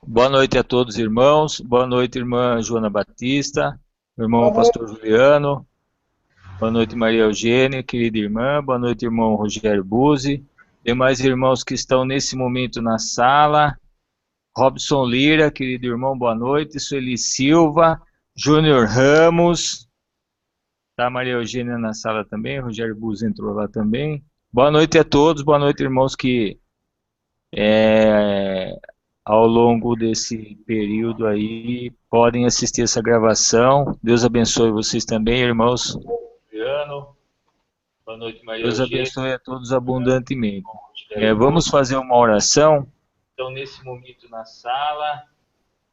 Boa noite a todos, irmãos. Boa noite, irmã Joana Batista, irmão pastor Juliano. Boa noite, Maria Eugênia, querida irmã. Boa noite, irmão Rogério Buzzi. Demais irmãos que estão nesse momento na sala. Robson Lira, querido irmão, boa noite. Sueli Silva, Júnior Ramos. Tá, Maria Eugênia na sala também. Rogério Buzzi entrou lá também. Boa noite a todos. Boa noite, irmãos que ao longo desse período aí podem assistir essa gravação. Deus abençoe vocês também, irmãos. Boa noite, Maria. Deus abençoe a todos abundantemente. Vamos fazer uma oração. Então, nesse momento na sala,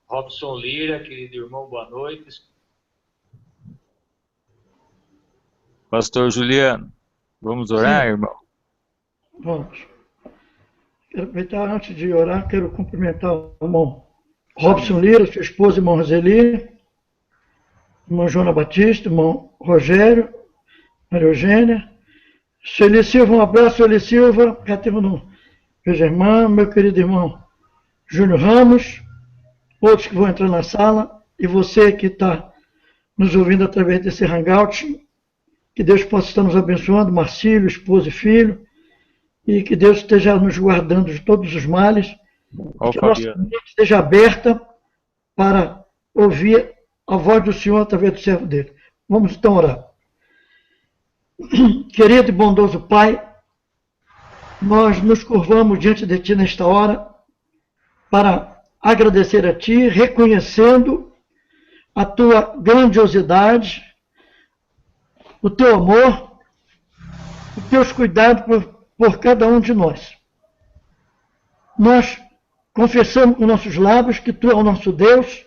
Robson Lira, querido irmão, boa noite. Pastor Juliano, vamos orar, irmão? Vamos. Quero aproveitar, antes de orar, quero cumprimentar o irmão Robson Lira, sua esposa, irmão Roseli, irmão Joana Batista, irmão Rogério, Maria Eugênia, Sueli Silva, um abraço, Sueli Silva, cá temos no Veja Irmã, meu querido irmão Júnior Ramos, outros que vão entrar na sala, e você que está nos ouvindo através desse hangout, que Deus possa estar nos abençoando, Marcílio, esposa e filho, e que Deus esteja nos guardando de todos os males, que a nossa mente esteja aberta para ouvir a voz do Senhor através do servo dele. Vamos então orar. Querido e bondoso Pai, nós nos curvamos diante de Ti nesta hora para agradecer a Ti, reconhecendo a Tua grandiosidade, o Teu amor, os Teus cuidados por cada um de nós. Nós confessamos com nossos lábios que Tu é o nosso Deus,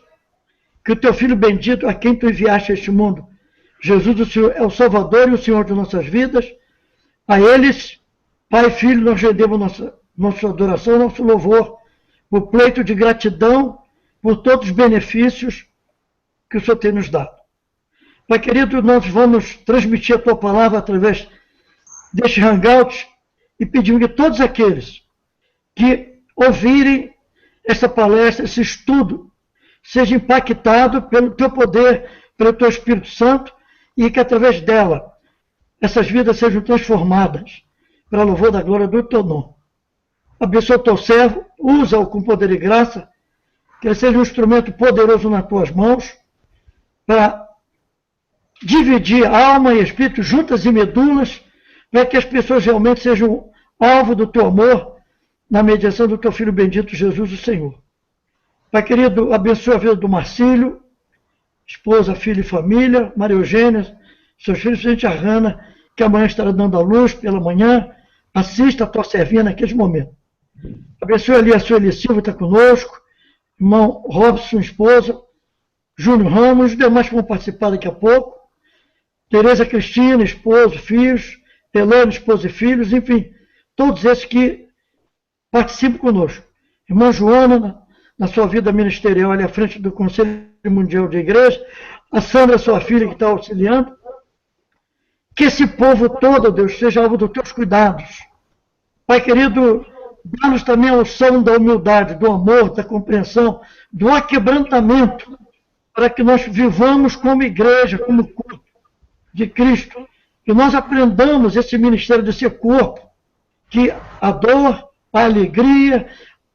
que o Teu Filho bendito, a quem Tu enviaste a este mundo, Jesus, o Senhor, é o Salvador e o Senhor de nossas vidas. A eles, Pai e Filho, nós rendemos nossa adoração, nosso louvor, o pleito de gratidão por todos os benefícios que o Senhor tem nos dado. Pai querido, nós vamos transmitir a Tua palavra através deste hangout e pedimos que todos aqueles que ouvirem essa palestra, esse estudo, sejam impactados pelo Teu poder, pelo Teu Espírito Santo, e que através dela essas vidas sejam transformadas para louvor da glória do Teu nome. Abençoa o Teu servo, usa-o com poder e graça, que ele seja um instrumento poderoso nas Tuas mãos, para dividir alma e espírito, juntas e medulas, para que as pessoas realmente sejam alvo do Teu amor, na mediação do Teu Filho bendito, Jesus, o Senhor. Pai querido, abençoa a vida do Marcílio, esposa, filho e família, Maria Eugênia, seus filhos, gente a Rana, que amanhã estará dando a luz pela manhã, assista a Tua servinha naqueles momentos. Abençoe ali a Sueli Silva, que está conosco, irmão Robson, esposa, Júnior Ramos, os demais que vão participar daqui a pouco, Tereza Cristina, esposo, filhos, Helena, esposa e filhos, enfim, todos esses que participam conosco. Irmã Joana, na sua vida ministerial, ali à frente do Conselho Mundial de Igreja, a Sandra, sua filha, que está auxiliando, que esse povo todo, Deus, seja alvo dos Teus cuidados. Pai querido, dá-nos também a unção da humildade, do amor, da compreensão, do aquebrantamento, para que nós vivamos como igreja, como corpo de Cristo, que nós aprendamos esse ministério desse corpo, que a dor, a alegria,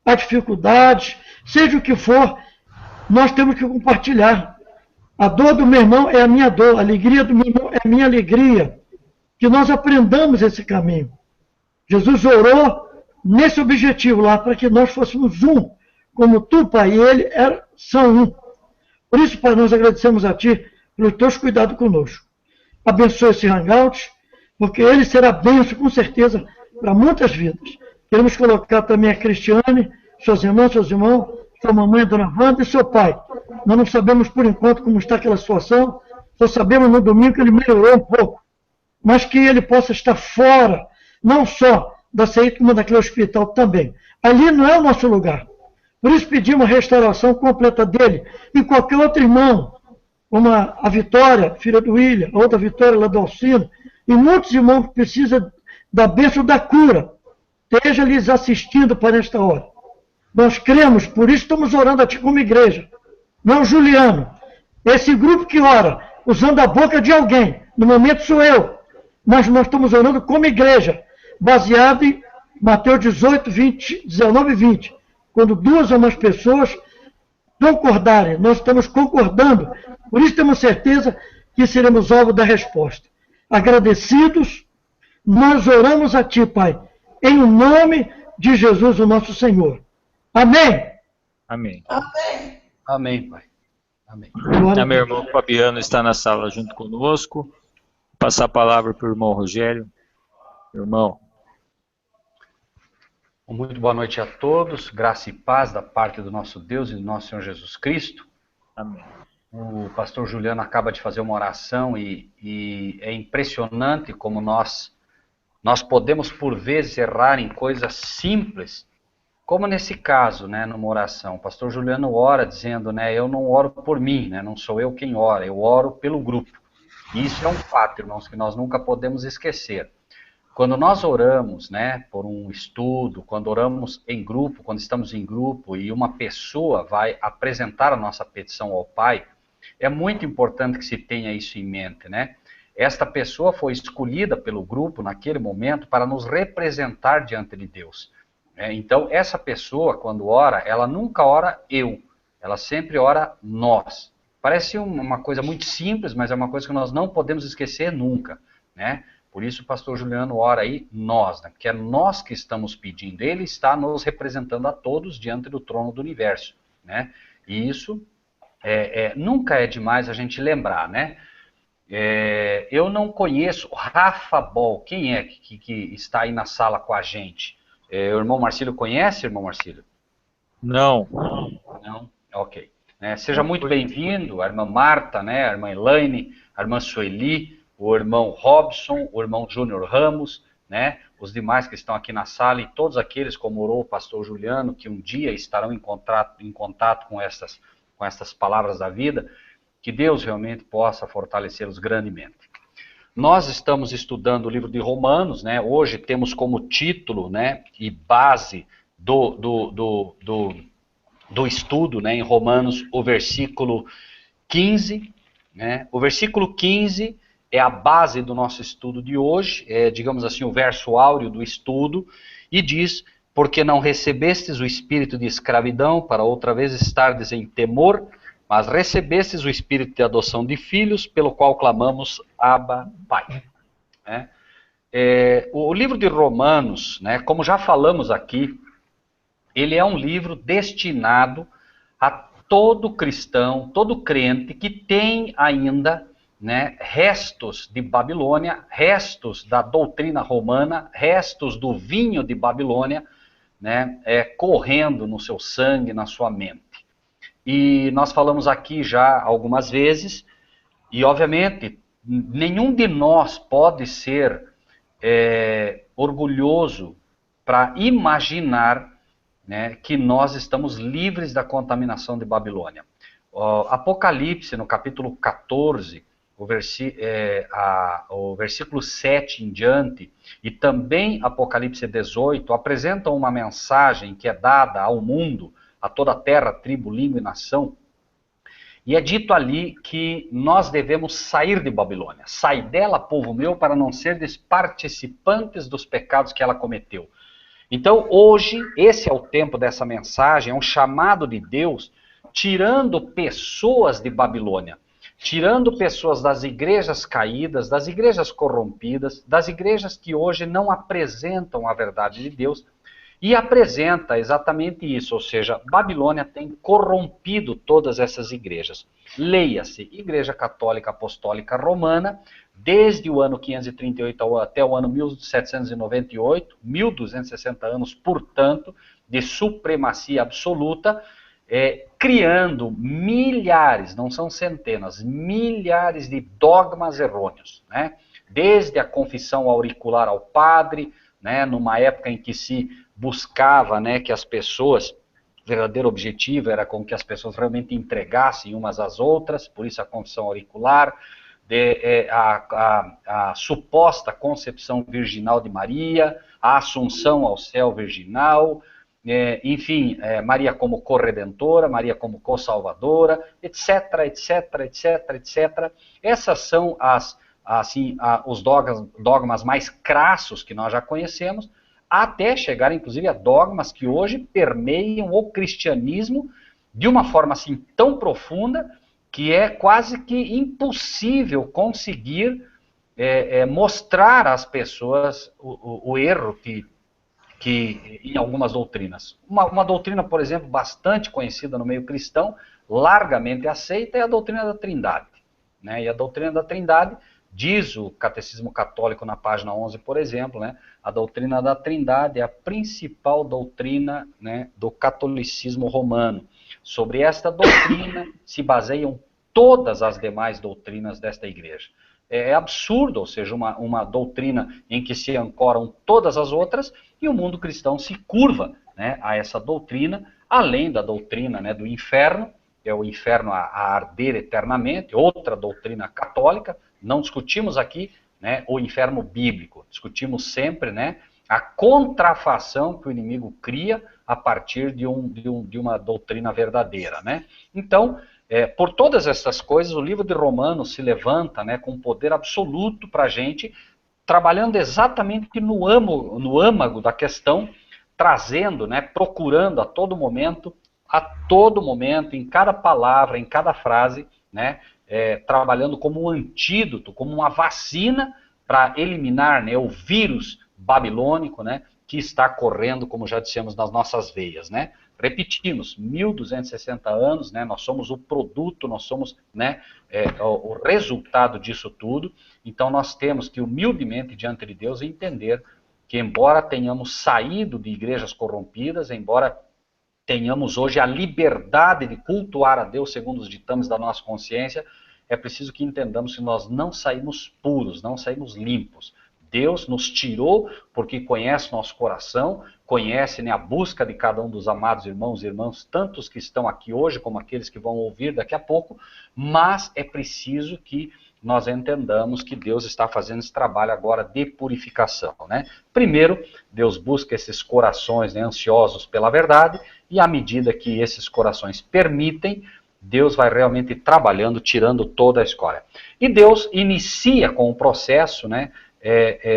a dificuldade, seja o que for, nós temos que compartilhar. A dor do meu irmão é a minha dor, a alegria do meu irmão é a minha alegria. Que nós aprendamos esse caminho. Jesus orou nesse objetivo lá, para que nós fôssemos um, como Tu, Pai, e Ele são um. Por isso, Pai, nós agradecemos a Ti pelos Teus cuidados conosco. Abençoe esse hangout, porque ele será bênção, com certeza, para muitas vidas. Queremos colocar também a Cristiane, suas irmãs, seus irmãos, sua mamãe, a dona Wanda, e seu pai. Nós não sabemos, por enquanto, como está aquela situação, só sabemos no domingo que ele melhorou um pouco, mas que ele possa estar fora, não só da saída, como daquele hospital também. Ali não é o nosso lugar. Por isso pedimos a restauração completa dele e qualquer outro irmão, como a Vitória, filha do William, a outra Vitória lá do Alcino, e muitos irmãos que precisam da bênção da cura. Esteja lhes assistindo para esta hora. Nós cremos, por isso estamos orando a Ti como igreja. Não, Juliano. Esse grupo que ora, usando a boca de alguém, no momento sou eu, mas nós estamos orando como igreja, baseado em Mateus 18, 20, 19 e 20. Quando duas ou mais pessoas concordarem, nós estamos concordando, por isso temos certeza que seremos alvo da resposta. Agradecidos, nós oramos a Ti, Pai, em nome de Jesus, o nosso Senhor. Amém? Amém. Amém. Amém, Pai. Amém. Meu irmão Fabiano está na sala junto conosco. Vou passar a palavra para o irmão Rogério. Irmão. Muito boa noite a todos. Graça e paz da parte do nosso Deus e do nosso Senhor Jesus Cristo. Amém. O pastor Juliano acaba de fazer uma oração e é impressionante como nós podemos, por vezes, errar em coisas simples, como nesse caso, né, numa oração. O pastor Juliano ora dizendo, né, eu não oro por mim, né, não sou eu quem ora, eu oro pelo grupo. E isso é um fato, irmãos, que nós nunca podemos esquecer. Quando nós oramos, né, por um estudo, quando oramos em grupo, quando estamos em grupo e uma pessoa vai apresentar a nossa petição ao Pai, é muito importante que se tenha isso em mente, né? Esta pessoa foi escolhida pelo grupo naquele momento para nos representar diante de Deus. Então, essa pessoa, quando ora, ela nunca ora eu, ela sempre ora nós. Parece uma coisa muito simples, mas é uma coisa que nós não podemos esquecer nunca, né? Por isso o pastor Juliano ora aí nós, né? Porque é nós que estamos pedindo, ele está nos representando a todos diante do trono do universo, né? E isso nunca é demais a gente lembrar, né? Eu não conheço Rafa Bol, quem é que está aí na sala com a gente? O irmão Marcílio conhece, irmão Marcílio? Não. Não? Ok. Seja muito bem-vindo, a irmã Marta, né, a irmã Elaine, a irmã Sueli, o irmão Robson, o irmão Júnior Ramos, né, os demais que estão aqui na sala e todos aqueles, como orou o pastor Juliano, que um dia estarão em contato com essas palavras da vida, que Deus realmente possa fortalecê-los grandemente. Nós estamos estudando o livro de Romanos, né? Hoje temos como título, né, e base do estudo, né, em Romanos, o versículo 15. Né? O versículo 15 é a base do nosso estudo de hoje, digamos assim, o verso áureo do estudo, e diz, porque não recebestes o espírito de escravidão, para outra vez estardes em temor, mas recebestes o espírito de adoção de filhos, pelo qual clamamos, Abba, Pai. O livro de Romanos, né, como já falamos aqui, ele é um livro destinado a todo cristão, todo crente que tem ainda, né, restos de Babilônia, restos da doutrina romana, restos do vinho de Babilônia, né, correndo no seu sangue, na sua mente. E nós falamos aqui já algumas vezes, e obviamente nenhum de nós pode ser orgulhoso para imaginar, né, que nós estamos livres da contaminação de Babilônia. Apocalipse, no capítulo 14, o versículo 7 em diante, e também Apocalipse 18, apresentam uma mensagem que é dada ao mundo, a toda a terra, tribo, língua e nação, e é dito ali que nós devemos sair de Babilônia. Sai dela, povo meu, para não serdes participantes dos pecados que ela cometeu. Então, hoje, esse é o tempo dessa mensagem, é um chamado de Deus, tirando pessoas de Babilônia, tirando pessoas das igrejas caídas, das igrejas corrompidas, das igrejas que hoje não apresentam a verdade de Deus, e apresenta exatamente isso, ou seja, Babilônia tem corrompido todas essas igrejas. Leia-se, Igreja Católica Apostólica Romana, desde o ano 538 até o ano 1798, 1260 anos, portanto, de supremacia absoluta, criando milhares, não são centenas, milhares de dogmas errôneos, né? Desde a confissão auricular ao padre, né, numa época em que se buscava, né, que as pessoas, o verdadeiro objetivo era com que as pessoas realmente entregassem umas às outras, por isso a confissão auricular, a suposta concepção virginal de Maria, a assunção ao céu virginal, enfim, Maria como corredentora, Maria como co-salvadora, etc, etc, etc, etc. Essas são os dogmas mais crassos que nós já conhecemos, até chegar, inclusive, a dogmas que hoje permeiam o cristianismo de uma forma assim tão profunda que é quase que impossível conseguir mostrar às pessoas o erro que em algumas doutrinas. Uma doutrina, por exemplo, bastante conhecida no meio cristão, largamente aceita, é a doutrina da Trindade. Né? E a doutrina da Trindade, diz o Catecismo Católico na página 11, por exemplo, né? A doutrina da Trindade é a principal doutrina, né, do catolicismo romano. Sobre esta doutrina se baseiam todas as demais doutrinas desta igreja. É absurdo, ou seja, uma doutrina em que se ancoram todas as outras, e o mundo cristão se curva, né, a essa doutrina, além da doutrina, né, do inferno, que é o inferno a arder eternamente, outra doutrina católica. Não discutimos aqui, né, o inferno bíblico, discutimos sempre, né, a contrafação que o inimigo cria a partir de uma doutrina verdadeira. Né? Então, por todas essas coisas, o livro de Romanos se levanta, né, com poder absoluto para a gente, trabalhando exatamente no âmago da questão, trazendo, né, procurando a todo momento, em cada palavra, em cada frase, né, trabalhando como um antídoto, como uma vacina para eliminar, né, o vírus babilônico, né, que está correndo, como já dissemos, nas nossas veias. Né? Repetimos, 1260 anos, né, nós somos o produto, nós somos, né, o resultado disso tudo. Então nós temos que humildemente diante de Deus entender que, embora tenhamos saído de igrejas corrompidas, embora tenhamos hoje a liberdade de cultuar a Deus segundo os ditames da nossa consciência, é preciso que entendamos que nós não saímos puros, não saímos limpos. Deus nos tirou porque conhece nosso coração, conhece, né, a busca de cada um dos amados irmãos e irmãs, tantos que estão aqui hoje como aqueles que vão ouvir daqui a pouco, mas é preciso que nós entendamos que Deus está fazendo esse trabalho agora de purificação. Né? Primeiro, Deus busca esses corações, né, ansiosos pela verdade, e à medida que esses corações permitem, Deus vai realmente trabalhando, tirando toda a escória. E Deus inicia com o processo, né,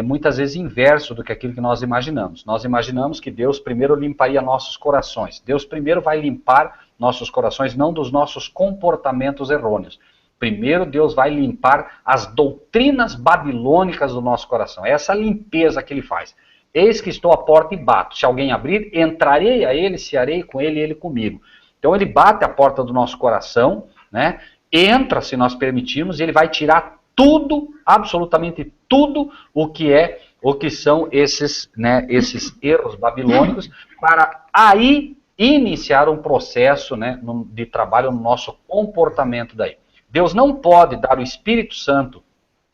muitas vezes inverso do que aquilo que nós imaginamos. Nós imaginamos que Deus primeiro limparia nossos corações. Deus primeiro vai limpar nossos corações, não dos nossos comportamentos errôneos. Primeiro Deus vai limpar as doutrinas babilônicas do nosso coração. É essa limpeza que ele faz. Eis que estou à porta e bato. Se alguém abrir, entrarei a ele, cearei com ele e ele comigo. Então ele bate a porta do nosso coração, né? Entra, se nós permitirmos, e ele vai tirar tudo, absolutamente tudo o que são esses, né, esses erros babilônicos, para aí iniciar um processo, né, de trabalho no nosso comportamento daí. Deus não pode dar o Espírito Santo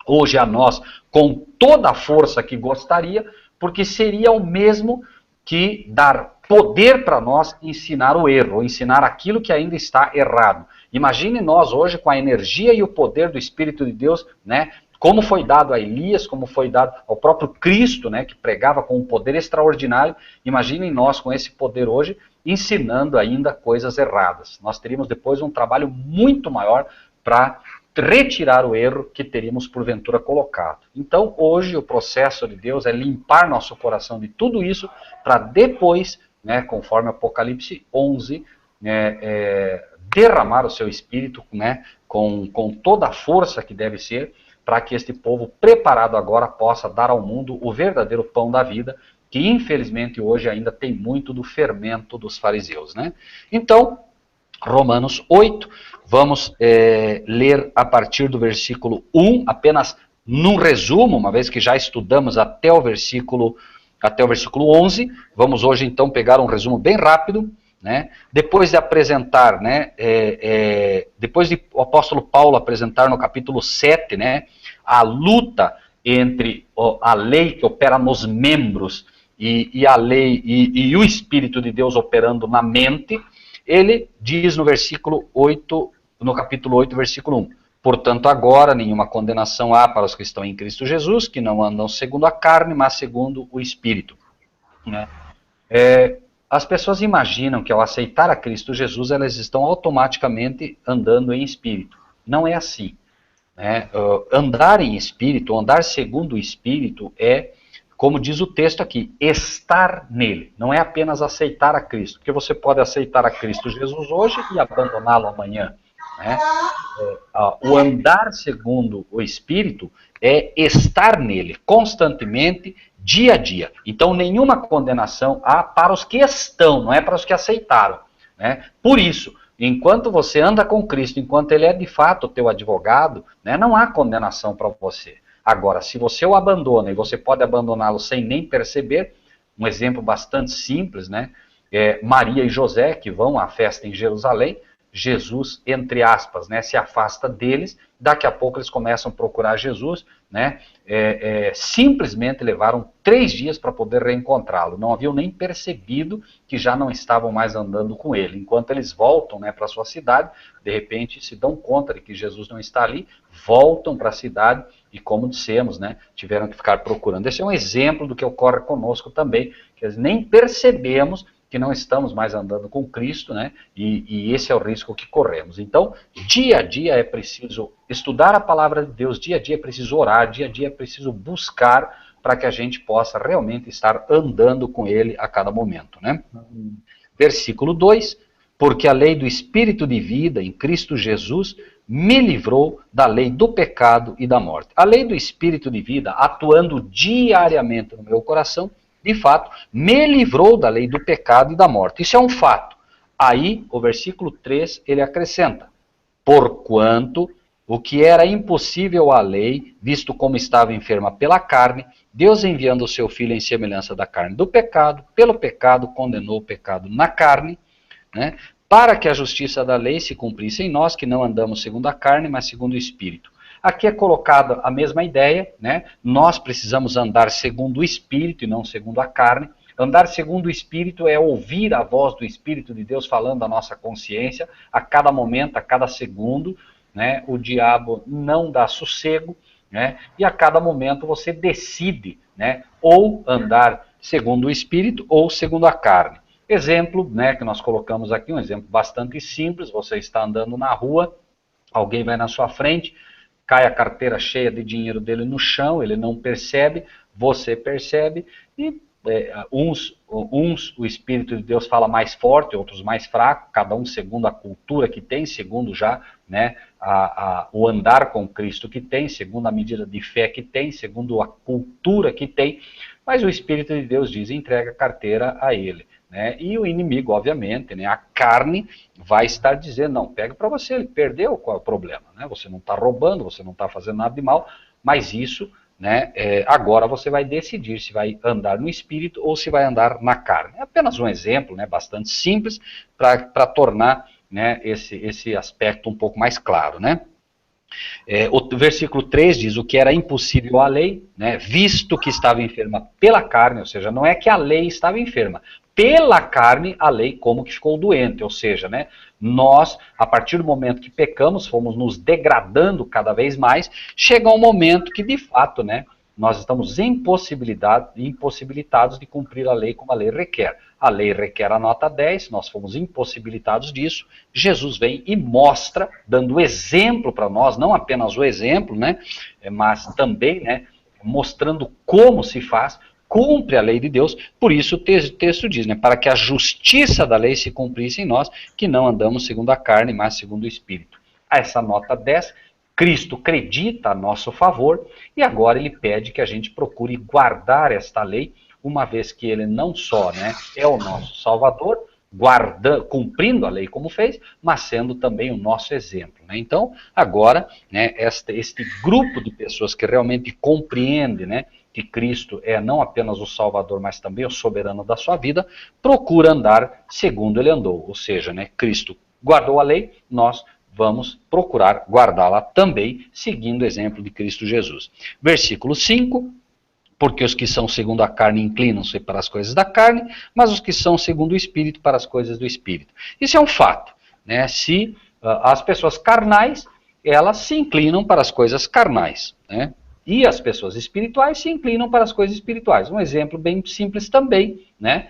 hoje a nós com toda a força que gostaria, porque seria o mesmo que dar poder para nós ensinar o erro, ou ensinar aquilo que ainda está errado. Imagine nós hoje com a energia e o poder do Espírito de Deus, né, como foi dado a Elias, como foi dado ao próprio Cristo, né, que pregava com um poder extraordinário. Imaginem nós com esse poder hoje, ensinando ainda coisas erradas. Nós teríamos depois um trabalho muito maior para retirar o erro que teríamos porventura colocado. Então hoje o processo de Deus é limpar nosso coração de tudo isso, para depois, né, conforme Apocalipse 11, derramar o seu Espírito, né, com toda a força que deve ser, para que este povo preparado agora possa dar ao mundo o verdadeiro pão da vida, que infelizmente hoje ainda tem muito do fermento dos fariseus. Né? Então, Romanos 8, vamos ler a partir do versículo 1, apenas num resumo, uma vez que já estudamos até o versículo 11, vamos hoje então pegar um resumo bem rápido, né? Depois de apresentar, né, depois de o apóstolo Paulo apresentar no capítulo 7, né, a luta entre a lei que opera nos membros e a lei e o Espírito de Deus operando na mente, ele diz no versículo 8, no capítulo 8, versículo 1, portanto agora nenhuma condenação há para os que estão em Cristo Jesus, que não andam segundo a carne, mas segundo o Espírito. Né? as pessoas imaginam que ao aceitar a Cristo Jesus, elas estão automaticamente andando em espírito. Não é assim. Né? Andar em espírito, andar segundo o espírito é, como diz o texto aqui, estar nele. Não é apenas aceitar a Cristo, porque você pode aceitar a Cristo Jesus hoje e abandoná-lo amanhã. Né? O andar segundo o espírito é estar nele constantemente, dia a dia. Então, nenhuma condenação há para os que estão, não é para os que aceitaram. Né? Por isso, enquanto você anda com Cristo, enquanto ele é de fato o teu advogado, né, não há condenação para você. Agora, se você o abandona, e você pode abandoná-lo sem nem perceber, um exemplo bastante simples, né, Maria e José, que vão à festa em Jerusalém, Jesus, entre aspas, né, se afasta deles, daqui a pouco eles começam a procurar Jesus, né, simplesmente levaram 3 dias para poder reencontrá-lo, não haviam nem percebido que já não estavam mais andando com ele. Enquanto eles voltam, né, para a sua cidade, de repente se dão conta de que Jesus não está ali, voltam para a cidade e, como dissemos, né, tiveram que ficar procurando. Esse é um exemplo do que ocorre conosco também, que nem percebemos que não estamos mais andando com Cristo, né? E esse é o risco que corremos. Então, dia a dia é preciso estudar a palavra de Deus, dia a dia é preciso orar, dia a dia é preciso buscar para que a gente possa realmente estar andando com Ele a cada momento, né? Versículo 2, porque a lei do Espírito de vida em Cristo Jesus me livrou da lei do pecado e da morte. A lei do Espírito de vida, atuando diariamente no meu coração, de fato, me livrou da lei do pecado e da morte. Isso é um fato. Aí, o versículo 3, ele acrescenta, porquanto o que era impossível à lei, visto como estava enferma pela carne, Deus enviando o seu Filho em semelhança da carne do pecado, pelo pecado condenou o pecado na carne, né, para que a justiça da lei se cumprisse em nós, que não andamos segundo a carne, mas segundo o Espírito. Aqui é colocada a mesma ideia, né? Nós precisamos andar segundo o Espírito e não segundo a carne. Andar segundo o Espírito é ouvir a voz do Espírito de Deus falando à nossa consciência, a cada momento, a cada segundo, né? O diabo não dá sossego, né? E a cada momento você decide, né? Ou andar segundo o Espírito ou segundo a carne. Exemplo, né, que nós colocamos aqui, um exemplo bastante simples, você está andando na rua, alguém vai na sua frente, cai a carteira cheia de dinheiro dele no chão, ele não percebe, você percebe, e uns o Espírito de Deus fala mais forte, outros mais fraco, cada um segundo a cultura que tem, segundo já, né, o andar com Cristo que tem, segundo a medida de fé que tem, segundo a cultura que tem, mas o Espírito de Deus diz, entrega a carteira a ele. Né? E o inimigo, obviamente, né? A carne vai estar dizendo, não, pega para você, ele perdeu, qual é o problema? Né? Você não está roubando, você não está fazendo nada de mal, mas isso, né, agora você vai decidir se vai andar no espírito ou se vai andar na carne. É apenas um exemplo, né, bastante simples para tornar, né, esse aspecto um pouco mais claro. Né? O versículo 3 diz, o que era impossível à lei, né, visto que estava enferma pela carne, ou seja, não é que a lei estava enferma, pela carne a lei como que ficou doente, ou seja, né, nós, a partir do momento que pecamos, fomos nos degradando cada vez mais, chega um momento que de fato, né, nós estamos impossibilitados de cumprir a lei como a lei requer. A lei requer a nota 10, nós fomos impossibilitados disso, Jesus vem e mostra, dando exemplo para nós, não apenas o exemplo, né, mas também, né, mostrando como se faz, cumpre a lei de Deus, por isso o texto diz, né, para que a justiça da lei se cumprisse em nós, que não andamos segundo a carne, mas segundo o Espírito. A essa nota 10, Cristo acredita a nosso favor, e agora ele pede que a gente procure guardar esta lei, uma vez que ele não só, né, é o nosso Salvador, cumprindo a lei como fez, mas sendo também o nosso exemplo. Né? Então, agora, né, este grupo de pessoas que realmente compreende, né, que Cristo é não apenas o Salvador, mas também o soberano da sua vida, procura andar segundo ele andou. Ou seja, né, Cristo guardou a lei, nós vamos procurar guardá-la também, seguindo o exemplo de Cristo Jesus. Versículo 5, porque os que são segundo a carne inclinam-se para as coisas da carne, mas os que são segundo o Espírito para as coisas do Espírito. Isso é um fato. Né? Se as pessoas carnais, elas se inclinam para as coisas carnais, né? E as pessoas espirituais se inclinam para as coisas espirituais. Um exemplo bem simples também, né?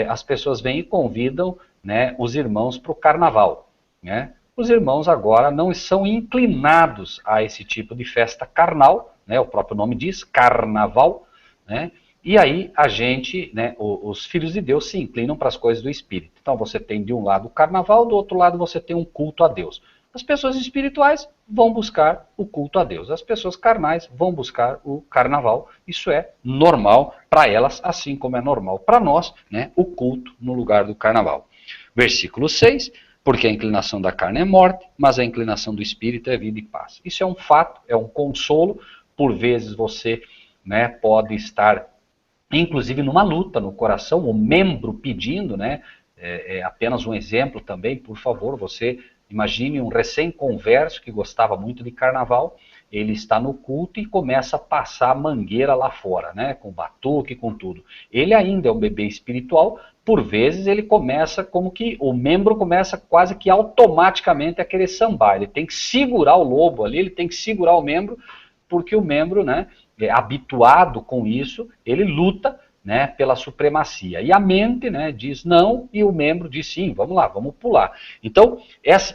as pessoas vêm e convidam, né, os irmãos para o carnaval, né? Os irmãos agora não são inclinados a esse tipo de festa carnal, né? O próprio nome diz, carnaval, né? E aí a gente, né, os filhos de Deus se inclinam para as coisas do Espírito. Então você tem de um lado o carnaval, do outro lado você tem um culto a Deus. As pessoas espirituais vão buscar o culto a Deus. As pessoas carnais vão buscar o carnaval. Isso é normal para elas, assim como é normal para nós, né, o culto no lugar do carnaval. Versículo 6, porque a inclinação da carne é morte, mas a inclinação do espírito é vida e paz. Isso é um fato, é um consolo. Por vezes você, né, pode estar inclusive numa luta no coração, o membro pedindo, né? É apenas um exemplo também, por favor, você imagine um recém-converso que gostava muito de carnaval, ele está no culto e começa a passar a mangueira lá fora, né? Com batuque, com tudo. Ele ainda é um bebê espiritual, por vezes ele começa como que, o membro começa quase que automaticamente a querer sambar, ele tem que segurar o lobo ali, ele tem que segurar o membro, porque o membro, né, habituado com isso, ele luta, né, pela supremacia. E a mente, né, diz não, e o membro diz sim, vamos lá, vamos pular. Então,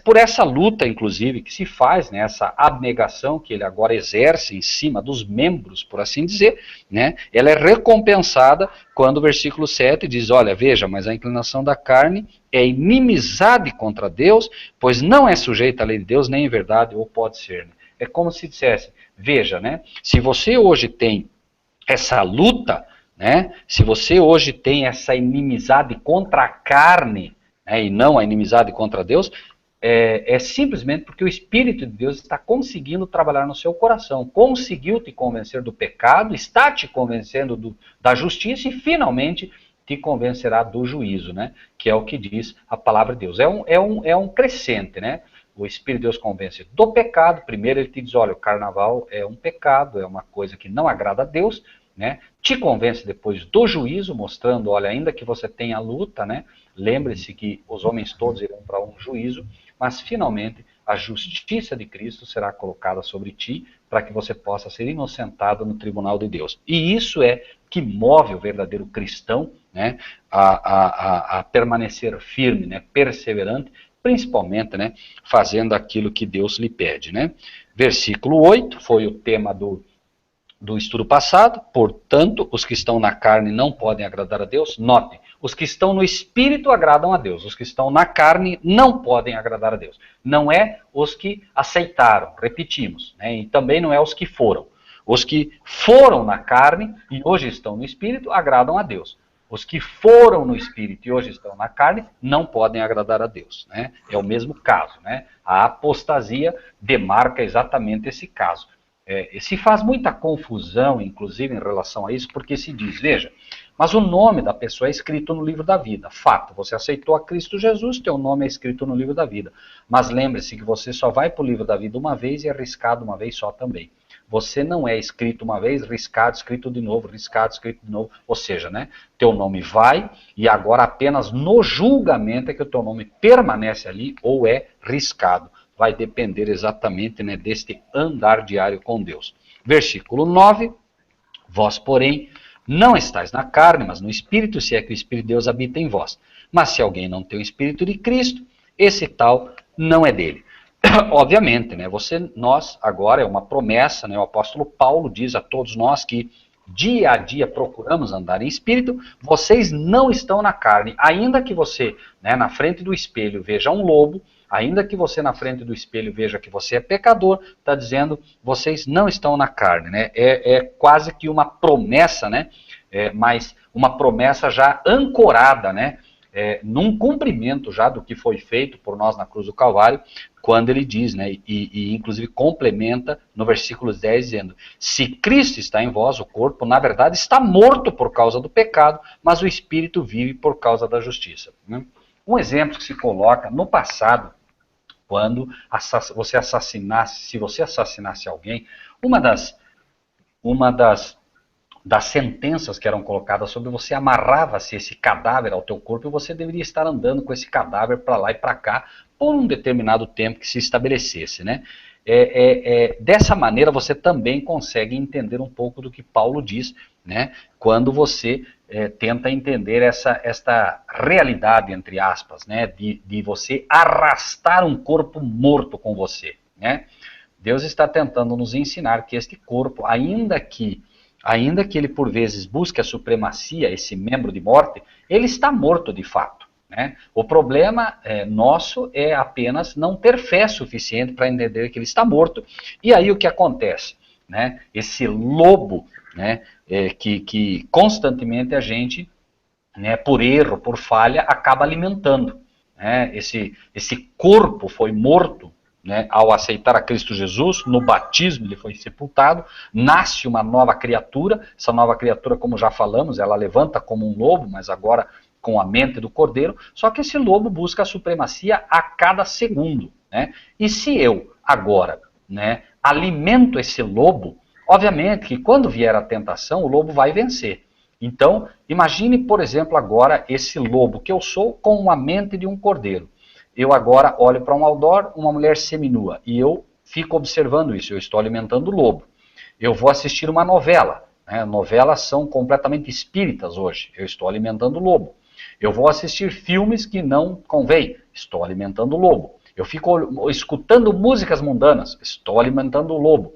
por essa luta, inclusive, que se faz, né, essa abnegação que ele agora exerce em cima dos membros, por assim dizer, né, ela é recompensada quando o versículo 7 diz, olha, veja, mas a inclinação da carne é inimizade contra Deus, pois não é sujeita à lei de Deus, nem em verdade, ou pode ser. Né? É como se dissesse, veja, né, se você hoje tem essa luta, né, se você hoje tem essa inimizade contra a carne, né, e não a inimizade contra Deus, é simplesmente porque o Espírito de Deus está conseguindo trabalhar no seu coração, conseguiu te convencer do pecado, está te convencendo da justiça e finalmente te convencerá do juízo, né, que é o que diz a palavra de Deus. É um crescente, né? O Espírito de Deus convence do pecado. Primeiro ele te diz, olha, o carnaval é um pecado, é uma coisa que não agrada a Deus, né? Te convence depois do juízo, mostrando, olha, ainda que você tenha luta, né? Lembre-se que os homens todos irão para um juízo, mas finalmente a justiça de Cristo será colocada sobre ti, para que você possa ser inocentado no tribunal de Deus. E isso é que move o verdadeiro cristão, né, a permanecer firme, né, perseverante, principalmente, né, fazendo aquilo que Deus lhe pede, né? Versículo 8 foi o tema do estudo passado. Portanto, os que estão na carne não podem agradar a Deus. Note, os que estão no espírito agradam a Deus. Os que estão na carne não podem agradar a Deus. Não é os que aceitaram, repetimos, né? E também não é os que foram. Os que foram na carne e hoje estão no espírito agradam a Deus. Os que foram no espírito e hoje estão na carne não podem agradar a Deus, né? É o mesmo caso, né? A apostasia demarca exatamente esse caso. Se faz muita confusão, inclusive, em relação a isso, porque se diz, veja, mas o nome da pessoa é escrito no livro da vida. Fato, você aceitou a Cristo Jesus, teu nome é escrito no livro da vida. Mas lembre-se que você só vai para o livro da vida uma vez e é riscado uma vez só também. Você não é escrito uma vez, riscado, escrito de novo, riscado, escrito de novo. Ou seja, né, teu nome vai e agora apenas no julgamento é que o teu nome permanece ali ou é riscado. Vai depender exatamente, né, deste andar diário com Deus. Versículo 9, vós, porém, não estáis na carne, mas no Espírito, se é que o Espírito de Deus habita em vós. Mas se alguém não tem o Espírito de Cristo, esse tal não é dele. Obviamente, né, nós agora é uma promessa, né, o apóstolo Paulo diz a todos nós que dia a dia procuramos andar em espírito, vocês não estão na carne, ainda que você, né, na frente do espelho veja um lobo, ainda que você na frente do espelho veja que você é pecador, está dizendo, vocês não estão na carne, né? É quase que uma promessa, né? Mas uma promessa já ancorada, né? Num cumprimento já do que foi feito por nós na cruz do Calvário, quando ele diz, né, e inclusive complementa no versículo 10, dizendo, se Cristo está em vós, o corpo, na verdade, está morto por causa do pecado, mas o Espírito vive por causa da justiça. Né? Um exemplo que se coloca no passado, quando você assassinasse, se você assassinasse alguém, uma das sentenças que eram colocadas sobre você, amarrava-se esse cadáver ao teu corpo e você deveria estar andando com esse cadáver para lá e para cá por um determinado tempo que se estabelecesse, né? Dessa maneira você também consegue entender um pouco do que Paulo diz, né? Quando você tenta entender esta realidade, entre aspas, né, de você arrastar um corpo morto com você, né? Deus está tentando nos ensinar que este corpo, ainda que ele por vezes busque a supremacia, esse membro de morte, ele está morto de fato, né? O problema nosso é apenas não ter fé suficiente para entender que ele está morto. E aí o que acontece, né? Esse lobo, né, que constantemente a gente, né, por erro, por falha, acaba alimentando, né? Esse corpo foi morto, né, ao aceitar a Cristo Jesus. No batismo ele foi sepultado, nasce uma nova criatura. Essa nova criatura, como já falamos, ela levanta como um lobo, mas agora com a mente do cordeiro. Só que esse lobo busca a supremacia a cada segundo, né? E se eu agora, né, alimento esse lobo, obviamente que quando vier a tentação, o lobo vai vencer. Então, imagine, por exemplo, agora esse lobo que eu sou com uma mente de um cordeiro. Eu agora olho para um outdoor, uma mulher seminua, e eu fico observando isso. Eu estou alimentando o lobo. Eu vou assistir uma novela, né? Novelas são completamente espíritas hoje. Eu estou alimentando o lobo. Eu vou assistir filmes que não convém. Estou alimentando o lobo. Eu fico escutando músicas mundanas. Estou alimentando o lobo.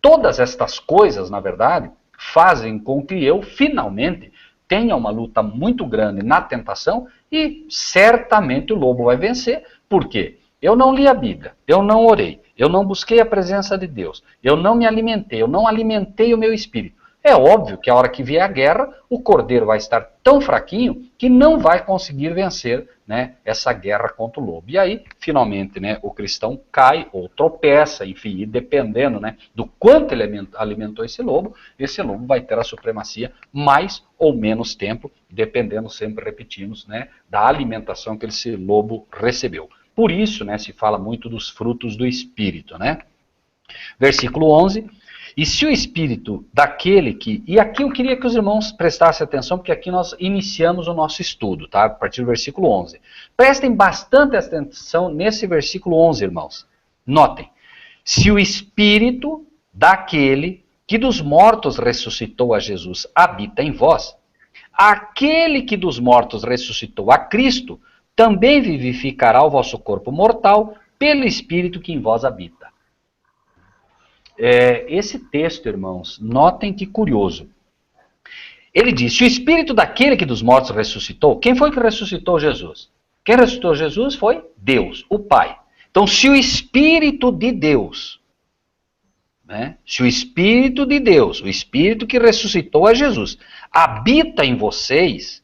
Todas estas coisas, na verdade, fazem com que eu, finalmente, tenha uma luta muito grande na tentação, e certamente o lobo vai vencer. Por quê? Eu não li a Bíblia, eu não orei, eu não busquei a presença de Deus, eu não me alimentei, eu não alimentei o meu espírito. É óbvio que a hora que vier a guerra, o cordeiro vai estar tão fraquinho que não vai conseguir vencer, né, essa guerra contra o lobo. E aí, finalmente, né, o cristão cai ou tropeça, enfim, e dependendo, né, do quanto ele alimentou esse lobo vai ter a supremacia mais ou menos tempo, dependendo, sempre repetimos, né, da alimentação que esse lobo recebeu. Por isso, né, se fala muito dos frutos do Espírito, né? Versículo 11... E se o espírito daquele que... E aqui eu queria que os irmãos prestassem atenção, porque aqui nós iniciamos o nosso estudo, tá? A partir do versículo 11. Prestem bastante atenção nesse versículo 11, irmãos. Notem. Se o espírito daquele que dos mortos ressuscitou a Jesus habita em vós, aquele que dos mortos ressuscitou a Cristo também vivificará o vosso corpo mortal pelo espírito que em vós habita. Esse texto, irmãos, notem que curioso. Ele diz, se o espírito daquele que dos mortos ressuscitou, quem foi que ressuscitou Jesus? Quem ressuscitou Jesus foi Deus, o Pai. Então, se o espírito de Deus, né, se o espírito de Deus, o espírito que ressuscitou a Jesus, habita em vocês,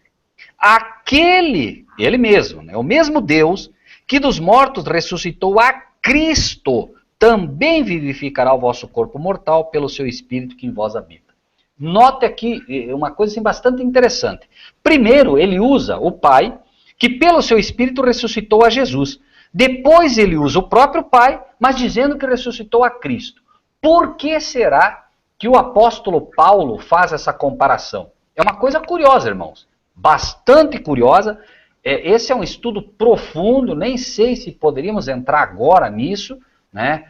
ele mesmo, né, o mesmo Deus que dos mortos ressuscitou a Cristo, também vivificará o vosso corpo mortal pelo seu espírito que em vós habita. Note aqui uma coisa assim, bastante interessante. Primeiro, ele usa o Pai, que pelo seu espírito ressuscitou a Jesus. Depois ele usa o próprio Pai, mas dizendo que ressuscitou a Cristo. Por que será que o apóstolo Paulo faz essa comparação? É uma coisa curiosa, irmãos. Bastante curiosa. Esse é um estudo profundo, nem sei se poderíamos entrar agora nisso, né?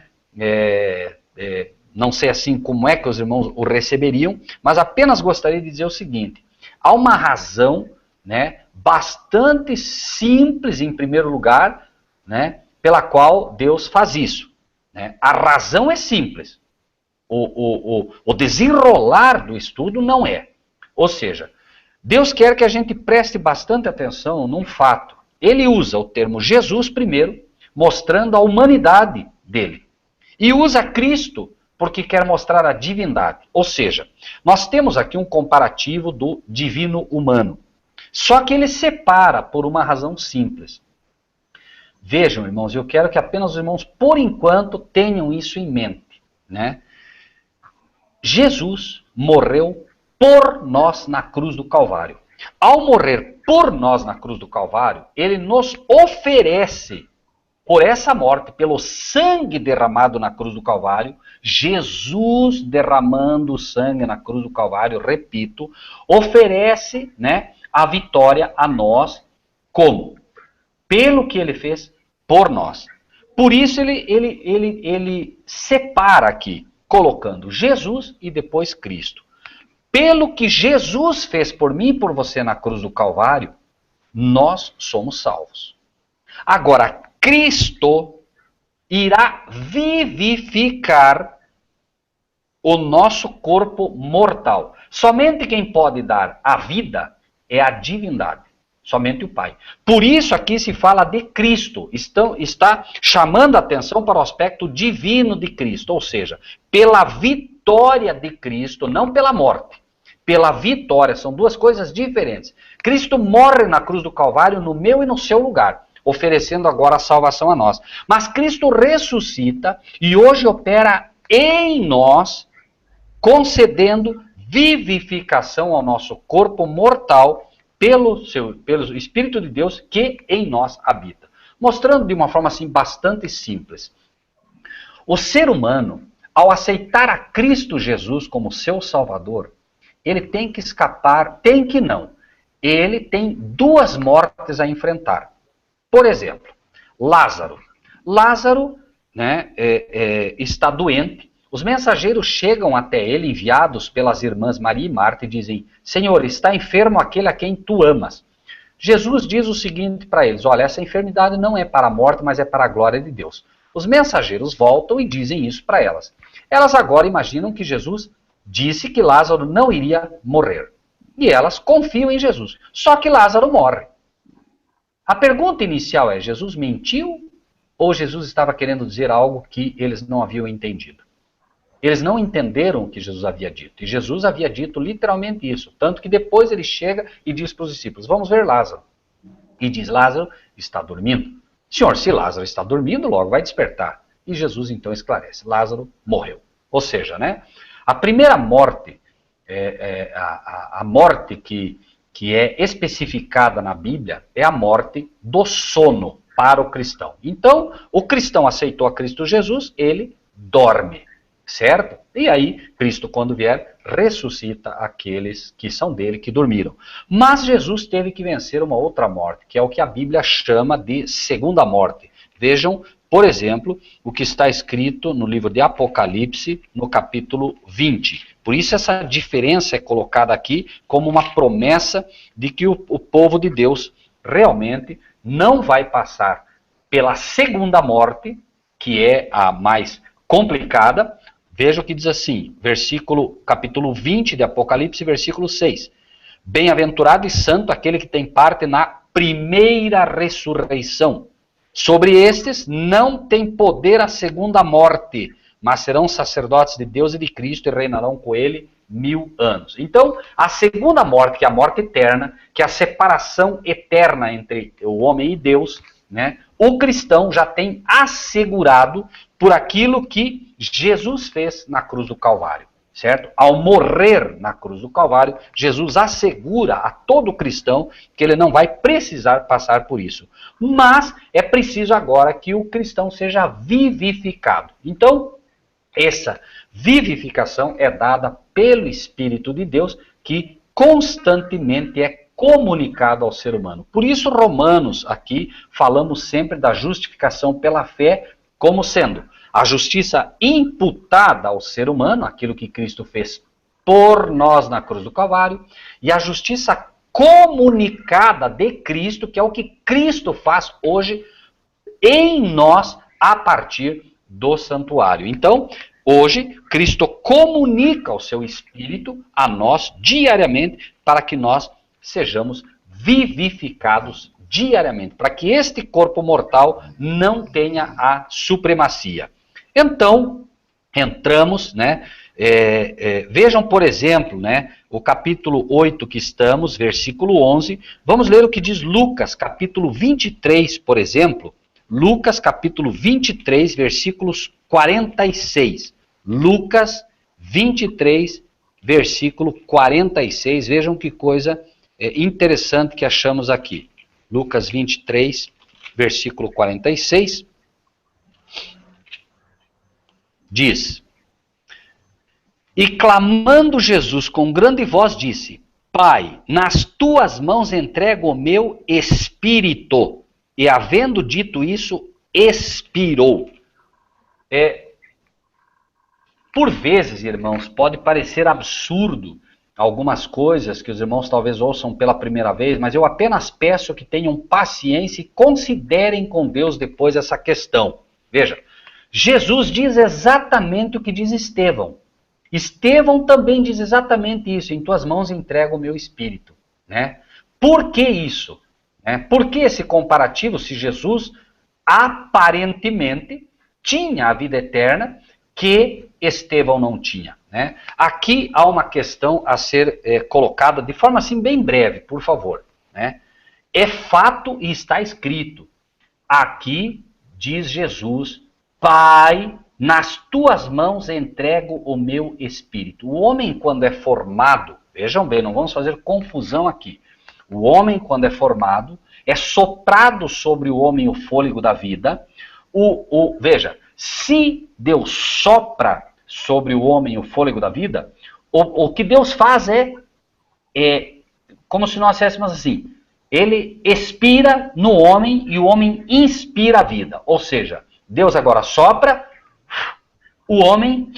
Não sei assim como é que os irmãos o receberiam, mas apenas gostaria de dizer o seguinte: há uma razão, né, bastante simples, em primeiro lugar, né, pela qual Deus faz isso, né? A razão é simples, o desenrolar do estudo não é. Ou seja, Deus quer que a gente preste bastante atenção num fato. Ele usa o termo Jesus primeiro, mostrando a humanidade dele. E usa Cristo porque quer mostrar a divindade. Ou seja, nós temos aqui um comparativo do divino humano. Só que ele separa por uma razão simples. Vejam, irmãos, eu quero que apenas os irmãos, por enquanto, tenham isso em mente, né? Jesus morreu por nós na cruz do Calvário. Ao morrer por nós na cruz do Calvário, ele nos oferece, por essa morte, pelo sangue derramado na cruz do Calvário, Jesus derramando o sangue na cruz do Calvário, repito, oferece, né, a vitória a nós, como? Pelo que ele fez por nós. Por isso ele separa aqui, colocando Jesus e depois Cristo. pelo que Jesus fez por mim e por você na cruz do Calvário, nós somos salvos. Agora, Cristo irá vivificar o nosso corpo mortal. Somente quem pode dar a vida é a divindade. Somente o Pai. Por isso aqui se fala de Cristo. Está chamando a atenção para o aspecto divino de Cristo. Ou seja, pela vitória de Cristo, não pela morte. Pela vitória. São duas coisas diferentes. Cristo morre na cruz do Calvário no meu e no seu lugar, oferecendo agora a salvação a nós. Mas Cristo ressuscita e hoje opera em nós, concedendo vivificação ao nosso corpo mortal pelo Espírito de Deus que em nós habita. Mostrando de uma forma assim bastante simples. O ser humano, ao aceitar a Cristo Jesus como seu Salvador, ele tem que escapar, ele tem duas mortes a enfrentar. Por exemplo, Lázaro. Lázaro, né, está doente. Os mensageiros chegam até ele, enviados pelas irmãs Maria e Marta, e dizem: Senhor, está enfermo aquele a quem tu amas. Jesus diz o seguinte para eles: olha, essa enfermidade não é para a morte, mas é para a glória de Deus. Os mensageiros voltam e dizem isso para elas. Elas agora imaginam que Jesus disse que Lázaro não iria morrer. E elas confiam em Jesus. Só que Lázaro morre. A pergunta inicial é: Jesus mentiu ou Jesus estava querendo dizer algo que eles não haviam entendido? Eles não entenderam o que Jesus havia dito. E Jesus havia dito literalmente isso. Tanto que depois ele chega e diz para os discípulos: vamos ver Lázaro. E diz: Lázaro está dormindo. Senhor, se Lázaro está dormindo, logo vai despertar. E Jesus então esclarece: Lázaro morreu. Ou seja, né, a primeira morte, a morte que é especificada na Bíblia, é a morte do sono para o cristão. Então, o cristão aceitou a Cristo Jesus, ele dorme. Certo? E aí, Cristo, quando vier, ressuscita aqueles que são dele, que dormiram. Mas Jesus teve que vencer uma outra morte, que é o que a Bíblia chama de segunda morte. Vejam, por exemplo, o que está escrito no livro de Apocalipse, no capítulo 20. Por isso essa diferença é colocada aqui como uma promessa de que o povo de Deus realmente não vai passar pela segunda morte, que é a mais complicada. Veja o que diz assim, capítulo 20 de Apocalipse, versículo 6. Bem-aventurado e santo aquele que tem parte na primeira ressurreição. Sobre estes não tem poder a segunda morte, mas serão sacerdotes de Deus e de Cristo e reinarão com ele 1000 anos. Então, a segunda morte, que é a morte eterna, que é a separação eterna entre o homem e Deus, né, o cristão já tem assegurado por aquilo que Jesus fez na cruz do Calvário, certo? Ao morrer na cruz do Calvário, Jesus assegura a todo cristão que ele não vai precisar passar por isso. Mas é preciso agora que o cristão seja vivificado. Então, essa vivificação é dada pelo Espírito de Deus, que constantemente é comunicado ao ser humano. Por isso, Romanos, aqui, falamos sempre da justificação pela fé como sendo a justiça imputada ao ser humano, aquilo que Cristo fez por nós na cruz do Calvário, e a justiça comunicada de Cristo, que é o que Cristo faz hoje em nós a partir do santuário. Então, hoje, Cristo comunica o seu Espírito a nós diariamente para que nós sejamos vivificados diariamente, para que este corpo mortal não tenha a supremacia. Então, entramos, né? Vejam, por exemplo, né, o capítulo 8 que estamos, versículo 11. Vamos ler o que diz Lucas, capítulo 23, por exemplo. Lucas, capítulo 23, versículos 46. Lucas 23, versículo 46. Vejam que coisa interessante que achamos aqui. Lucas 23, versículo 46. Diz: E clamando Jesus com grande voz disse: Pai, nas tuas mãos entrego o meu espírito. E havendo dito isso, expirou. Por vezes, irmãos, pode parecer absurdo algumas coisas que os irmãos talvez ouçam pela primeira vez, mas eu apenas peço que tenham paciência e considerem com Deus depois essa questão. Veja, Jesus diz exatamente o que diz Estevão. Estevão também diz exatamente isso: em tuas mãos entrego o meu espírito. Né? Por que isso? Por que esse comparativo se Jesus aparentemente tinha a vida eterna que Estevão não tinha? Né? Aqui há uma questão a ser colocada de forma assim bem breve, por favor. Né? É fato e está escrito. Aqui diz Jesus: Pai, nas tuas mãos entrego o meu espírito. O homem, quando é formado, vejam bem, não vamos fazer confusão aqui. O homem, quando é formado, é soprado sobre o homem o fôlego da vida. Veja, se Deus sopra sobre o homem o fôlego da vida, o que Deus faz é como se nós disséssemos assim: ele expira no homem e o homem inspira a vida. Ou seja, Deus agora sopra, o homem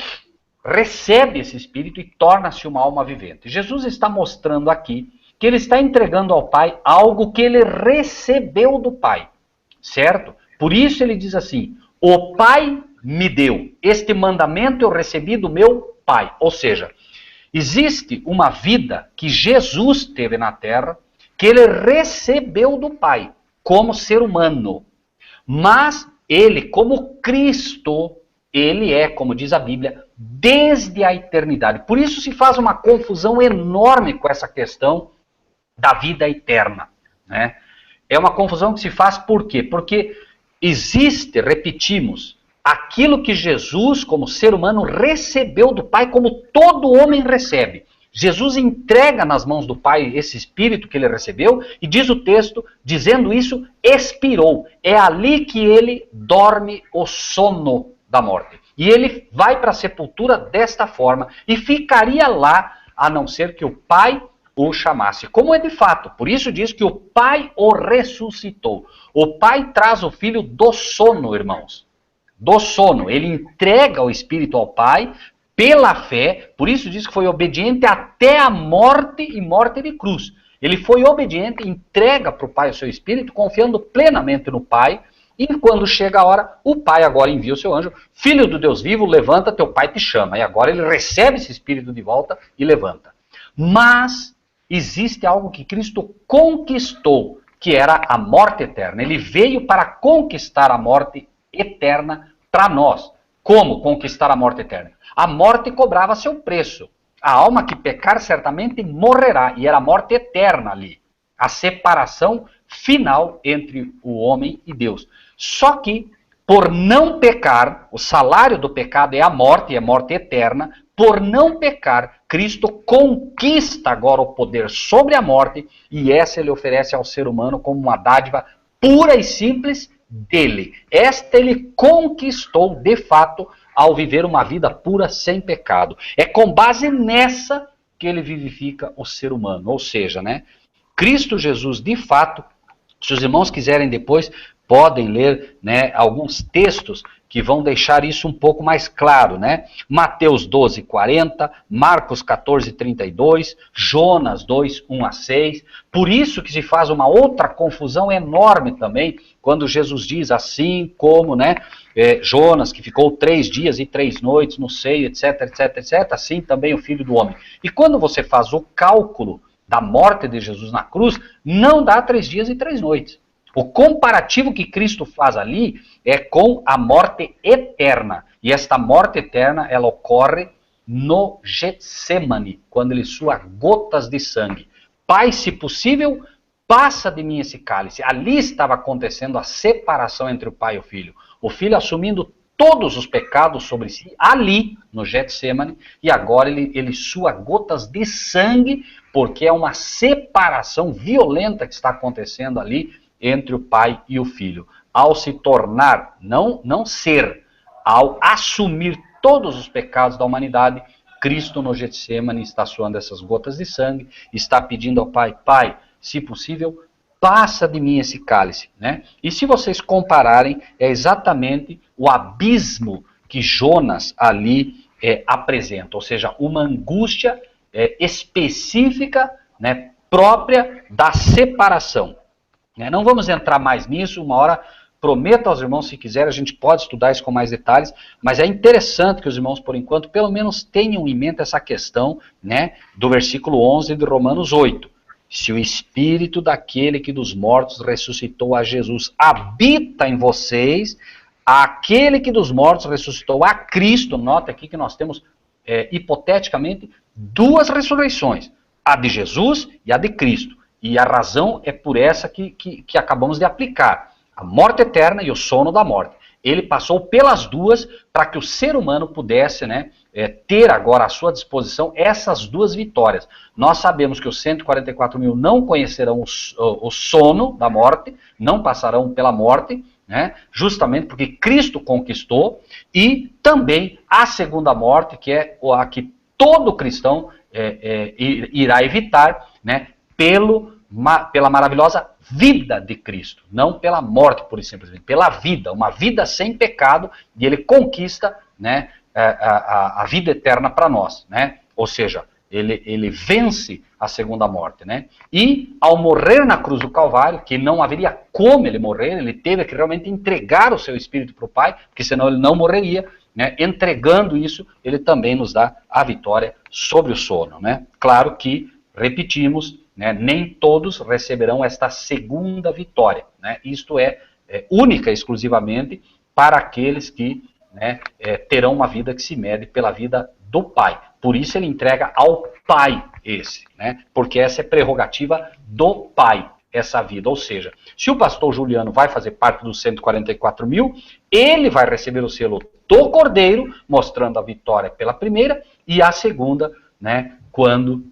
recebe esse espírito e torna-se uma alma vivente. Jesus está mostrando aqui que ele está entregando ao Pai algo que ele recebeu do Pai, certo? Por isso ele diz assim: o Pai me deu, este mandamento eu recebi do meu Pai. Ou seja, existe uma vida que Jesus teve na terra, que ele recebeu do Pai, como ser humano. Mas ele, como Cristo, ele é, como diz a Bíblia, desde a eternidade. Por isso se faz uma confusão enorme com essa questão da vida eterna. Né? É uma confusão que se faz por quê? Porque existe, repetimos, aquilo que Jesus, como ser humano, recebeu do Pai, como todo homem recebe. Jesus entrega nas mãos do Pai esse Espírito que ele recebeu, e diz o texto, dizendo isso, expirou. É ali que ele dorme o sono da morte. E ele vai para a sepultura desta forma, e ficaria lá, a não ser que o Pai o chamasse. Como é de fato. Por isso diz que o Pai o ressuscitou. O Pai traz o Filho do sono, irmãos. Do sono. Ele entrega o Espírito ao Pai pela fé. Por isso diz que foi obediente até a morte e morte de cruz. Ele foi obediente, entrega para o Pai o seu Espírito, confiando plenamente no Pai. E quando chega a hora, o Pai agora envia o seu anjo: Filho do Deus vivo, levanta, teu Pai te chama. E agora ele recebe esse Espírito de volta e levanta. Mas existe algo que Cristo conquistou, que era a morte eterna. Ele veio para conquistar a morte eterna para nós. Como conquistar a morte eterna? A morte cobrava seu preço. A alma que pecar certamente morrerá. E era a morte eterna ali. A separação final entre o homem e Deus. Só que, por não pecar, o salário do pecado é a morte eterna. Por não pecar, Cristo conquista agora o poder sobre a morte, e essa ele oferece ao ser humano como uma dádiva pura e simples dele. Esta ele conquistou de fato ao viver uma vida pura sem pecado. É com base nessa que ele vivifica o ser humano. Ou seja, né, Cristo Jesus de fato, se os irmãos quiserem depois, podem ler, né, alguns textos que vão deixar isso um pouco mais claro, né? Mateus 12, 40, Marcos 14, 32, Jonas 2, 1 a 6. Por isso que se faz uma outra confusão enorme também, quando Jesus diz assim como, né, Jonas, que ficou 3 dias e 3 noites no seio, etc, etc, etc, assim também o Filho do Homem. E quando você faz o cálculo da morte de Jesus na cruz, não dá 3 dias e 3 noites. O comparativo que Cristo faz ali é com a morte eterna. E esta morte eterna, ela ocorre no Getsemane, quando ele sua gotas de sangue. Pai, se possível, passa de mim esse cálice. Ali estava acontecendo a separação entre o Pai e o Filho. O Filho assumindo todos os pecados sobre si, ali no Getsemane, e agora ele sua gotas de sangue, porque é uma separação violenta que está acontecendo ali entre o Pai e o Filho. Ao se tornar, não ser, ao assumir todos os pecados da humanidade, Cristo no Getsemane está suando essas gotas de sangue, está pedindo ao Pai: Pai, se possível, passa de mim esse cálice. Né? E se vocês compararem, é exatamente o abismo que Jonas ali apresenta, ou seja, uma angústia específica, né, própria da separação. Não vamos entrar mais nisso, uma hora prometo aos irmãos, se quiser, a gente pode estudar isso com mais detalhes, mas é interessante que os irmãos, por enquanto, pelo menos tenham em mente essa questão, né, do versículo 11 de Romanos 8. Se o Espírito daquele que dos mortos ressuscitou a Jesus habita em vocês, aquele que dos mortos ressuscitou a Cristo, nota aqui que nós temos, hipoteticamente, duas ressurreições, a de Jesus e a de Cristo. E a razão é por essa que acabamos de aplicar. A morte eterna e o sono da morte. Ele passou pelas duas para que o ser humano pudesse, né, ter agora à sua disposição essas duas vitórias. Nós sabemos que os 144 mil não conhecerão o sono da morte, não passarão pela morte, né, justamente porque Cristo conquistou, e também a segunda morte, que é a que todo cristão irá evitar, né, pela maravilhosa vida de Cristo, não pela morte, pura e simplesmente, pela vida, uma vida sem pecado, e ele conquista, né, a vida eterna para nós, né? Ou seja, ele vence a segunda morte, né? E ao morrer na cruz do Calvário, que não haveria como ele morrer, ele teve que realmente entregar o seu espírito para o Pai, porque senão ele não morreria, né? Entregando isso, ele também nos dá a vitória sobre o sono, né? Claro que, repetimos, né, nem todos receberão esta segunda vitória, né? Isto é única, exclusivamente, para aqueles que, né, terão uma vida que se mede pela vida do Pai. Por isso ele entrega ao Pai esse, né? Porque essa é prerrogativa do Pai, essa vida. Ou seja, se o pastor Juliano vai fazer parte dos 144 mil, ele vai receber o selo do Cordeiro, mostrando a vitória pela primeira, e a segunda, né, quando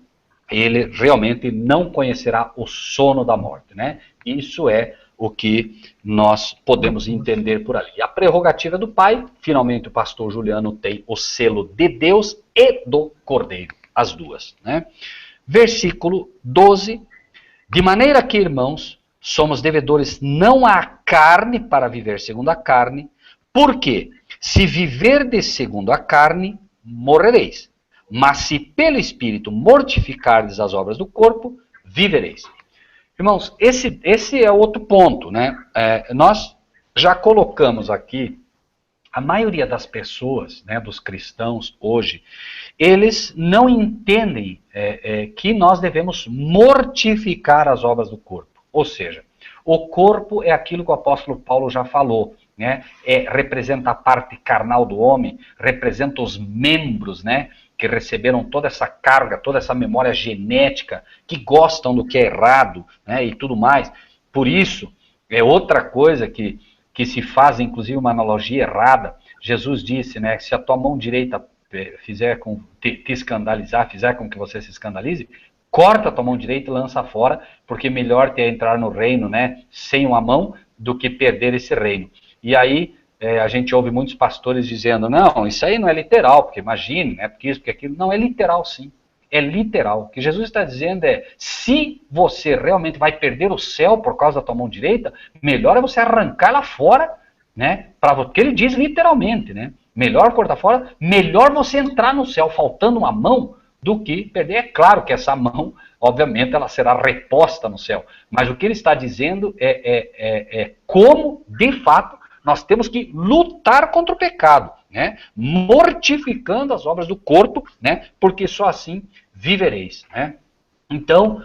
ele realmente não conhecerá o sono da morte, né? Isso é o que nós podemos entender por ali. A prerrogativa do Pai, finalmente o pastor Juliano tem o selo de Deus e do Cordeiro, as duas, né? Versículo 12, de maneira que, irmãos, somos devedores não à carne para viver segundo a carne, porque se viverdes segundo a carne, morrereis. Mas se pelo Espírito mortificardes as obras do corpo, vivereis. Irmãos, esse é outro ponto, né? Nós já colocamos aqui, a maioria das pessoas, né, dos cristãos hoje, eles não entendem que nós devemos mortificar as obras do corpo. Ou seja, o corpo é aquilo que o apóstolo Paulo já falou, né? Representa a parte carnal do homem, representa os membros, né, que receberam toda essa carga, toda essa memória genética, que gostam do que é errado, né, e tudo mais. Por isso, é outra coisa que se faz, inclusive, uma analogia errada. Jesus disse, né, que se a tua mão direita fizer te escandalizar, fizer com que você se escandalize, corta a tua mão direita e lança fora, porque melhor te entrar no reino, né, sem uma mão, do que perder esse reino. E aí, a gente ouve muitos pastores dizendo, não, isso aí não é literal, porque imagine, né, porque isso, porque aquilo. Não, é literal sim, é literal. O que Jesus está dizendo é, se você realmente vai perder o céu por causa da tua mão direita, melhor é você arrancar ela fora, né, porque ele diz literalmente, né, melhor cortar fora, melhor você entrar no céu faltando uma mão, do que perder. É claro que essa mão, obviamente, ela será reposta no céu, mas o que ele está dizendo é como, de fato, nós temos que lutar contra o pecado, né? Mortificando as obras do corpo, né? Porque só assim vivereis, né? Então,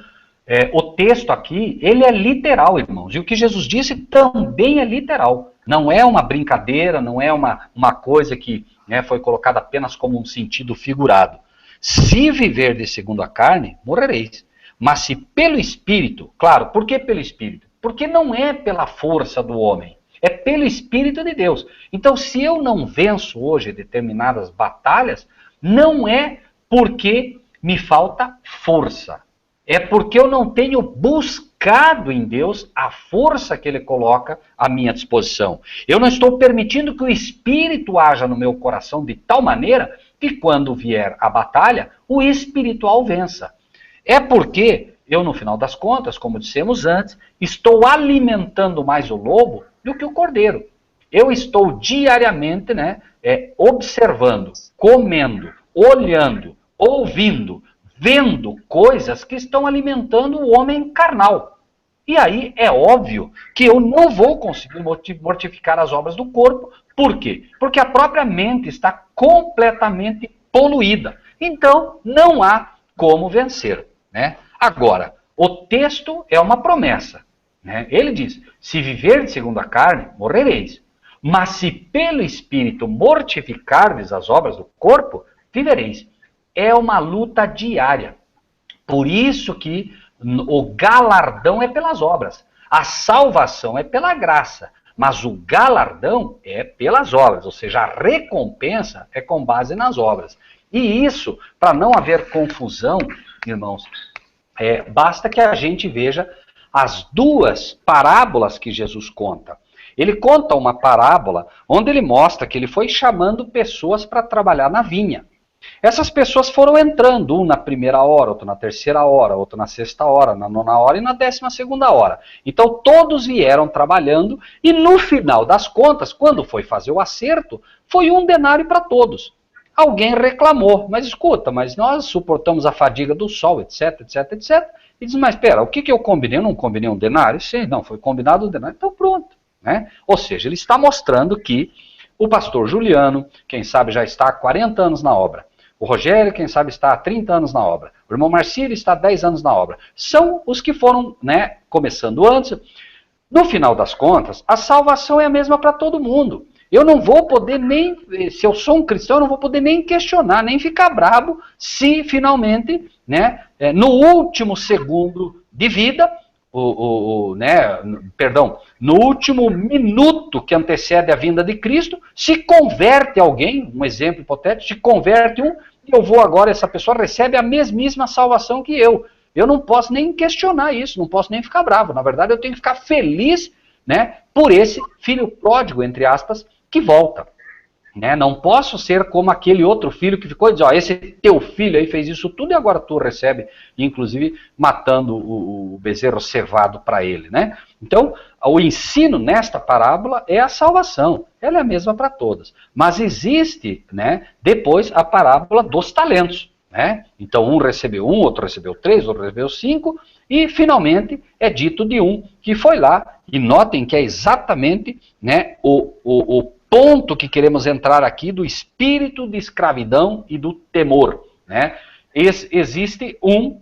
o texto aqui, ele é literal, irmãos, e o que Jesus disse também é literal. Não é uma brincadeira, não é uma coisa que, né, foi colocada apenas como um sentido figurado. Se viverdes segundo a carne, morrereis. Mas se pelo Espírito, claro, por que pelo Espírito? Porque não é pela força do homem, é pelo Espírito de Deus. Então, se eu não venço hoje determinadas batalhas, não é porque me falta força. É porque eu não tenho buscado em Deus a força que Ele coloca à minha disposição. Eu não estou permitindo que o Espírito haja no meu coração de tal maneira que quando vier a batalha, o espiritual vença. É porque eu, no final das contas, como dissemos antes, estou alimentando mais o lobo do que o cordeiro. Eu estou diariamente, né, observando, comendo, olhando, ouvindo, vendo coisas que estão alimentando o homem carnal. E aí é óbvio que eu não vou conseguir mortificar as obras do corpo. Por quê? Porque a própria mente está completamente poluída. Então, não há como vencer, né? Agora, o texto é uma promessa, né? Ele diz, se viverdes segundo a carne, morrereis. Mas se pelo Espírito mortificardes as obras do corpo, vivereis. É uma luta diária. Por isso que o galardão é pelas obras. A salvação é pela graça. Mas o galardão é pelas obras. Ou seja, a recompensa é com base nas obras. E isso, para não haver confusão, irmãos, basta que a gente veja as duas parábolas que Jesus conta. Ele conta uma parábola onde ele mostra que ele foi chamando pessoas para trabalhar na vinha. Essas pessoas foram entrando, um na primeira hora, outro na terceira hora, outro na sexta hora, na nona hora e na 12ª hora. Então todos vieram trabalhando e no final das contas, quando foi fazer o acerto, foi 1 denário para todos. Alguém reclamou, mas escuta, mas nós suportamos a fadiga do sol, etc, etc, etc. E diz, mas espera, o que eu combinei? Eu não combinei 1 denário? Sim, não, foi combinado 1 denário, então pronto. Né? Ou seja, ele está mostrando que o pastor Juliano, quem sabe já está há 40 anos na obra. O Rogério, quem sabe, está há 30 anos na obra. O irmão Marcílio está há 10 anos na obra. São os que foram, né, começando antes. No final das contas, a salvação é a mesma para todo mundo. Eu não vou poder nem, se eu sou um cristão, eu não vou poder nem questionar, nem ficar bravo se finalmente, né, no último segundo de vida, no último minuto que antecede a vinda de Cristo, se converte alguém, um exemplo hipotético, se converte e eu vou agora, essa pessoa recebe a mesmíssima salvação que eu. Eu não posso nem questionar isso, não posso nem ficar bravo. Na verdade, eu tenho que ficar feliz, né, por esse filho pródigo, entre aspas, que volta. Né? Não posso ser como aquele outro filho que ficou e diz, ó, esse teu filho aí fez isso tudo e agora tu recebe, inclusive matando o bezerro cevado para ele. Né? Então, o ensino nesta parábola é a salvação. Ela é a mesma para todas. Mas existe, né, depois a parábola dos talentos. Né? Então, um recebeu 1, outro recebeu 3, outro recebeu 5, e finalmente é dito de um que foi lá, e notem que é exatamente, né, o ponto que queremos entrar aqui do espírito de escravidão e do temor. Né? Existe um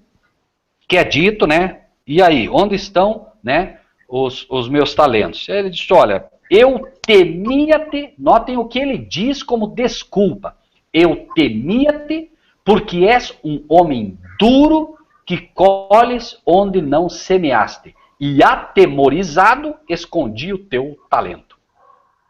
que é dito, né, e aí, onde estão, né, os meus talentos? Ele diz, olha, eu temia-te, notem o que ele diz como desculpa, eu temia-te porque és um homem duro que colhes onde não semeaste, e atemorizado escondi o teu talento.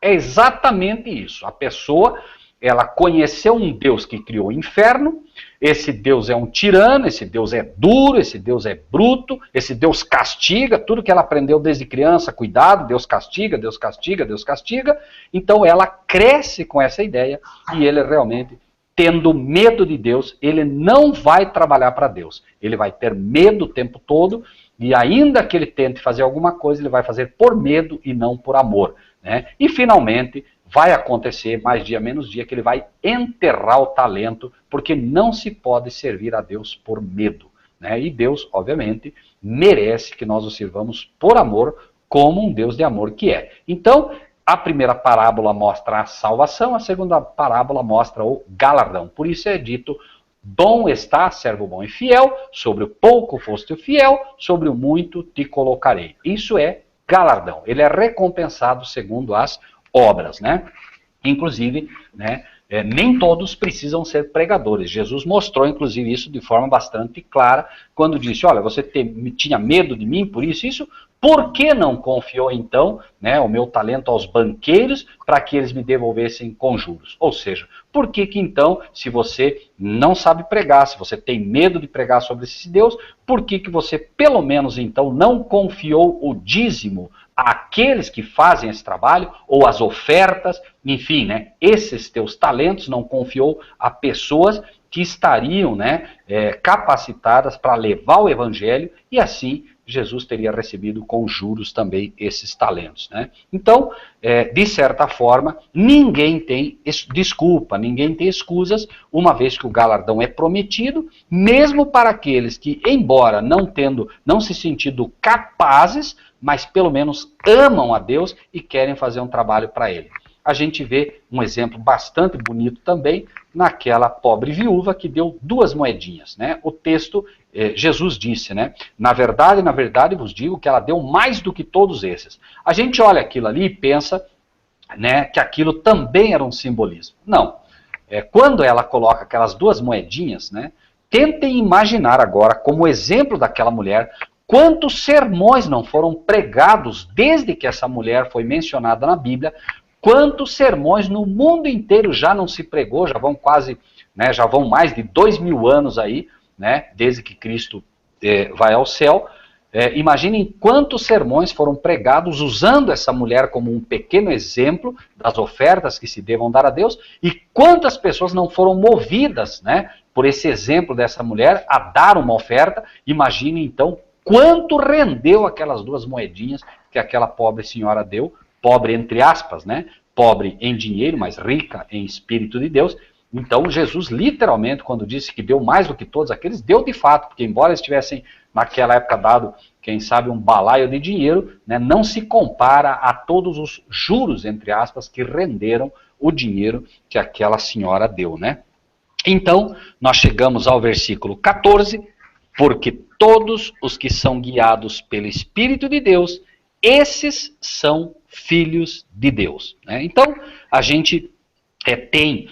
É exatamente isso. A pessoa, ela conheceu um Deus que criou o inferno, esse Deus é um tirano, esse Deus é duro, esse Deus é bruto, esse Deus castiga, tudo que ela aprendeu desde criança, cuidado, Deus castiga, Deus castiga, Deus castiga. Então ela cresce com essa ideia e ele realmente, tendo medo de Deus, ele não vai trabalhar para Deus. Ele vai ter medo o tempo todo e ainda que ele tente fazer alguma coisa, ele vai fazer por medo e não por amor. Né? E finalmente vai acontecer, mais dia menos dia, que ele vai enterrar o talento, porque não se pode servir a Deus por medo. Né? E Deus, obviamente, merece que nós o sirvamos por amor, como um Deus de amor que é. Então, a primeira parábola mostra a salvação, a segunda parábola mostra o galardão. Por isso é dito, bom está, servo bom e fiel, sobre o pouco foste fiel, sobre o muito te colocarei. Isso é galardão. Ele é recompensado segundo as obras, né? Inclusive, né, nem todos precisam ser pregadores. Jesus mostrou, inclusive, isso de forma bastante clara, quando disse, olha, você tinha medo de mim por isso, por que não confiou, então, né, o meu talento aos banqueiros para que eles me devolvessem com juros? Ou seja, por que então, se você não sabe pregar, se você tem medo de pregar sobre esse Deus, por que você, pelo menos, então, não confiou o dízimo àqueles que fazem esse trabalho, ou as ofertas, enfim, né, esses teus talentos não confiou a pessoas que estariam, né, capacitadas para levar o evangelho e assim Jesus teria recebido com juros também esses talentos, né? Então, de certa forma, ninguém tem desculpa, ninguém tem escusas, uma vez que o galardão é prometido, mesmo para aqueles que, embora não se sentindo capazes, mas pelo menos amam a Deus e querem fazer um trabalho para Ele. A gente vê um exemplo bastante bonito também naquela pobre viúva que deu 2 moedinhas, né? O texto, Jesus disse, né? Na verdade vos digo que ela deu mais do que todos esses. A gente olha aquilo ali e pensa, né, que aquilo também era um simbolismo. Não. Quando ela coloca aquelas 2 moedinhas, né? Tentem imaginar agora, como exemplo daquela mulher, quantos sermões não foram pregados desde que essa mulher foi mencionada na Bíblia. Quantos sermões no mundo inteiro já não se pregou, já vão quase, né, já vão mais de 2000 anos aí, né, desde que Cristo vai ao céu. Imaginem quantos sermões foram pregados usando essa mulher como um pequeno exemplo das ofertas que se devam dar a Deus, e quantas pessoas não foram movidas, né, por esse exemplo dessa mulher a dar uma oferta. Imaginem então quanto rendeu aquelas 2 moedinhas que aquela pobre senhora deu. Pobre entre aspas, né? Pobre em dinheiro, mas rica em Espírito de Deus. Então Jesus literalmente, quando disse que deu mais do que todos aqueles, deu de fato, porque embora eles tivessem naquela época dado, quem sabe, um balaio de dinheiro, né, não se compara a todos os juros, entre aspas, que renderam o dinheiro que aquela senhora deu, né? Então, nós chegamos ao versículo 14, porque todos os que são guiados pelo Espírito de Deus, esses são filhos de Deus, né? Então, a gente tem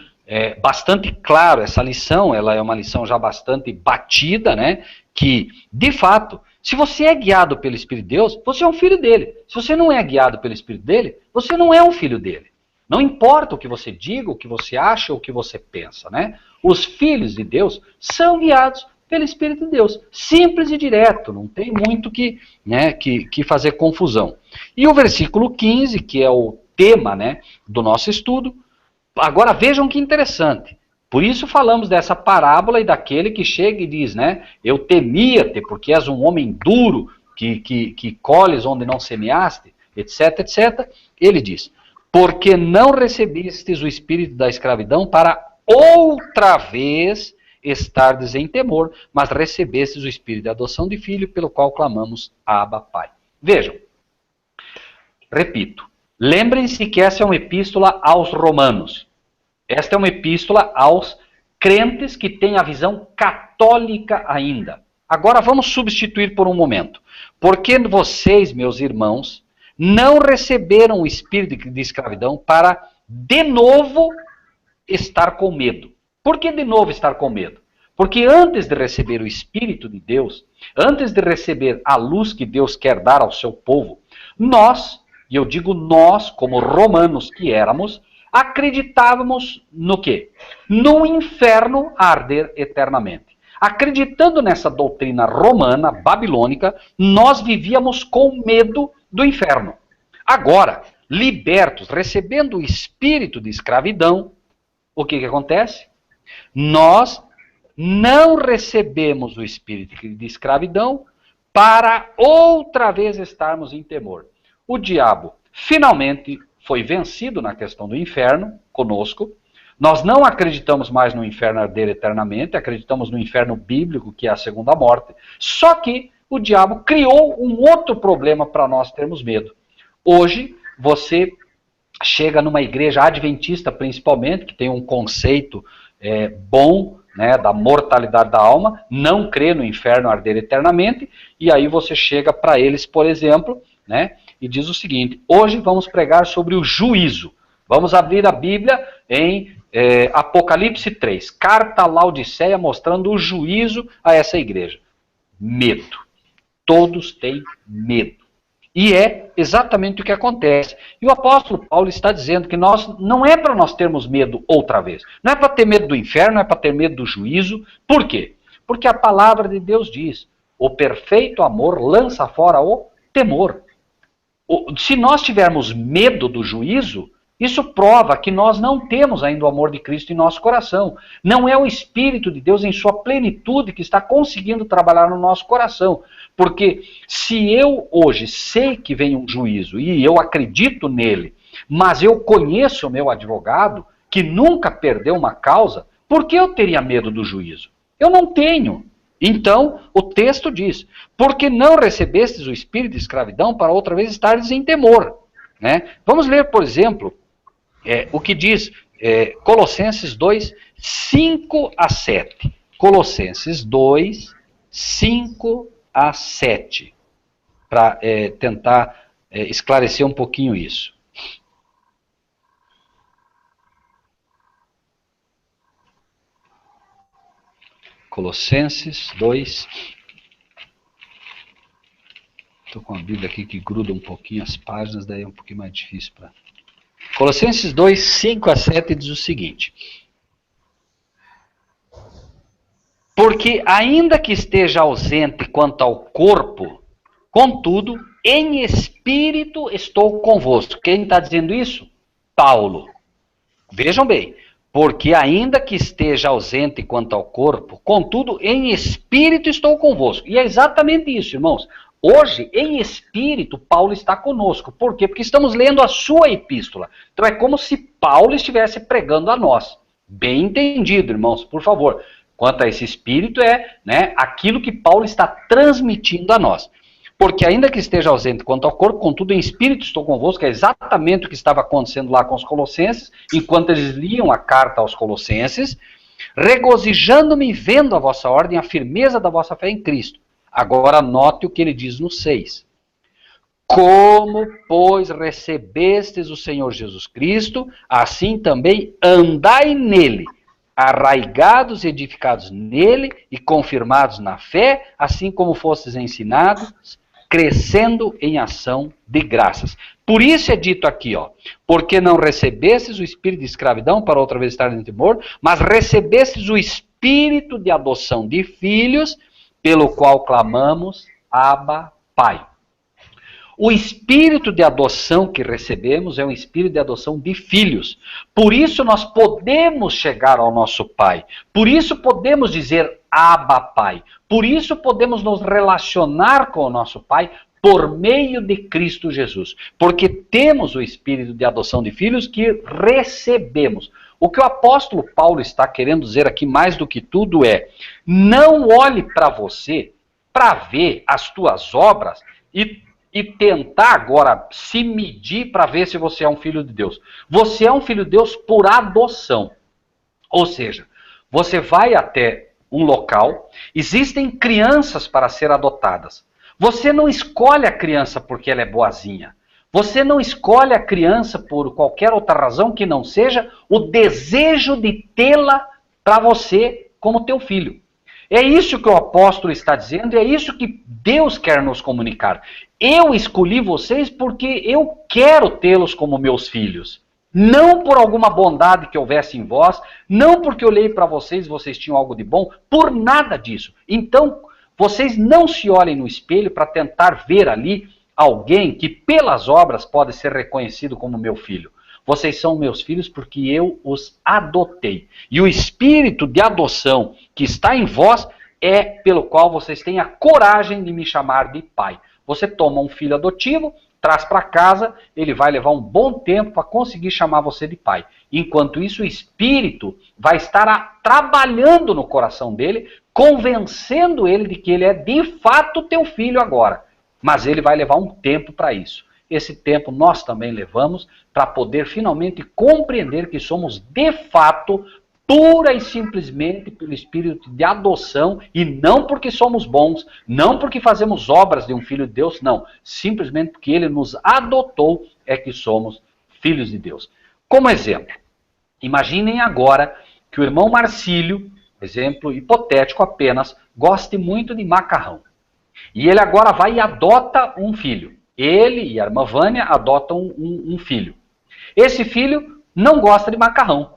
bastante claro essa lição, ela é uma lição já bastante batida, né? Que, de fato, se você é guiado pelo Espírito de Deus, você é um filho dele. Se você não é guiado pelo Espírito dele, você não é um filho dele. Não importa o que você diga, o que você acha, ou o que você pensa, né? Os filhos de Deus são guiados pelo Espírito de Deus. Simples e direto, não tem muito que fazer confusão. E o versículo 15, que é o tema, né, do nosso estudo, agora vejam que interessante. Por isso falamos dessa parábola e daquele que chega e diz, né, eu temia-te porque és um homem duro, que colhes onde não semeaste, etc, etc. Ele diz, porque não recebestes o espírito da escravidão para outra vez estardes em temor, mas recebestes o espírito de adoção de filho, pelo qual clamamos, Abba, Pai. Vejam, repito, lembrem-se que essa é uma epístola aos romanos. Esta é uma epístola aos crentes que têm a visão católica ainda. Agora vamos substituir por um momento. Porque vocês, meus irmãos, não receberam o espírito de escravidão para, de novo, estar com medo. Por que de novo estar com medo? Porque antes de receber o Espírito de Deus, antes de receber a luz que Deus quer dar ao seu povo, nós, e eu digo nós, como romanos que éramos, acreditávamos no quê? No inferno a arder eternamente. Acreditando nessa doutrina romana, babilônica, nós vivíamos com medo do inferno. Agora, libertos, recebendo o espírito de escravidão, o que acontece? Nós não recebemos o espírito de escravidão para outra vez estarmos em temor. O diabo finalmente foi vencido na questão do inferno conosco. Nós não acreditamos mais no inferno arder eternamente, acreditamos no inferno bíblico, que é a segunda morte. Só que o diabo criou um outro problema para nós termos medo. Hoje, você chega numa igreja adventista, principalmente, que tem um conceito bom, né, da mortalidade da alma, não crê no inferno arder eternamente, e aí você chega para eles, por exemplo, né, e diz o seguinte, hoje vamos pregar sobre o juízo. Vamos abrir a Bíblia em Apocalipse 3, carta a Laodiceia mostrando o juízo a essa igreja. Medo. Todos têm medo. E é exatamente o que acontece. E o apóstolo Paulo está dizendo que não é para nós termos medo outra vez. Não é para ter medo do inferno, não é para ter medo do juízo. Por quê? Porque a palavra de Deus diz, o perfeito amor lança fora o temor. Se nós tivermos medo do juízo, Isso prova que nós não temos ainda o amor de Cristo em nosso coração. Não é o Espírito de Deus em sua plenitude que está conseguindo trabalhar no nosso coração. Porque se eu hoje sei que vem um juízo e eu acredito nele, mas eu conheço o meu advogado, que nunca perdeu uma causa, por que eu teria medo do juízo? Eu não tenho. Então, o texto diz, porque não recebestes o espírito de escravidão para outra vez estares em temor. Né? Vamos ler, por exemplo, o que diz Colossenses 2, 5 a 7. Colossenses 2, 5 a 7. Para tentar esclarecer um pouquinho isso. Colossenses 2. Estou com a Bíblia aqui que gruda um pouquinho as páginas, daí é um pouquinho mais difícil para... Colossenses 2, 5 a 7 diz o seguinte. Porque ainda que esteja ausente quanto ao corpo, contudo, em espírito estou convosco. Quem está dizendo isso? Paulo. Vejam bem. Porque ainda que esteja ausente quanto ao corpo, contudo, em espírito estou convosco. E é exatamente isso, irmãos. Hoje, em espírito, Paulo está conosco. Por quê? Porque estamos lendo a sua epístola. Então é como se Paulo estivesse pregando a nós. Bem entendido, irmãos, por favor. Quanto a esse espírito, aquilo que Paulo está transmitindo a nós. Porque ainda que esteja ausente quanto ao corpo, contudo em espírito estou convosco, é exatamente o que estava acontecendo lá com os colossenses, enquanto eles liam a carta aos colossenses, regozijando-me vendo a vossa ordem, a firmeza da vossa fé em Cristo. Agora note o que ele diz no 6. Como, pois, recebestes o Senhor Jesus Cristo, assim também andai nele, arraigados e edificados nele e confirmados na fé, assim como fostes ensinados, crescendo em ação de graças. Por isso é dito aqui, porque não recebestes o espírito de escravidão para outra vez estar em temor, mas recebestes o espírito de adoção de filhos, pelo qual clamamos, Abba, Pai. O espírito de adoção que recebemos é um espírito de adoção de filhos. Por isso nós podemos chegar ao nosso Pai. Por isso podemos dizer Abba, Pai. Por isso podemos nos relacionar com o nosso Pai por meio de Cristo Jesus. Porque temos o espírito de adoção de filhos que recebemos. O que o apóstolo Paulo está querendo dizer aqui mais do que tudo é: não olhe para você para ver as tuas obras e tentar agora se medir para ver se você é um filho de Deus. Você é um filho de Deus por adoção. Ou seja, você vai até um local, existem crianças para ser adotadas. Você não escolhe a criança porque ela é boazinha. Você não escolhe a criança por qualquer outra razão que não seja o desejo de tê-la para você como teu filho. É isso que o apóstolo está dizendo e é isso que Deus quer nos comunicar. Eu escolhi vocês porque eu quero tê-los como meus filhos. Não por alguma bondade que houvesse em vós, não porque eu olhei para vocês e vocês tinham algo de bom, por nada disso. Então, vocês não se olhem no espelho para tentar ver ali alguém que pelas obras pode ser reconhecido como meu filho. Vocês são meus filhos porque eu os adotei. E o espírito de adoção que está em vós é pelo qual vocês têm a coragem de me chamar de pai. Você toma um filho adotivo, traz para casa, ele vai levar um bom tempo para conseguir chamar você de pai. Enquanto isso, o espírito vai estar trabalhando no coração dele, convencendo ele de que ele é de fato teu filho agora. Mas ele vai levar um tempo para isso. Esse tempo nós também levamos para poder finalmente compreender que somos de fato pura e simplesmente pelo espírito de adoção e não porque somos bons, não porque fazemos obras de um filho de Deus, não. Simplesmente porque ele nos adotou é que somos filhos de Deus. Como exemplo, imaginem agora que o irmão Marcílio, exemplo hipotético apenas, goste muito de macarrão. E ele agora vai e adota um filho. Ele e a irmã Vânia adotam um filho. Esse filho não gosta de macarrão.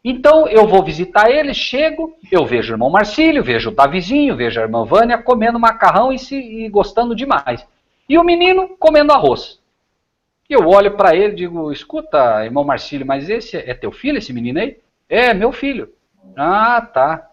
Então eu vou visitar ele, chego, eu vejo o irmão Marcílio, vejo o Davizinho, vejo a irmã Vânia comendo macarrão e gostando demais. E o menino comendo arroz. eu olho para ele e digo, escuta, irmão Marcílio, mas esse é teu filho, esse menino aí? É, meu filho. Ah, tá.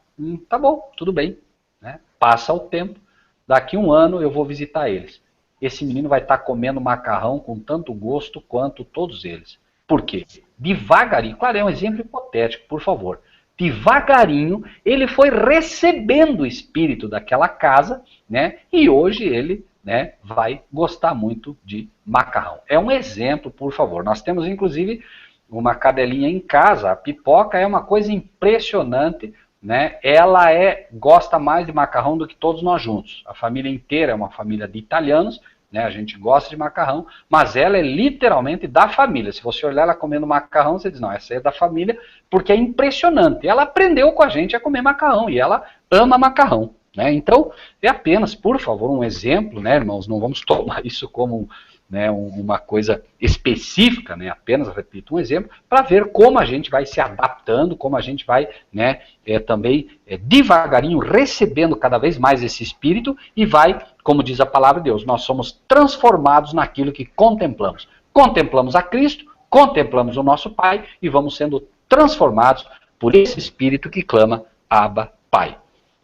Tá bom, tudo bem. Né? Passa o tempo, daqui 1 ano eu vou visitar eles. Esse menino vai estar comendo macarrão com tanto gosto quanto todos eles. Por quê? Devagarinho, claro, é um exemplo hipotético, por favor. Devagarinho, ele foi recebendo o espírito daquela casa, né? E hoje ele, né, vai gostar muito de macarrão. É um exemplo, por favor. Nós temos, inclusive, uma cadelinha em casa. A Pipoca é uma coisa impressionante, né? Ela gosta mais de macarrão do que todos nós juntos. A família inteira é uma família de italianos, né? A gente gosta de macarrão, mas ela é literalmente da família. Se você olhar ela comendo macarrão, você diz, não, essa é da família, porque é impressionante. Ela aprendeu com a gente a comer macarrão e ela ama macarrão. Né? Então, é apenas, por favor, um exemplo, né, irmãos? Não vamos tomar isso como, né, uma coisa específica, né? Apenas, repito, um exemplo, para ver como a gente vai se adaptando, como a gente vai, né, também devagarinho recebendo cada vez mais esse espírito e vai, como diz a palavra de Deus, nós somos transformados naquilo que contemplamos. Contemplamos a Cristo, contemplamos o nosso Pai e vamos sendo transformados por esse espírito que clama, Abba, Pai.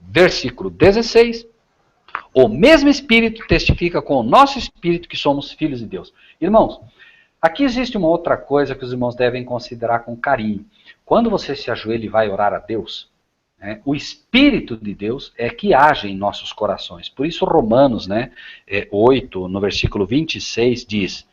Versículo 16. O mesmo Espírito testifica com o nosso Espírito que somos filhos de Deus. Irmãos, aqui existe uma outra coisa que os irmãos devem considerar com carinho. Quando você se ajoelha e vai orar a Deus, né, o Espírito de Deus é que age em nossos corações. Por isso Romanos, né, 8, no versículo 26, diz: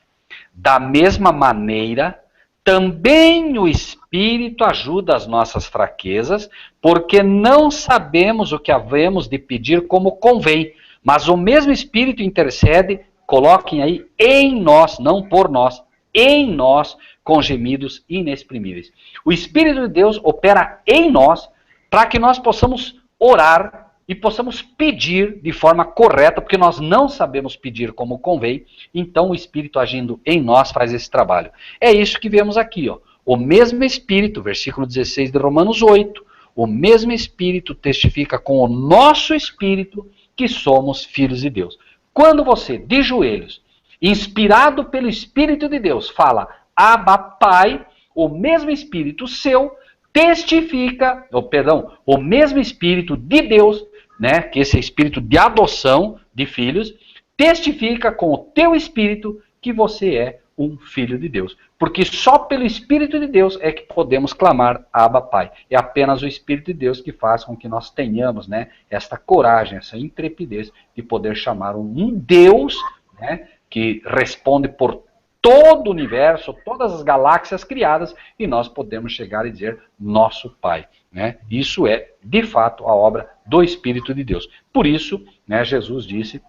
da mesma maneira, também o Espírito ajuda as nossas fraquezas, porque não sabemos o que havemos de pedir como convém, mas o mesmo Espírito intercede, coloquem aí, em nós, não por nós, em nós, com gemidos inexprimíveis. O Espírito de Deus opera em nós para que nós possamos orar e possamos pedir de forma correta, porque nós não sabemos pedir como convém, então o Espírito agindo em nós faz esse trabalho. É isso que vemos aqui, ó. O mesmo Espírito, versículo 16 de Romanos 8, o mesmo Espírito testifica com o nosso Espírito que somos filhos de Deus. Quando você, de joelhos, inspirado pelo Espírito de Deus, fala, Abba, Pai, o mesmo Espírito seu testifica, o mesmo Espírito de Deus, né, que esse espírito de adoção de filhos, testifica com o teu espírito que você é um filho de Deus. Porque só pelo Espírito de Deus é que podemos clamar Abba, Pai. É apenas o Espírito de Deus que faz com que nós tenhamos, né, esta coragem, essa intrepidez de poder chamar um Deus, né, que responde por todo o universo, todas as galáxias criadas, e nós podemos chegar e dizer nosso Pai. Né? Isso é, de fato, a obra do Espírito de Deus. Por isso, né, Jesus disse,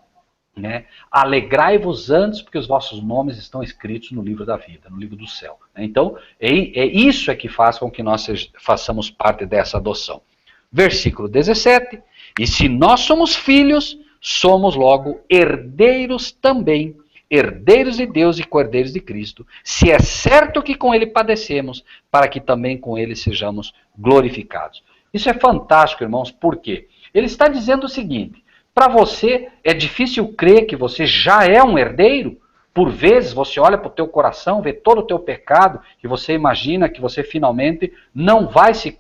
né, alegrai-vos antes, porque os vossos nomes estão escritos no livro da vida, no livro do céu. Então, isso é que faz com que nós façamos parte dessa adoção. Versículo 17, e se nós somos filhos, somos logo herdeiros também, herdeiros de Deus e co-herdeiros de Cristo, se é certo que com ele padecemos, para que também com ele sejamos glorificados. Isso é fantástico, irmãos, por quê? Ele está dizendo o seguinte, para você é difícil crer que você já é um herdeiro? Por vezes você olha para o teu coração, vê todo o teu pecado, e você imagina que você finalmente não vai se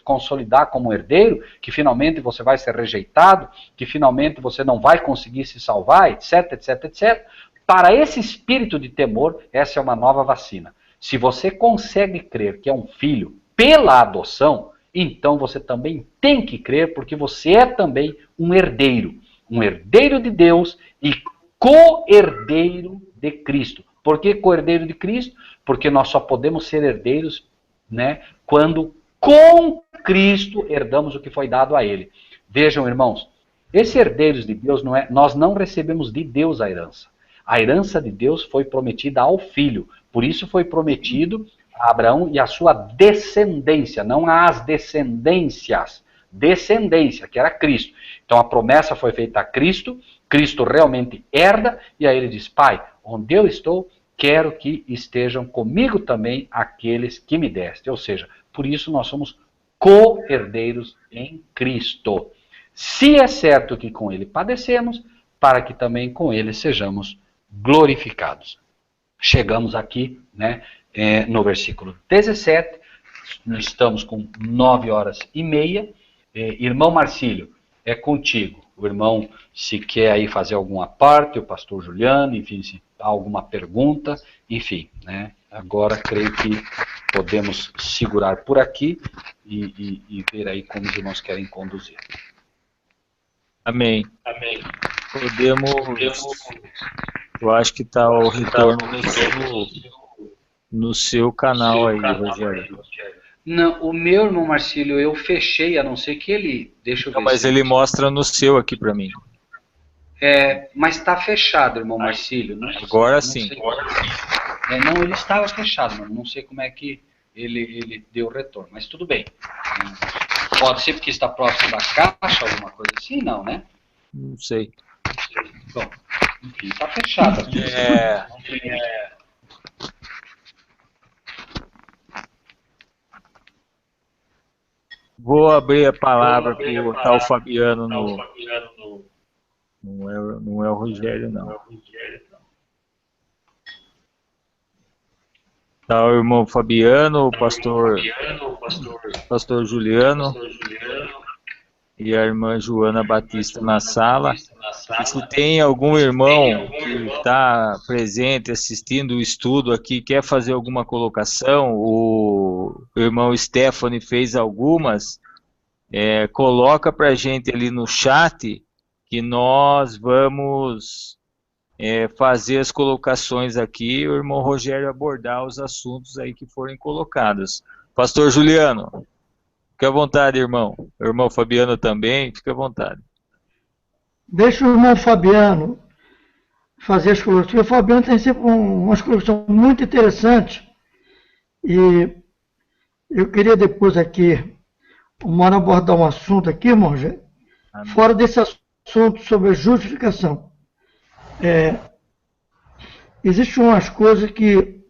consolidar como herdeiro, que finalmente você vai ser rejeitado, que finalmente você não vai conseguir se salvar, etc, etc, etc. Para esse espírito de temor, essa é uma nova vacina. Se você consegue crer que é um filho pela adoção, então você também tem que crer, porque você é também um herdeiro de Deus e co-herdeiro de Cristo. Por que co-herdeiro de Cristo? Porque nós só podemos ser herdeiros, né, quando com Cristo herdamos o que foi dado a ele. Vejam, irmãos, esses herdeiros de Deus, nós não recebemos de Deus a herança. A herança de Deus foi prometida ao Filho. Por isso foi prometido a Abraão e a sua descendência, não as descendências. Descendência, que era Cristo. Então a promessa foi feita a Cristo, Cristo realmente herda, e aí ele diz, Pai, onde eu estou, quero que estejam comigo também aqueles que me deste. Ou seja, por isso nós somos co-herdeiros em Cristo. Se é certo que com ele padecemos, para que também com ele sejamos glorificados. chegamos aqui, né, no versículo 17, nós estamos com 9h30. Irmão Marcílio, é contigo. O irmão, se quer aí fazer alguma parte, o pastor Juliano, enfim, se há alguma pergunta, enfim, né? Agora creio que podemos segurar por aqui e ver aí como os irmãos querem conduzir. Amém. Podemos. Eu acho que está o retorno no seu canal aí, Rogério. Não, o meu irmão Marcílio, eu fechei, a não ser que ele... Deixa eu ver. Não, mas ele mostra no seu aqui para mim. Mas está fechado, irmão Marcílio. Agora sim. Não, ele estava fechado, mas não sei como é que ele deu retorno, mas tudo bem. Pode ser porque está próximo da caixa, alguma coisa assim, não, né? Não sei. Bom, enfim, está fechado. Vou abrir a palavra para o tal Fabiano. Não é o Rogério, não. Tá o irmão Fabiano, o pastor Juliano e a irmã Joana Batista na sala. E se tem algum irmão que está presente assistindo o estudo aqui, quer fazer alguma colocação, o irmão Stephanie fez algumas, coloca para a gente ali no chat que nós vamos fazer as colocações aqui e o irmão Rogério abordar os assuntos aí que forem colocados. Pastor Juliano, fique à vontade, irmão. O irmão Fabiano também, fique à vontade. Deixa o irmão Fabiano fazer as colocações. O Fabiano tem sempre umas colocações muito interessantes. E eu queria depois aqui, abordar um assunto aqui, irmão Rogério, fora desse assunto sobre a justificação. Existem umas coisas que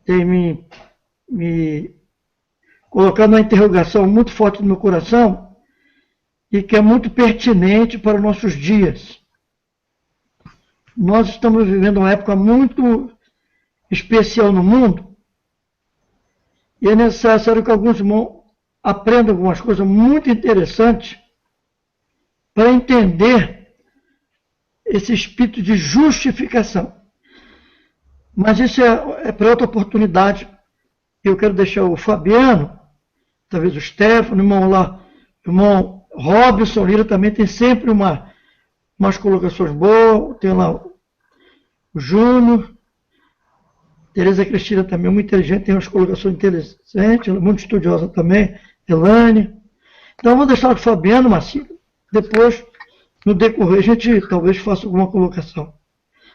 tem me colocado uma interrogação muito forte no meu coração e que é muito pertinente para os nossos dias. Nós estamos vivendo uma época muito especial no mundo e é necessário que alguns irmãos aprendam algumas coisas muito interessantes para entender esse espírito de justificação. Mas isso é para outra oportunidade. Eu quero deixar o Fabiano, talvez o Stefano, o irmão lá, o irmão Robson Lira também tem sempre umas colocações boas, tem lá o Júnior, Tereza Cristina também, muito inteligente, tem umas colocações interessantes, muito estudiosa também, Elane. Então, eu vou deixar o Fabiano, Marcílio, depois, no decorrer, a gente talvez faça alguma colocação.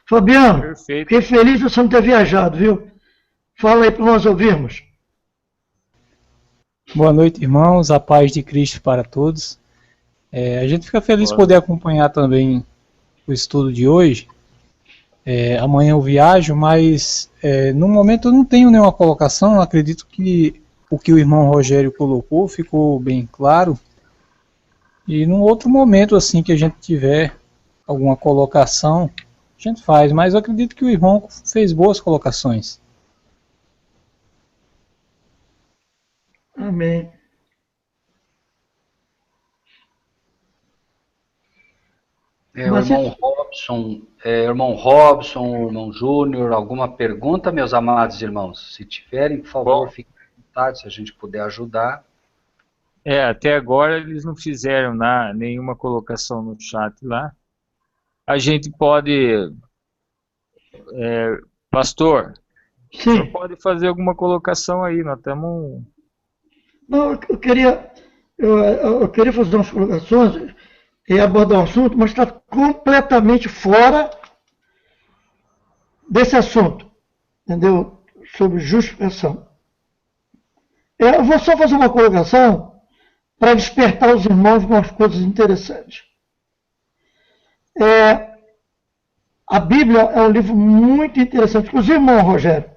Fabiano, perfeito. Fiquei feliz de você não ter viajado, viu? Fala aí para nós ouvirmos. Boa noite, irmãos, a paz de Cristo para todos. A gente fica feliz de poder acompanhar também o estudo de hoje. Amanhã eu viajo, mas no momento eu não tenho nenhuma colocação. Eu acredito que o que o irmão Rogério colocou ficou bem claro. E num outro momento assim que a gente tiver alguma colocação, a gente faz. Mas eu acredito que o irmão fez boas colocações. Amém. Irmão Robson, irmão Júnior, alguma pergunta, meus amados irmãos? Se tiverem, por favor, fiquem à vontade, se a gente puder ajudar. Até agora eles não fizeram nenhuma colocação no chat lá. A gente pode... pastor, Sim. você pode fazer alguma colocação aí, nós estamos... Não, eu queria fazer umas colocações e abordar um assunto, mas está completamente fora desse assunto, entendeu? Sobre justificação. Eu vou só fazer uma colocação para despertar os irmãos com umas coisas interessantes. A Bíblia é um livro muito interessante. Inclusive, irmão Rogério,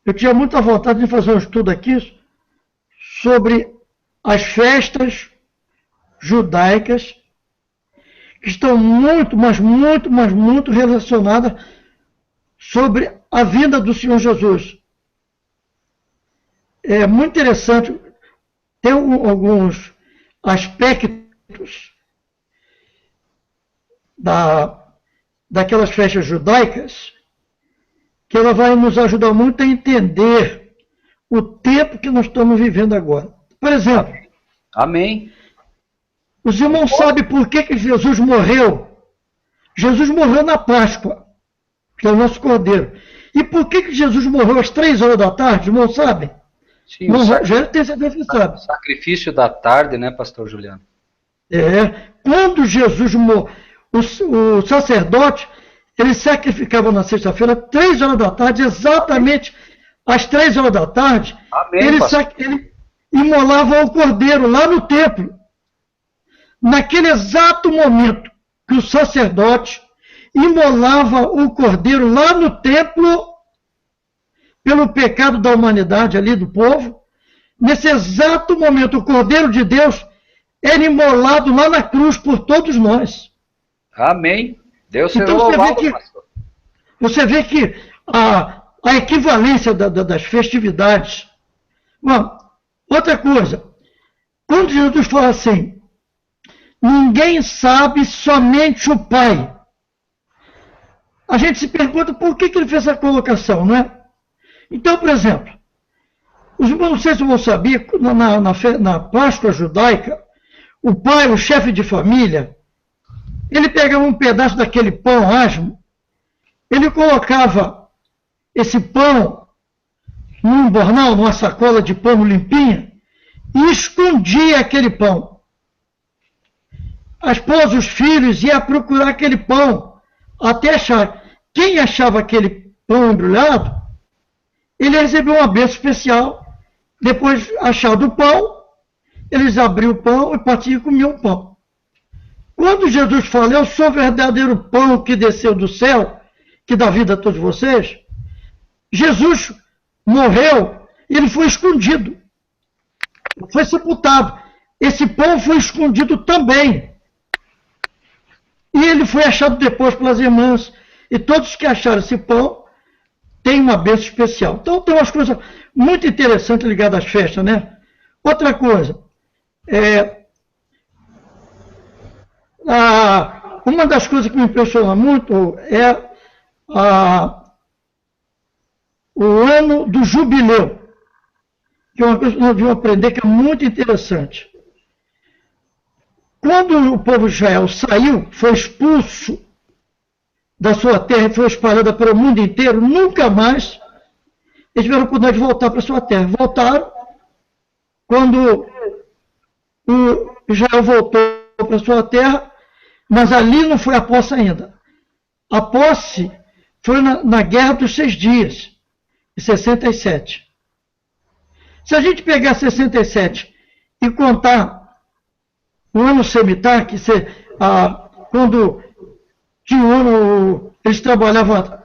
eu tinha muita vontade de fazer um estudo aqui sobre as festas judaicas que estão muito, mas muito relacionadas sobre a vinda do Senhor Jesus. É muito interessante, tem alguns aspectos daquelas festas judaicas que ela vai nos ajudar muito a entender o tempo que nós estamos vivendo agora. Por exemplo, amém. Os irmãos sabem por que Jesus morreu? Jesus morreu na Páscoa, que é o nosso Cordeiro. E por que Jesus morreu às 3 horas da tarde? Os irmãos sabem? Sim, já tem certeza que sabe. Sacrifício da tarde, né, pastor Juliano? Quando Jesus morreu, o sacerdote, ele sacrificava na sexta-feira, 3 horas da tarde, exatamente às 3 horas da tarde, amém, ele imolava o cordeiro lá no templo. Naquele exato momento que o sacerdote imolava o cordeiro lá no templo, pelo pecado da humanidade ali do povo, nesse exato momento o cordeiro de Deus era imolado lá na cruz por todos nós. Amém. Deus seja então louvado, pastor. Você vê que a equivalência das festividades. Bom, outra coisa, quando Jesus fala assim, ninguém sabe, somente o Pai. A gente se pergunta por que ele fez essa colocação, não é? Então, por exemplo, os irmãos, não sei se vão saber, na Páscoa judaica, o pai, o chefe de família, ele pegava um pedaço daquele pão asmo, ele colocava esse pão num bornal, numa sacola de pano limpinha, e escondia aquele pão. A esposa, os filhos, iam procurar aquele pão até achar. Quem achava aquele pão embrulhado, ele recebeu uma bênção especial. Depois, achado o pão, eles abriam o pão e partiam e comiam o pão. Quando Jesus fala, eu sou o verdadeiro pão que desceu do céu, que dá vida a todos vocês, Jesus morreu e ele foi escondido. Foi sepultado. Esse pão foi escondido também. E ele foi achado depois pelas irmãs. E todos que acharam esse pão têm uma bênção especial. Então tem umas coisas muito interessantes ligadas às festas, né? Outra coisa, uma das coisas que me impressiona muito é o ano do jubileu, que é uma coisa que nós devemos aprender que é muito interessante. Quando o povo de Israel saiu, foi expulso da sua terra e foi espalhada pelo mundo inteiro, nunca mais eles tiveram a oportunidade de voltar para a sua terra. Voltaram quando o Israel voltou para a sua terra, mas ali não foi a posse ainda. A posse foi na Guerra dos 6 Dias, em 67. Se a gente pegar 67 e contar o ano semitar, que quando tinha um ano, eles trabalhavam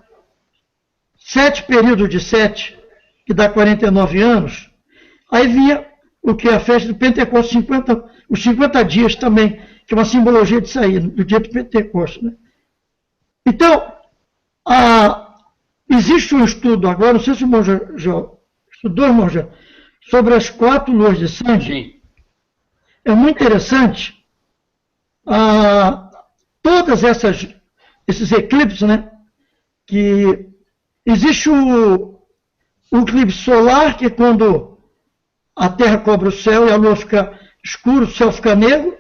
7 períodos de 7, que dá 49 anos, aí vinha o que é a festa do Pentecostes, os 50 dias também, que é uma simbologia de sair, do dia do Pentecostes. Né? Então, existe um estudo agora, não sei se o irmão já estudou, irmão, sobre as 4 luas de sangue. Sim. É muito interessante. Todas esses eclipses, né? Que existe o eclipse solar, que é quando a Terra cobre o céu e a Lua fica escura, o céu fica negro,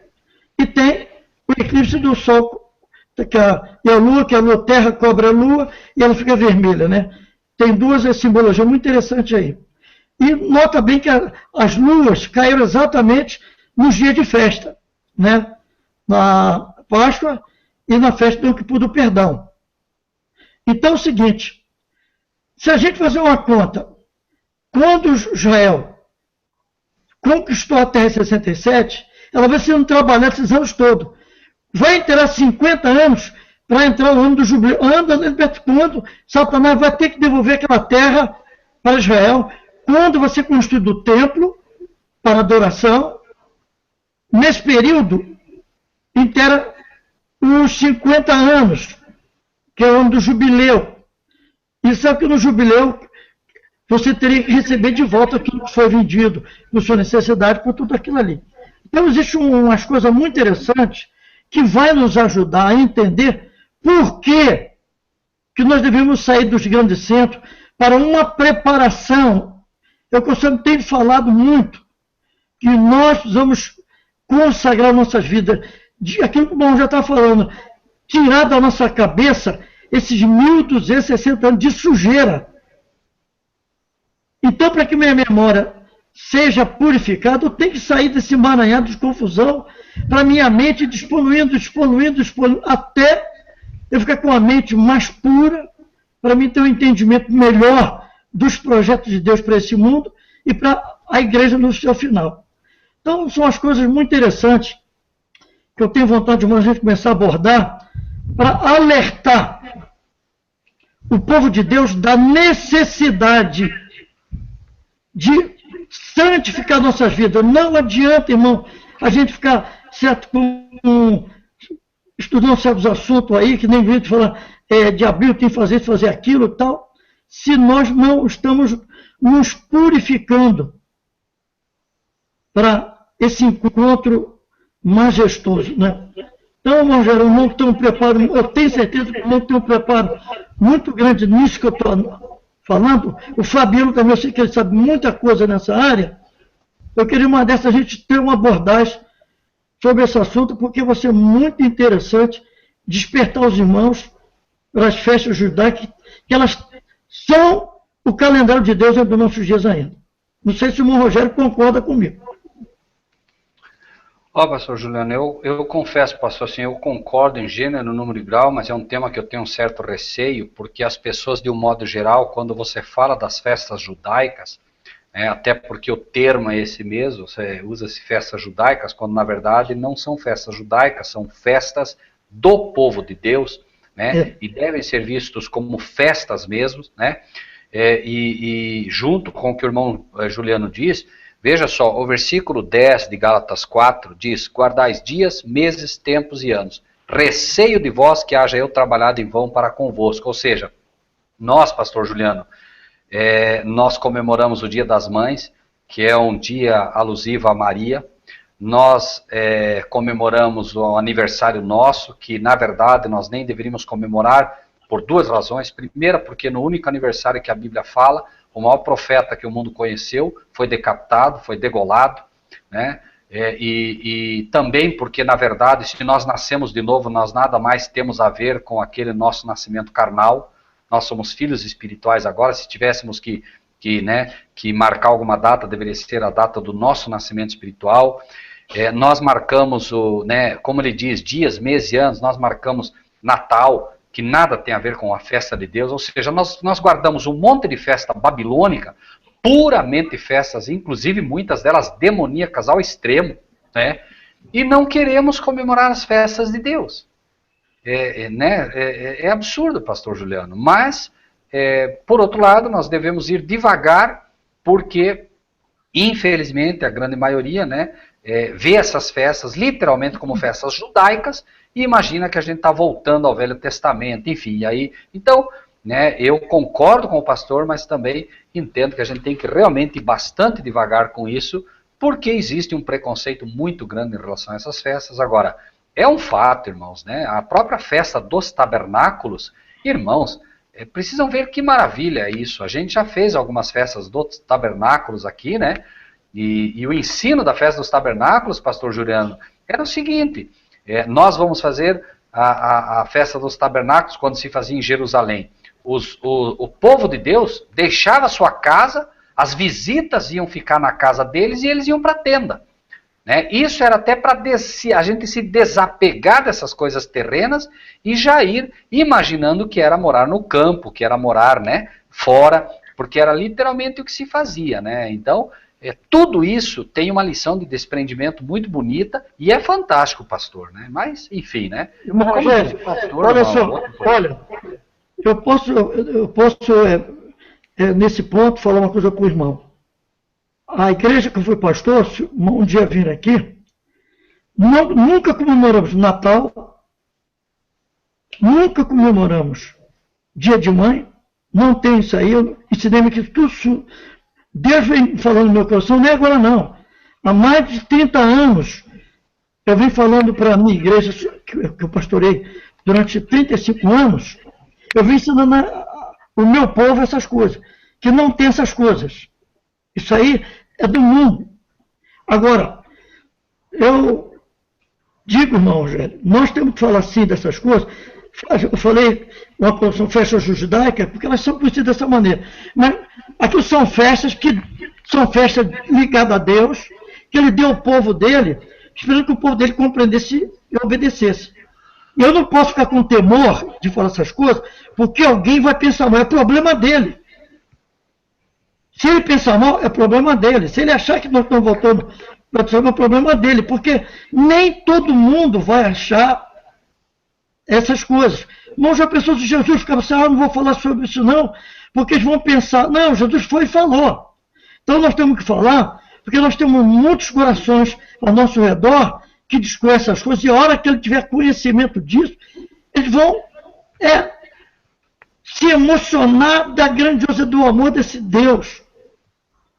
e tem o eclipse do Sol, e a Lua, que a Terra cobre a Lua e ela fica vermelha, né? Tem duas simbologias muito interessantes aí. E nota bem que as luas caíram exatamente nos dias de festa, né? Na Páscoa e na festa do Yom Kippur do Perdão. Então é o seguinte, se a gente fazer uma conta, quando Israel conquistou a terra em 67, ela vai sendo trabalhada esses anos todos. Vai entrar 50 anos para entrar o ano do jubileu. Quando Satanás vai ter que devolver aquela terra para Israel, quando vai ser construído o templo para adoração. Nesse período, inteira os 50 anos, que é o ano do jubileu. E sabe que no jubileu você teria que receber de volta tudo que foi vendido, por sua necessidade, por tudo aquilo ali. Então, existe umas coisas muito interessantes que vai nos ajudar a entender por que nós devemos sair dos grandes centros para uma preparação. Eu sempre tenho falado muito que nós vamos consagrar nossas vidas, aquilo que o irmão já está falando, tirar da nossa cabeça esses 1.260 anos de sujeira. Então, para que minha memória seja purificada, eu tenho que sair desse emaranhado de confusão, para minha mente despoluindo, até eu ficar com a mente mais pura, para mim ter um entendimento melhor dos projetos de Deus para esse mundo e para a igreja no seu final. Então, são as coisas muito interessantes que eu tenho vontade de a gente começar a abordar para alertar o povo de Deus da necessidade de santificar nossas vidas. Não adianta, irmão, a gente ficar estudando certos assuntos aí, que nem gente fala de abril tem que fazer aquilo e tal, se nós não estamos nos purificando para esse encontro majestoso, né? Então, irmão Geraldo, não tem um preparo, eu tenho certeza que não tem um preparo muito grande nisso que eu estou falando. O Fabiano também, eu sei que ele sabe muita coisa nessa área. Eu queria uma dessas, a gente ter uma abordagem sobre esse assunto, porque vai ser muito interessante despertar os irmãos para as festas judaicas, que elas são o calendário de Deus dos nossos dias ainda. Não sei se o irmão Rogério concorda comigo. Pastor Juliano, eu confesso, pastor, assim, eu concordo em gênero, número e grau, mas é um tema que eu tenho um certo receio, porque as pessoas, de um modo geral, quando você fala das festas judaicas, até porque o termo é esse mesmo, você usa-se festas judaicas, quando na verdade não são festas judaicas, são festas do povo de Deus, né? E devem ser vistos como festas mesmo, né? E junto com o que o irmão Juliano diz, veja só, o versículo 10 de Gálatas 4 diz: guardais dias, meses, tempos e anos, receio de vós que haja eu trabalhado em vão para convosco. Ou seja, nós, pastor Juliano, nós comemoramos o Dia das Mães, que é um dia alusivo a Maria. Nós comemoramos o aniversário nosso, que na verdade nós nem deveríamos comemorar por duas razões. Primeira, porque no único aniversário que a Bíblia fala, o maior profeta que o mundo conheceu foi decapitado, foi degolado, né? E também porque, na verdade, se nós nascemos de novo, nós nada mais temos a ver com aquele nosso nascimento carnal. Nós somos filhos espirituais agora. Se tivéssemos que marcar alguma data, deveria ser a data do nosso nascimento espiritual. Nós marcamos, como ele diz, dias, meses e anos, nós marcamos Natal, que nada tem a ver com a festa de Deus, ou seja, nós guardamos um monte de festa babilônica, puramente festas, inclusive muitas delas demoníacas ao extremo, né? E não queremos comemorar as festas de Deus. É absurdo, pastor Juliano, mas, por outro lado, nós devemos ir devagar, porque, infelizmente, a grande maioria, né, vê essas festas literalmente como festas judaicas, e imagina que a gente está voltando ao Velho Testamento, enfim, e aí, então, eu concordo com o pastor, mas também entendo que a gente tem que realmente ir bastante devagar com isso, porque existe um preconceito muito grande em relação a essas festas. Agora, é um fato, irmãos, né? A própria festa dos tabernáculos, irmãos, precisam ver que maravilha é isso. A gente já fez algumas festas dos tabernáculos aqui, né? E o ensino da festa dos tabernáculos, pastor Juliano, era o seguinte: nós vamos fazer a festa dos tabernáculos quando se fazia em Jerusalém. O povo de Deus deixava a sua casa, as visitas iam ficar na casa deles e eles iam para a tenda. Né? Isso era até para a gente se desapegar dessas coisas terrenas e já ir imaginando que era morar no campo, que era morar, né, fora, porque era literalmente o que se fazia. Né? Então, tudo isso tem uma lição de desprendimento muito bonita e é fantástico, pastor, né? Mas, enfim, né? Rogério, olha só, olha, eu posso nesse ponto, falar uma coisa com o irmão. A igreja que eu fui pastor, um dia vir aqui, nunca comemoramos Natal, nunca comemoramos Dia de Mãe, não tem isso aí, eu ensinei que tudo, Deus vem falando no meu coração, não é agora não. Há mais de 30 anos, eu venho falando para a minha igreja, que eu pastorei durante 35 anos, eu venho ensinando o meu povo essas coisas, que não tem essas coisas. Isso aí é do mundo. Agora, eu digo, irmão Rogério, nós temos que falar assim dessas coisas. Eu falei uma posição festa judaica, porque elas são conhecidas dessa maneira. Mas aqui são festas ligadas a Deus, que ele deu ao povo dele, esperando que o povo dele compreendesse e obedecesse. E eu não posso ficar com temor de falar essas coisas, porque alguém vai pensar mal, é problema dele. Se ele pensar mal, é problema dele. Se ele achar que nós estamos voltando para o é problema dele, porque nem todo mundo vai achar essas coisas. Não, já pensou se Jesus ficava assim, não vou falar sobre isso não, porque eles vão pensar, não, Jesus foi e falou. Então nós temos que falar, porque nós temos muitos corações ao nosso redor que desconhecem as coisas, e a hora que ele tiver conhecimento disso, eles vão se emocionar da grandiosidade do amor desse Deus.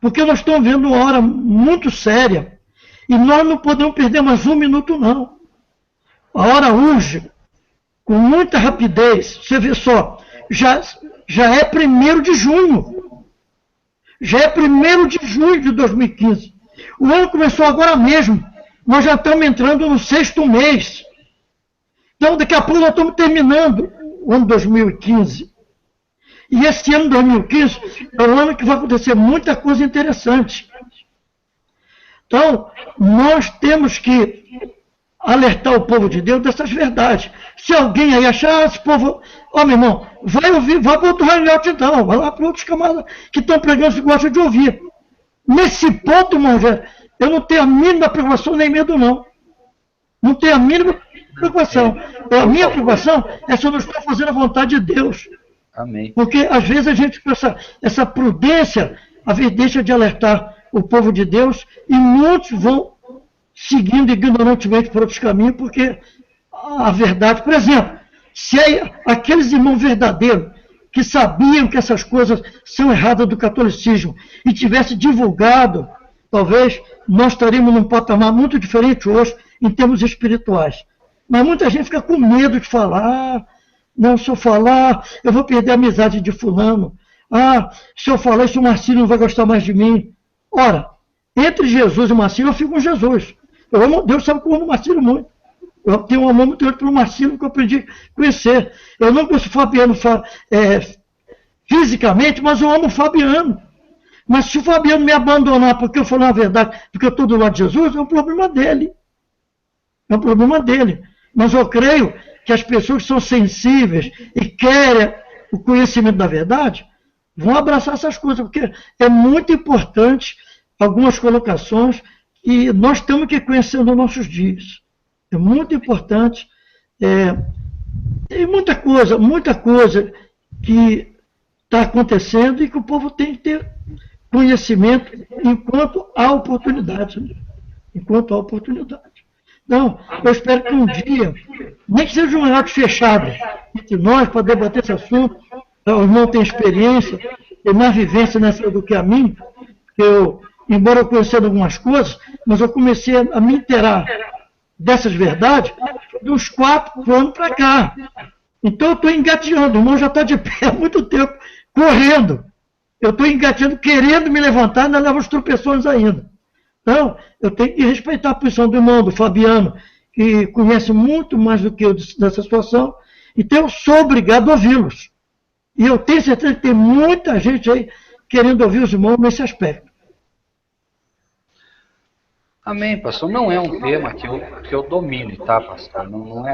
Porque nós estamos vendo uma hora muito séria, e nós não podemos perder mais um minuto não. A hora urge, com muita rapidez. Você vê só, já é 1º de junho. Já é 1º de junho de 2015. O ano começou agora mesmo. Nós já estamos entrando no 6º mês. Então, daqui a pouco nós estamos terminando o ano 2015. E esse ano 2015 é um ano que vai acontecer muita coisa interessante. Então, nós temos que alertar o povo de Deus dessas verdades. Se alguém aí achar, esse povo, meu irmão, vai ouvir, vai para outro hangout então, vai lá para outros camaradas que estão pregando e gostam de ouvir. Nesse ponto, irmão, eu não tenho a mínima preocupação nem medo, não. Não tenho a mínima preocupação. A minha preocupação é se eu não estou fazendo a vontade de Deus. Amém. Porque às vezes a gente com essa prudência, às vezes deixa de alertar o povo de Deus e muitos vão seguindo ignorantemente por outros caminhos, porque a verdade, por exemplo, se aqueles irmãos verdadeiros que sabiam que essas coisas são erradas do catolicismo e tivesse divulgado, talvez nós estaríamos num patamar muito diferente hoje em termos espirituais. Mas muita gente fica com medo de falar, não, se eu falar, eu vou perder a amizade de fulano. Se eu falar isso, o Marcílio não vai gostar mais de mim. Ora, entre Jesus e o Marcílio, eu fico com Jesus. Eu amo Deus, sabe que eu amo o Marcílio muito. Eu tenho um amor muito grande pelo Marcílio que eu aprendi a conhecer. Eu não conheço o Fabiano fisicamente, mas eu amo o Fabiano. Mas se o Fabiano me abandonar porque eu falar a verdade, porque eu estou do lado de Jesus, é um problema dele. É um problema dele. Mas eu creio que as pessoas que são sensíveis e querem o conhecimento da verdade, vão abraçar essas coisas, porque é muito importante algumas colocações que nós temos que conhecer nos nossos dias. É muito importante. Tem muita coisa que está acontecendo e que o povo tem que ter conhecimento enquanto há oportunidade. Enquanto há oportunidade. Então, eu espero que um dia, nem que seja um hangout fechado entre nós para debater esse assunto, o irmão tem experiência, tem mais vivência nessa do que a mim, embora eu conhecendo algumas coisas, mas eu comecei a me inteirar dessas verdades dos 4 anos para cá. Então eu estou engateando, o irmão já está de pé há muito tempo, correndo. Eu estou engateando, querendo me levantar, ainda levo os tropeções ainda. Então, eu tenho que respeitar a posição do irmão, do Fabiano, que conhece muito mais do que eu dessa situação, então eu sou obrigado a ouvi-los. E eu tenho certeza que tem muita gente aí querendo ouvir os irmãos nesse aspecto. Amém, pastor. Não é um tema que eu domine, tá, pastor? Não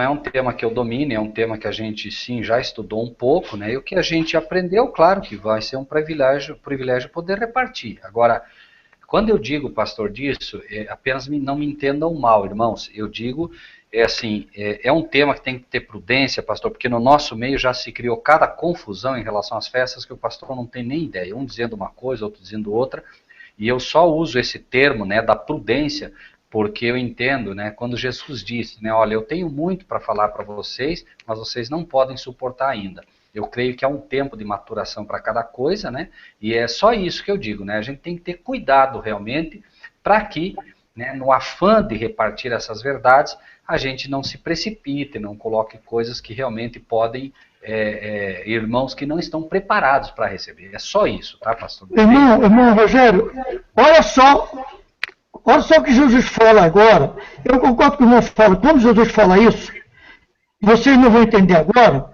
é um tema que eu domine, é um tema que a gente, sim, já estudou um pouco, né? E o que a gente aprendeu, claro que vai ser um privilégio poder repartir. Agora, quando eu digo, pastor, disso, apenas não me entendam mal, irmãos. Eu digo, é um tema que tem que ter prudência, pastor, porque no nosso meio já se criou cada confusão em relação às festas que o pastor não tem nem ideia. Um dizendo uma coisa, outro dizendo outra. E eu só uso esse termo, né, da prudência, Porque eu entendo, né, quando Jesus disse, né, olha, eu tenho muito para falar para vocês, mas vocês não podem suportar ainda. Eu creio que há um tempo de maturação para cada coisa, né, e é só isso que eu digo, né, a gente tem que ter cuidado realmente para que, né, no afã de repartir essas verdades, a gente não se precipite, não coloque coisas que realmente podem, irmãos que não estão preparados para receber. É só isso, tá, pastor? Irmão Rogério, olha só o que Jesus fala agora. Eu concordo com o irmão fala. Quando Jesus fala isso, vocês não vão entender agora,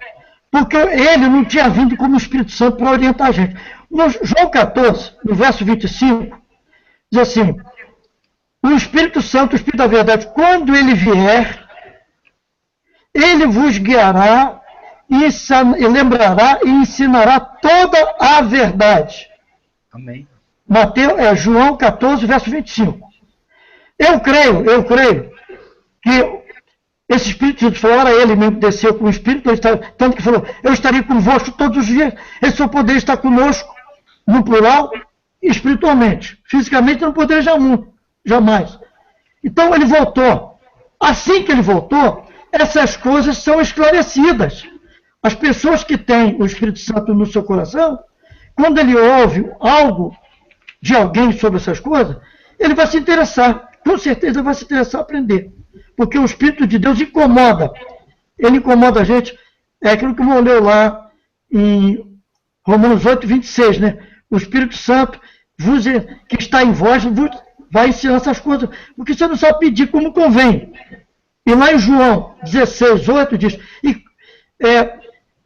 porque ele não tinha vindo como Espírito Santo para orientar a gente. No João 14, no verso 25, diz assim: o Espírito Santo, o Espírito da verdade, quando ele vier, ele vos guiará e lembrará e ensinará toda a verdade. Amém. João 14, verso 25. Eu creio que esse Espírito de fora, ele mesmo desceu com o Espírito, tanto que falou, eu estarei convosco todos os dias. Ele só poderia estar conosco, no plural, espiritualmente. Fisicamente não poderia jamais. Então ele voltou. Assim que ele voltou, essas coisas são esclarecidas. As pessoas que têm o Espírito Santo no seu coração, quando ele ouve algo de alguém sobre essas coisas, ele vai se interessar. Com certeza vai se interessar a aprender. Porque o Espírito de Deus incomoda. Ele incomoda a gente. É aquilo que eu leu lá em Romanos 8, 26, né? O Espírito Santo que está em vós vai ensinar essas coisas. Porque você não sabe pedir como convém. E lá em João 16, 8 diz,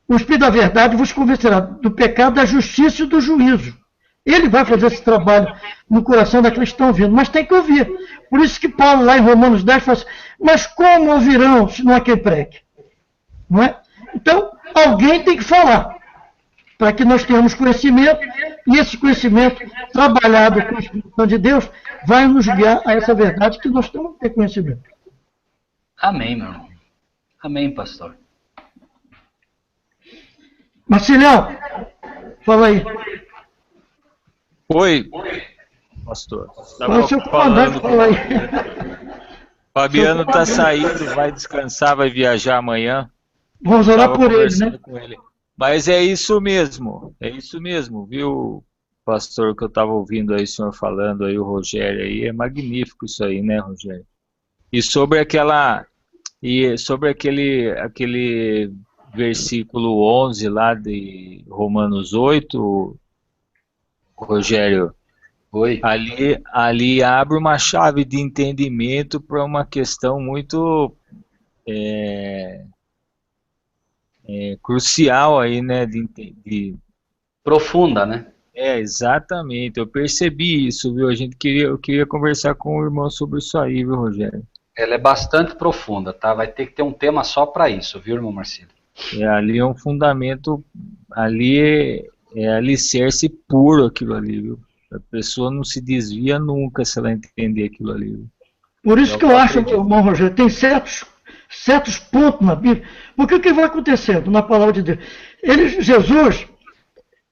o Espírito da verdade vos convencerá do pecado, da justiça e do juízo. Ele vai fazer esse trabalho no coração daqueles que estão ouvindo, mas tem que ouvir. Por isso que Paulo, lá em Romanos 10, fala assim, mas como ouvirão se não há quem pregue? Não é? Então, alguém tem que falar, para que nós tenhamos conhecimento, e esse conhecimento, trabalhado com o Espírito Santo de Deus, vai nos guiar a essa verdade que nós temos que ter conhecimento. Amém, meu irmão. Amém, pastor. Marcilhão, fala aí. Oi, pastor. Fala o seu comandante, fala aí. Fabiano está saindo, vai descansar, vai viajar amanhã. Vamos orar por ele, né? Mas é isso mesmo, viu, pastor, que eu estava ouvindo aí o senhor falando aí, o Rogério aí, é magnífico isso aí, né, Rogério? E sobre aquele versículo 11 lá de Romanos 8, Rogério, oi. Ali abre uma chave de entendimento para uma questão muito crucial aí, né? Profunda, né? Exatamente. Eu percebi isso, viu? Eu queria conversar com o irmão sobre isso aí, viu, Rogério? Ela é bastante profunda, tá? Vai ter que ter um tema só para isso, viu, irmão Marcelo? Ali é um fundamento, ali é alicerce puro aquilo ali, viu? A pessoa não se desvia nunca se ela entender aquilo ali, viu? Por isso que eu acho, irmão Rogério, tem certos pontos na Bíblia. Porque o que vai acontecendo na palavra de Deus? Jesus,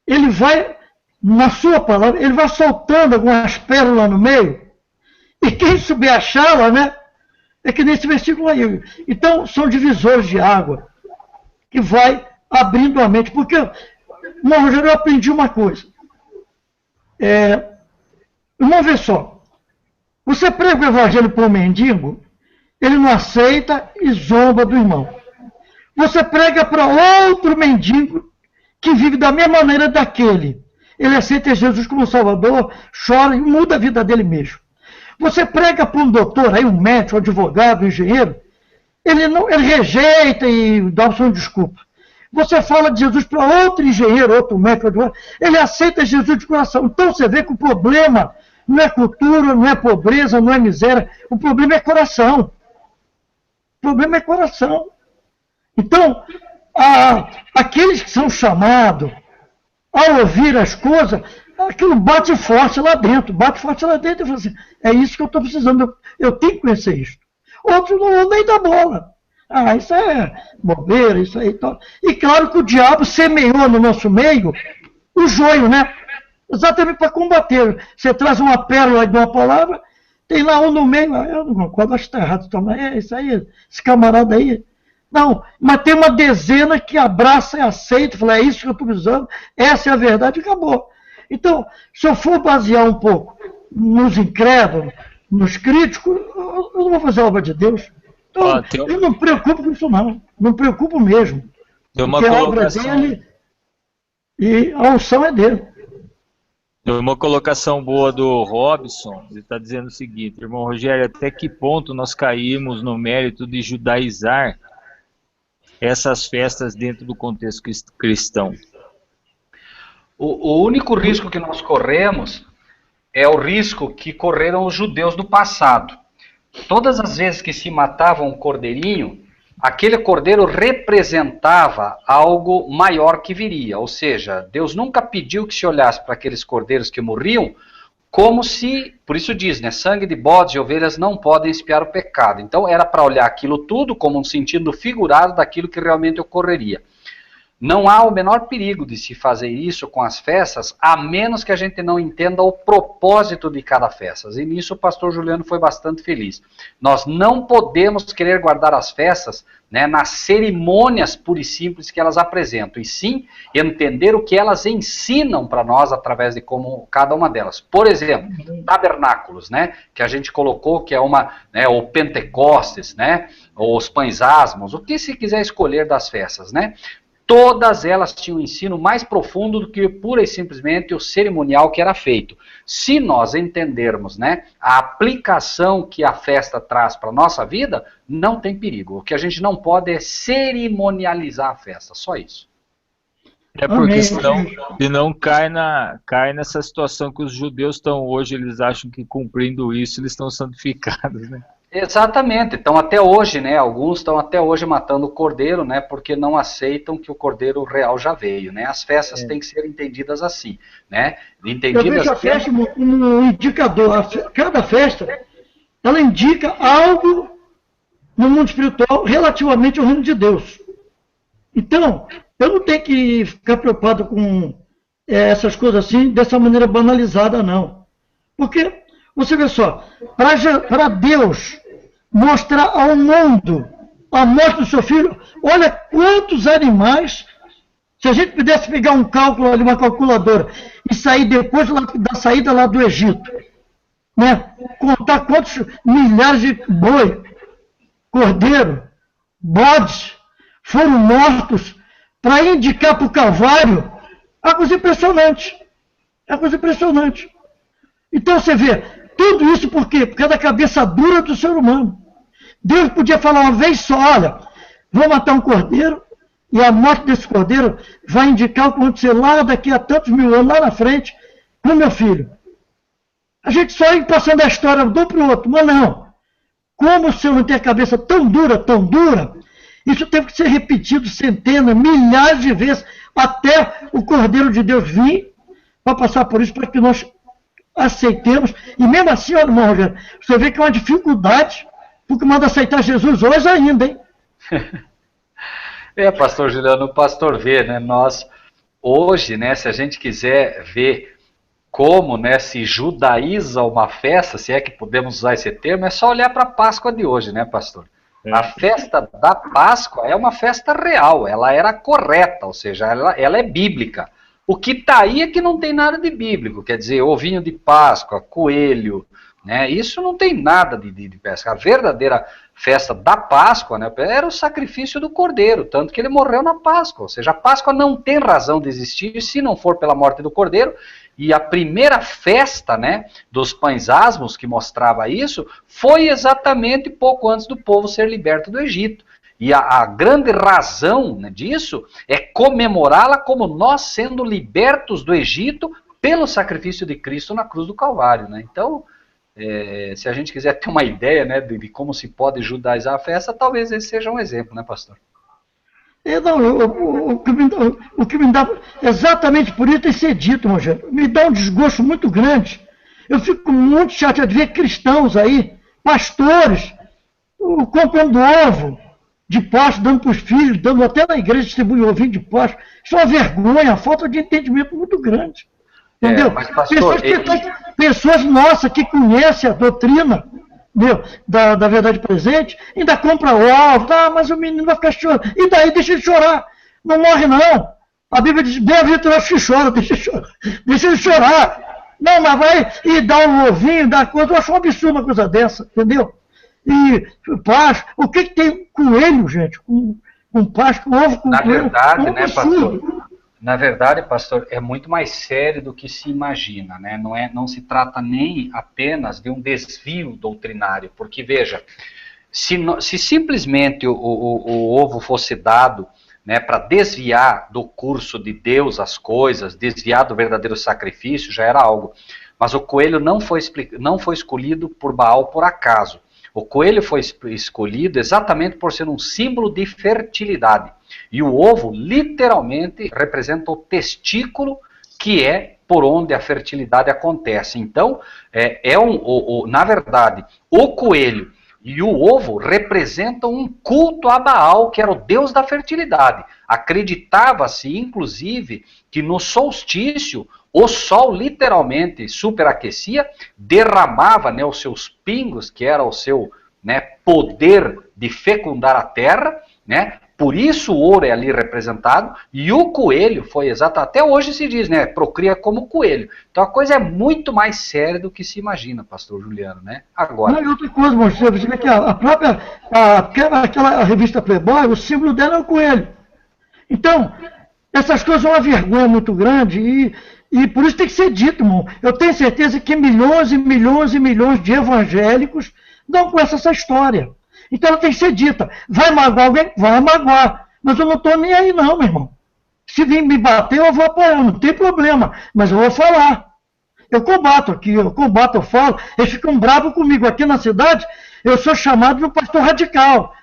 ele vai, na sua palavra, ele vai soltando algumas pérolas no meio, e quem souber achá-la, né? É que nesse versículo aí. Então, são divisores de água, que vai abrindo a mente. Porque, irmão Rogério, eu aprendi uma coisa. Vamos ver só. Você prega o evangelho para um mendigo, ele não aceita e zomba do irmão. Você prega para outro mendigo que vive da mesma maneira daquele. Ele aceita Jesus como Salvador, chora e muda a vida dele mesmo. Você prega para um doutor, aí um médico, um advogado, um engenheiro, ele rejeita e dá uma desculpa. Você fala de Jesus para outro engenheiro, outro médico, advogado, ele aceita Jesus de coração. Então você vê que o problema não é cultura, não é pobreza, não é miséria, o problema é coração. O problema é coração. Então, aqueles que são chamados, ao ouvir as coisas, aquilo bate forte lá dentro e fala assim, é isso que eu estou precisando, eu tenho que conhecer isso. Outros não vão nem dar bola. Isso é bobeira, isso aí. Tal. E claro que o diabo semeou no nosso meio o joio, né? Exatamente para combater. Você traz uma pérola de uma palavra, Tem lá um no meio, eu não concordo, acho que está errado. Isso aí, esse camarada aí. Não, mas tem uma dezena que abraça e aceita, fala, é isso que eu estou precisando, essa é a verdade, e acabou. Então, se eu for basear um pouco nos incrédulos, nos críticos, eu não vou fazer a obra de Deus. Então, eu não me preocupo com isso, não. Não me preocupo mesmo. Porque a obra dele e a unção é dele. Tem uma colocação boa do Robson, ele está dizendo o seguinte: irmão Rogério, até que ponto nós caímos no mérito de judaizar essas festas dentro do contexto cristão? O único risco que nós corremos é o risco que correram os judeus do passado. Todas as vezes que se matava um cordeirinho, aquele cordeiro representava algo maior que viria. Ou seja, Deus nunca pediu que se olhasse para aqueles cordeiros que morriam como se, por isso diz, né, sangue de bodes e ovelhas não podem expiar o pecado. Então era para olhar aquilo tudo como um sentido figurado daquilo que realmente ocorreria. Não há o menor perigo de se fazer isso com as festas, a menos que a gente não entenda o propósito de cada festa. E nisso o pastor Juliano foi bastante feliz. Nós não podemos querer guardar as festas, né, nas cerimônias puras e simples que elas apresentam, e sim entender o que elas ensinam para nós através de como cada uma delas. Por exemplo, tabernáculos, né, que a gente colocou, que é uma, né, o Pentecostes, né, ou os pães asmos, o que se quiser escolher das festas, né? Todas elas tinham um ensino mais profundo do que pura e simplesmente o cerimonial que era feito. Se nós entendermos, né, a aplicação que a festa traz para a nossa vida, não tem perigo. O que a gente não pode é cerimonializar a festa, só isso. É porque senão cai nessa situação que os judeus estão hoje, eles acham que cumprindo isso eles estão santificados, né? Exatamente, então até hoje, né, alguns estão até hoje matando o cordeiro, né, porque não aceitam que o cordeiro real já veio, né, as festas têm que ser entendidas assim, né, entendidas... Eu vejo a festa como um indicador, cada festa, ela indica algo no mundo espiritual relativamente ao reino de Deus. Então, eu não tenho que ficar preocupado com essas coisas assim, dessa maneira banalizada, não. Porque, você vê só, para Deus mostrar ao mundo a morte do seu filho, olha quantos animais, se a gente pudesse pegar um cálculo ali, uma calculadora, e sair depois da saída lá do Egito, né, contar quantos milhares de boi, cordeiro, bodes foram mortos para indicar para o Calvário, é uma coisa impressionante. É uma coisa impressionante. Então você vê, tudo isso por quê? Por causa da cabeça dura do ser humano. Deus podia falar uma vez só, olha, vou matar um cordeiro, e a morte desse cordeiro vai indicar o que vai acontecer lá daqui a tantos mil anos, lá na frente, com meu filho. A gente só ia passando a história de um para o outro, mas não. Como o Senhor não tem a cabeça tão dura, isso teve que ser repetido centenas, milhares de vezes, até o Cordeiro de Deus vir para passar por isso, para que nós aceitemos. E mesmo assim, olha, irmão Rogério, você vê que é uma dificuldade, porque manda aceitar Jesus hoje ainda, hein? Pastor Juliano, o pastor vê, né, nós, hoje, né, se a gente quiser ver como, né, se judaiza uma festa, se é que podemos usar esse termo, é só olhar para a Páscoa de hoje, né, pastor? A festa da Páscoa é uma festa real, ela era correta, ou seja, ela é bíblica. O que está aí é que não tem nada de bíblico, quer dizer, ovinho de Páscoa, coelho, né, isso não tem nada de pesca. A verdadeira festa da Páscoa, né, era o sacrifício do cordeiro, tanto que ele morreu na Páscoa, ou seja, a Páscoa não tem razão de existir se não for pela morte do cordeiro. E a primeira festa, né, dos pães asmos, que mostrava isso, foi exatamente pouco antes do povo ser liberto do Egito. E a grande razão, né, disso é comemorá-la como nós sendo libertos do Egito pelo sacrifício de Cristo na cruz do Calvário, né? Então, se a gente quiser ter uma ideia, né, de como se pode judaizar a festa, talvez esse seja um exemplo, né, pastor? O que me dá, exatamente por isso tem que ser dito, Rogério, me dá um desgosto muito grande. Eu fico muito chateado de ver cristãos aí, pastores, comprando ovo de Páscoa, dando para os filhos, dando até na igreja, distribuir ovinho de Páscoa. Isso é uma vergonha, uma falta de entendimento muito grande. Entendeu? Mas, pastor, pessoas nossas que conhecem a doutrina, meu, da verdade presente, ainda compra ovo, mas o menino vai ficar chorando. E daí deixa ele chorar. Não morre, não. A Bíblia diz, bem-aventurado que chora, deixa ele chorar. Não, mas vai e dá um ovinho, dá coisa. Eu acho um absurdo uma coisa dessa, entendeu? E Páscoa, o que tem coelho, gente? Com Páscoa, ovo com coelho? Verdade, né, pastor? Na verdade, pastor, é muito mais sério do que se imagina, né? Não se trata nem apenas de um desvio doutrinário, porque, veja, se simplesmente o ovo fosse dado, né, para desviar do curso de Deus as coisas, desviar do verdadeiro sacrifício, já era algo. Mas o coelho não foi escolhido por Baal por acaso. O coelho foi escolhido exatamente por ser um símbolo de fertilidade. E o ovo, literalmente, representa o testículo, que é por onde a fertilidade acontece. Então, na verdade, o coelho e o ovo representam um culto a Baal, que era o deus da fertilidade. Acreditava-se, inclusive, que no solstício, o sol literalmente superaquecia, derramava, né, os seus pingos, que era o seu, né, poder de fecundar a terra, né? Por isso o ouro é ali representado, e o coelho foi até hoje se diz, né, procria como coelho. Então a coisa é muito mais séria do que se imagina, pastor Juliano, né? Agora. Não, e outra coisa, você vê que aquela revista Playboy, o símbolo dela é o coelho. Então, essas coisas são uma vergonha muito grande, e por isso tem que ser dito, irmão. Eu tenho certeza que milhões e milhões e milhões de evangélicos não conhecem essa história. Então ela tem que ser dita. Vai magoar alguém? Vai magoar. Mas eu não estou nem aí não, meu irmão. Se vir me bater, eu vou apoiar, não tem problema. Mas eu vou falar. Eu combato aqui, eu falo. Eles ficam bravos comigo. Aqui na cidade, eu sou chamado de um pastor radical.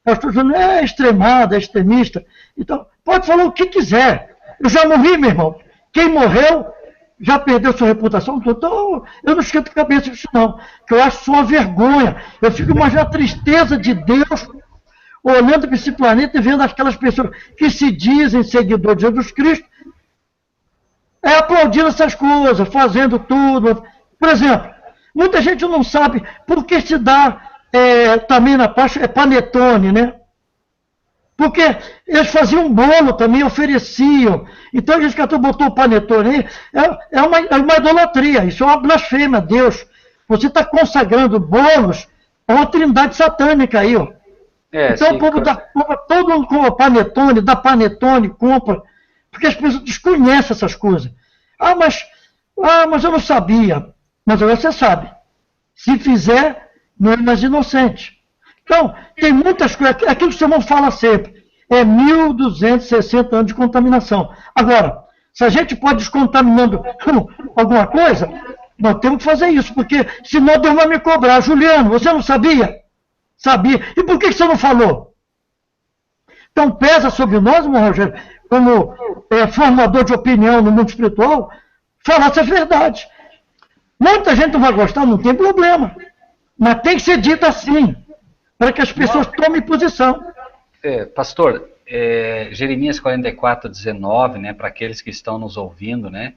Pastor Júnior é extremado, é extremista. Então, pode falar o que quiser. Eu já morri, meu irmão. Quem morreu já perdeu sua reputação. Então, eu não esquento a cabeça disso, não. Que eu acho uma vergonha. Eu fico imaginando a tristeza de Deus olhando para esse planeta e vendo aquelas pessoas que se dizem seguidores de Jesus Cristo aplaudindo essas coisas, fazendo tudo. Por exemplo, muita gente não sabe por que se dá também na Páscoa panetone, né? Porque eles faziam bolo também, ofereciam. Então a gente botou o panetone aí, é uma idolatria, isso é uma blasfêmia a Deus. Você está consagrando bolos a uma trindade satânica aí, ó. Então sim, o povo todo mundo compra panetone, dá panetone, compra, porque as pessoas desconhecem essas coisas. Mas eu não sabia. Mas agora você sabe. Se fizer, não é mais inocente. Então, tem muitas coisas, aquilo que o irmão fala sempre, é 1.260 anos de contaminação. Agora, se a gente pode descontaminando alguma coisa, nós temos que fazer isso, porque senão Deus vai me cobrar. Juliano, você não sabia? Sabia. E por que você não falou? Então, pesa sobre nós, irmão Rogério, como formador de opinião no mundo espiritual, falar essas verdades. Muita gente não vai gostar, não tem problema. Mas tem que ser dito assim, para que as pessoas tomem posição. Pastor, Jeremias 44:19, né, para aqueles que estão nos ouvindo, né,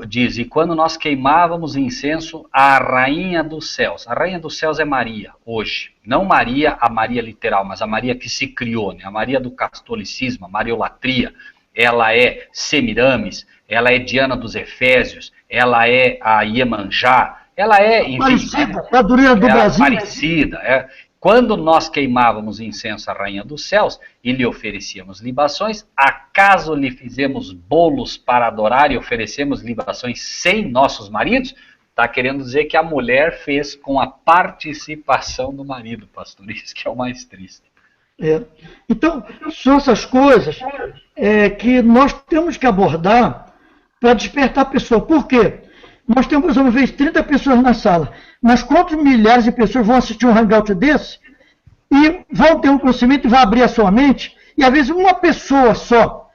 diz, e quando nós queimávamos incenso à rainha dos céus. A rainha dos céus é Maria, hoje. Não Maria, a Maria literal, mas a Maria que se criou, né, a Maria do catolicismo, a Mariolatria. Ela é Semiramis, ela é Diana dos Efésios, ela é a Iemanjá, ela é, enfim, parecida, a Durina do Brasil. Parecida, Quando nós queimávamos incenso à rainha dos céus e lhe oferecíamos libações, acaso lhe fizemos bolos para adorar e oferecemos libações sem nossos maridos? Está querendo dizer que a mulher fez com a participação do marido, pastor. Isso que é o mais triste. Então, são essas coisas que nós temos que abordar para despertar a pessoa. Por quê? Nós temos, uma vez, 30 pessoas na sala. Mas quantos milhares de pessoas vão assistir um hangout desse e vão ter um conhecimento e vão abrir a sua mente? E, às vezes, uma pessoa só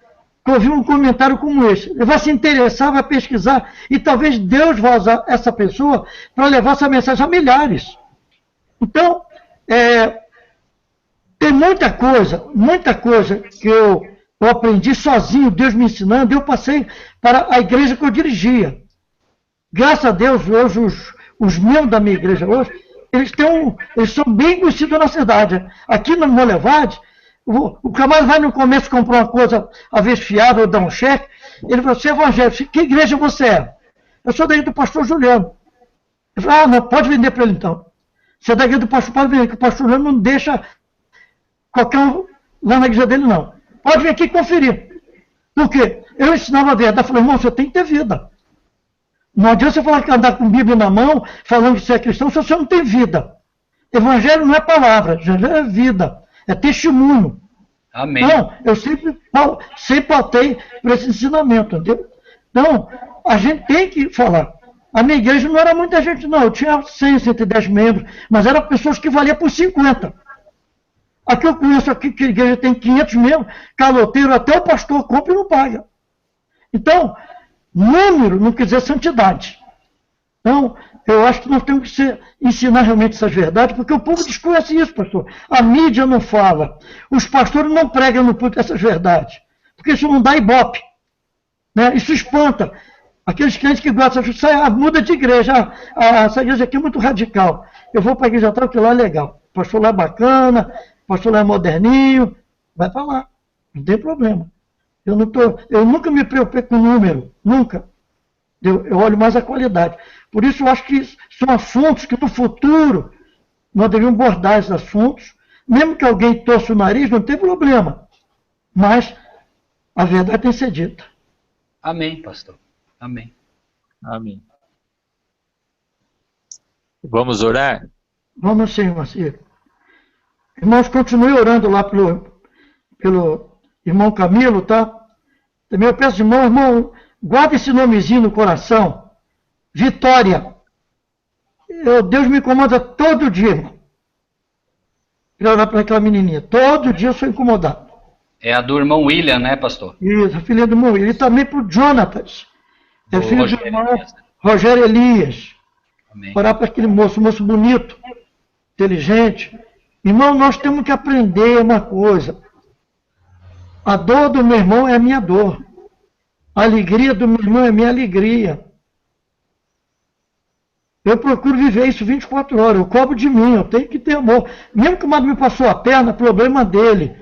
que ouviu um comentário como esse vai se interessar, vai pesquisar, e talvez Deus vá usar essa pessoa para levar essa mensagem a milhares. Então, tem muita coisa que eu Eu aprendi sozinho, Deus me ensinando, eu passei para a igreja que eu dirigia. Graças a Deus, hoje, os membros da minha igreja hoje, eles são bem conhecidos na cidade. Aqui no Molevade, o camarada vai no comércio comprar uma coisa, às vezes fiável, dar um cheque, ele fala, você é evangélico, que igreja você é? Eu sou da igreja do pastor Juliano. Ele fala, não, pode vender para ele então. Você é da igreja do pastor, pode vender, que o pastor Juliano não deixa qualquer um lá na igreja dele, não. Pode vir aqui conferir. Por quê? Eu ensinava a verdade, falei, irmão, você tem que ter vida. Não adianta você falar que andar com Bíblia na mão, falando que você é cristão, se você não tem vida. Evangelho não é palavra, evangelho é vida, é testemunho. Amém. Então, eu sempre optei por esse ensinamento, entendeu? Então, a gente tem que falar. A minha igreja não era muita gente, não. Eu tinha 100, 110 membros, mas eram pessoas que valiam por 50. Aqui eu conheço aqui que a igreja tem 500 membros, caloteiro, até o pastor compra e não paga. Então, número não quer dizer santidade. Então, eu acho que nós temos que ensinar realmente essas verdades, porque o povo desconhece isso, pastor. A mídia não fala. Os pastores não pregam no público essas verdades, porque isso não dá ibope. Né? Isso espanta. Aqueles crentes que gostam, muda de igreja. Essa igreja aqui é muito radical. Eu vou para a igreja tal, que lá é legal. O pastor lá é bacana, o pastor lá é moderninho. Vai para lá. Não tem problema. Eu nunca me preocupei com número. Nunca. Eu olho mais a qualidade. Por isso eu acho que são assuntos que no futuro nós devíamos abordar esses assuntos. Mesmo que alguém torça o nariz, não tem problema. Mas a verdade tem que ser dita. Amém, pastor. Amém. Amém. Vamos orar? Vamos sim, Marcelo. Irmãos, continue orando lá pelo irmão Camilo, tá? Também eu peço, irmão, guarda esse nomezinho no coração. Vitória. Deus me incomoda todo dia, irmão. Para orar para aquela menininha. Todo dia eu sou incomodado. É a do irmão William, né, pastor? Isso, a filha do irmão William. E também para o Jonatas. É filho do irmão Rogério Elias. Amém. Orar para aquele moço bonito, inteligente. Irmão, nós temos que aprender uma coisa. A dor do meu irmão é a minha dor. A alegria do meu irmão é a minha alegria. Eu procuro viver isso 24 horas. Eu cobro de mim, eu tenho que ter amor. Mesmo que o marido me passou a perna, problema dele.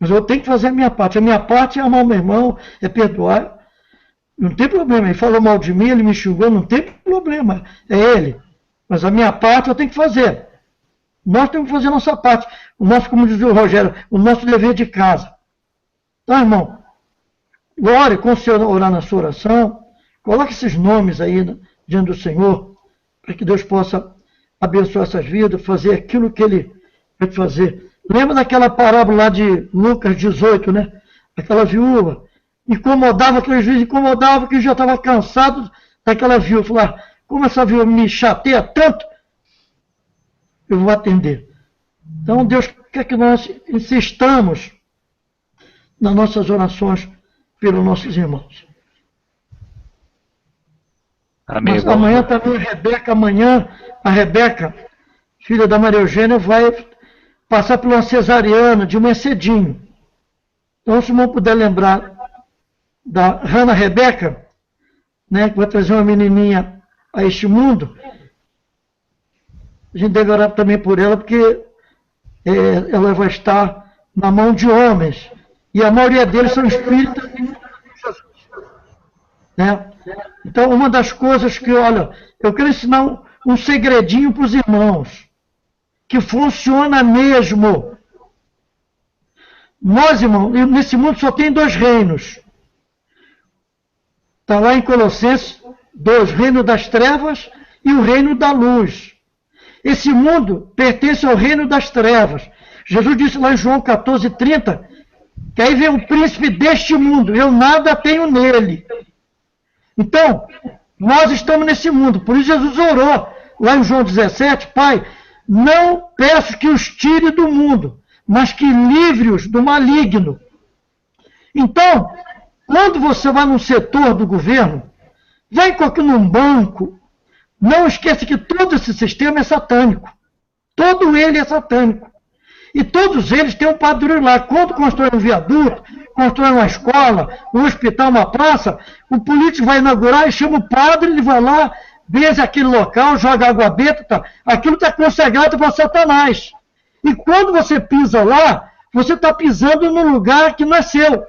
Mas eu tenho que fazer a minha parte. A minha parte é amar o meu irmão, é perdoar. Não tem problema. Ele falou mal de mim, ele me xingou, não tem problema. É ele. Mas a minha parte eu tenho que fazer. Nós temos que fazer a nossa parte. O nosso, como dizia o Rogério, o nosso dever de casa. Tá, irmão? Ore com o Senhor, orar na sua oração. Coloque esses nomes aí diante do Senhor, para que Deus possa abençoar essas vidas, fazer aquilo que Ele vai fazer. Lembra daquela parábola lá de Lucas 18, né? Aquela viúva. Incomodava aqueles juízes, incomodava, que já estava cansado daquela viúva. Falar, como essa viúva me chateia tanto, eu vou atender. Então, Deus quer que nós insistamos nas nossas orações pelos nossos irmãos. Amém. Mas amanhã também a Rebeca, filha da Maria Eugênia, vai passar por uma cesariana de manhã cedinho. Então, se o irmão puder lembrar da Hannah Rebeca, né, que vai trazer uma menininha a este mundo, a gente deve orar também por ela, porque ela vai estar na mão de homens. E a maioria deles são espíritas. Né? Então, uma das coisas que, olha, eu quero ensinar um segredinho para os irmãos, que funciona mesmo. Nós, irmãos, nesse mundo só tem 2 reinos. Está lá em Colossenses 2, reino das trevas e o reino da luz. Esse mundo pertence ao reino das trevas. Jesus disse lá em João 14:30, que aí vem o príncipe deste mundo, eu nada tenho nele. Então, nós estamos nesse mundo, por isso Jesus orou lá em João 17, Pai, não peço que os tire do mundo, mas que livre-os do maligno. Então, quando você vai num setor do governo, vai num banco, não esqueça que todo esse sistema é satânico. Todo ele é satânico. E todos eles têm um padrão lá. Quando constrói um viaduto, constrói uma escola, um hospital, uma praça, o político vai inaugurar e chama o padre, ele vai lá, benze aquele local, joga água benta, tá? Aquilo está consagrado para Satanás. E quando você pisa lá, você está pisando num lugar que não é seu.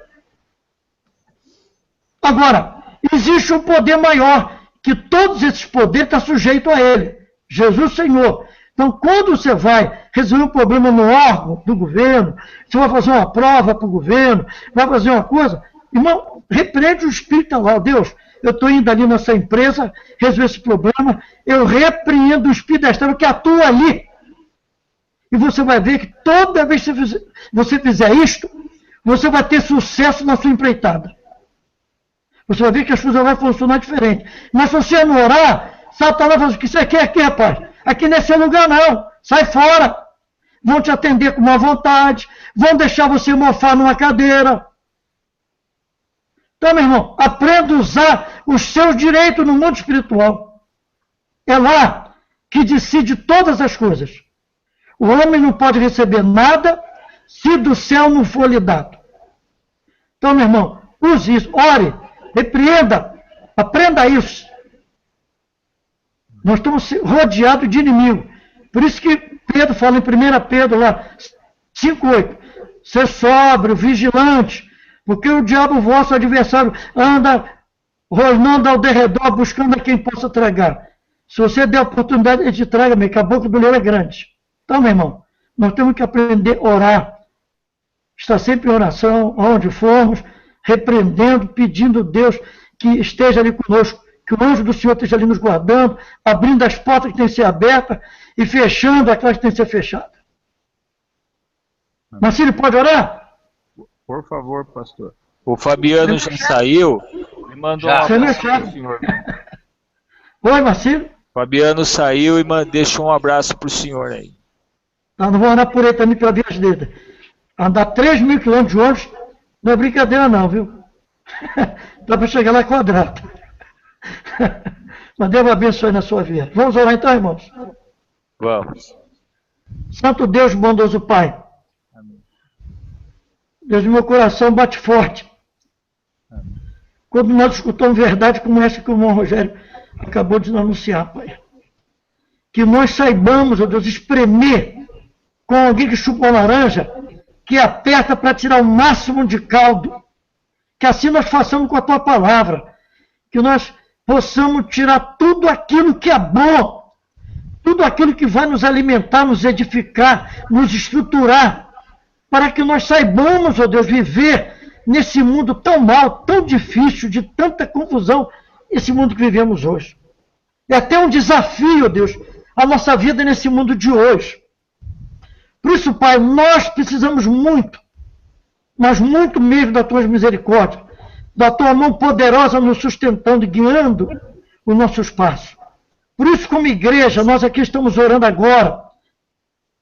Agora, existe um poder maior, que todos esses poderes estão sujeitos a ele. Jesus Senhor. Então, quando você vai resolver um problema no órgão do governo, você vai fazer uma prova para o governo, vai fazer uma coisa, irmão, repreende o espírito lá, Deus, eu estou indo ali nessa empresa, resolver esse problema, eu repreendo o espírito da estrada que atua ali. E você vai ver que toda vez que você fizer isto, você vai ter sucesso na sua empreitada. Você vai ver que as coisas vão funcionar diferente. Mas se você não orar, Satanás fala, o que você quer aqui, rapaz? Aqui não é seu lugar, não. Sai fora. Vão te atender com má vontade. Vão deixar você mofar numa cadeira. Então, meu irmão, aprenda a usar os seus direitos no mundo espiritual. É lá que decide todas as coisas. O homem não pode receber nada se do céu não for lhe dado. Então, meu irmão, use isso. Ore, repreenda, aprenda isso. Nós estamos rodeados de inimigo. Por isso que Pedro fala em 1 Pedro, lá, 5,8. Ser sóbrio, vigilante, porque o diabo, vosso adversário, anda rosnando ao derredor, buscando a quem possa tragar. Se você der a oportunidade, ele te traga, que a boca do leão é grande. Então, meu irmão, nós temos que aprender a orar. Estar sempre em oração, onde formos, repreendendo, pedindo a Deus que esteja ali conosco, que o anjo do Senhor esteja ali nos guardando, abrindo as portas que têm que ser abertas e fechando aquelas que têm que ser fechadas. Marcílio, pode orar? Por favor, pastor. O Fabiano já saiu, me mandou um abraço para o senhor. Oi, Marcílio. Fabiano saiu e deixou um abraço para o senhor aí. Não vou orar por ele também pela viagem dele. Andar 3.000 quilômetros de ônibus não é brincadeira não, viu? Dá para chegar lá quadrado. Mas Deus abençoe na sua vida. Vamos orar então, irmãos? Vamos. Santo Deus, bondoso Pai. Amém. Deus, meu coração bate forte. Amém. Quando nós escutamos verdade como essa que o irmão Rogério acabou de anunciar, Pai. Que nós saibamos, ó Deus, espremer com alguém que chupa uma laranja, que aperta para tirar o máximo de caldo. Que assim nós façamos com a Tua palavra. Que nós possamos tirar tudo aquilo que é bom, tudo aquilo que vai nos alimentar, nos edificar, nos estruturar, para que nós saibamos, ó Deus, viver nesse mundo tão mal, tão difícil, de tanta confusão, esse mundo que vivemos hoje. É até um desafio, ó Deus, a nossa vida nesse mundo de hoje. Por isso, Pai, nós precisamos muito, mas muito mesmo da Tua misericórdia, da Tua mão poderosa nos sustentando e guiando os nossos passos. Por isso, como igreja, nós aqui estamos orando agora,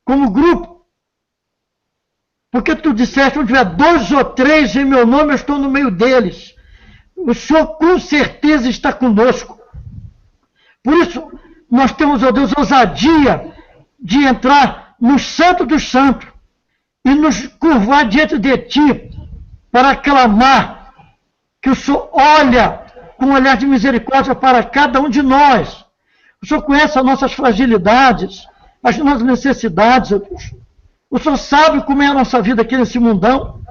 como grupo, porque Tu disseste, onde tiver 2 ou 3 em meu nome, eu estou no meio deles. O Senhor com certeza está conosco. Por isso, nós temos, ó Deus, ousadia de entrar no Santo dos Santos e nos curvar diante de Ti para clamar que o Senhor olha com um olhar de misericórdia para cada um de nós. O Senhor conhece as nossas fragilidades, as nossas necessidades, ó Deus. O Senhor sabe como é a nossa vida aqui nesse mundão.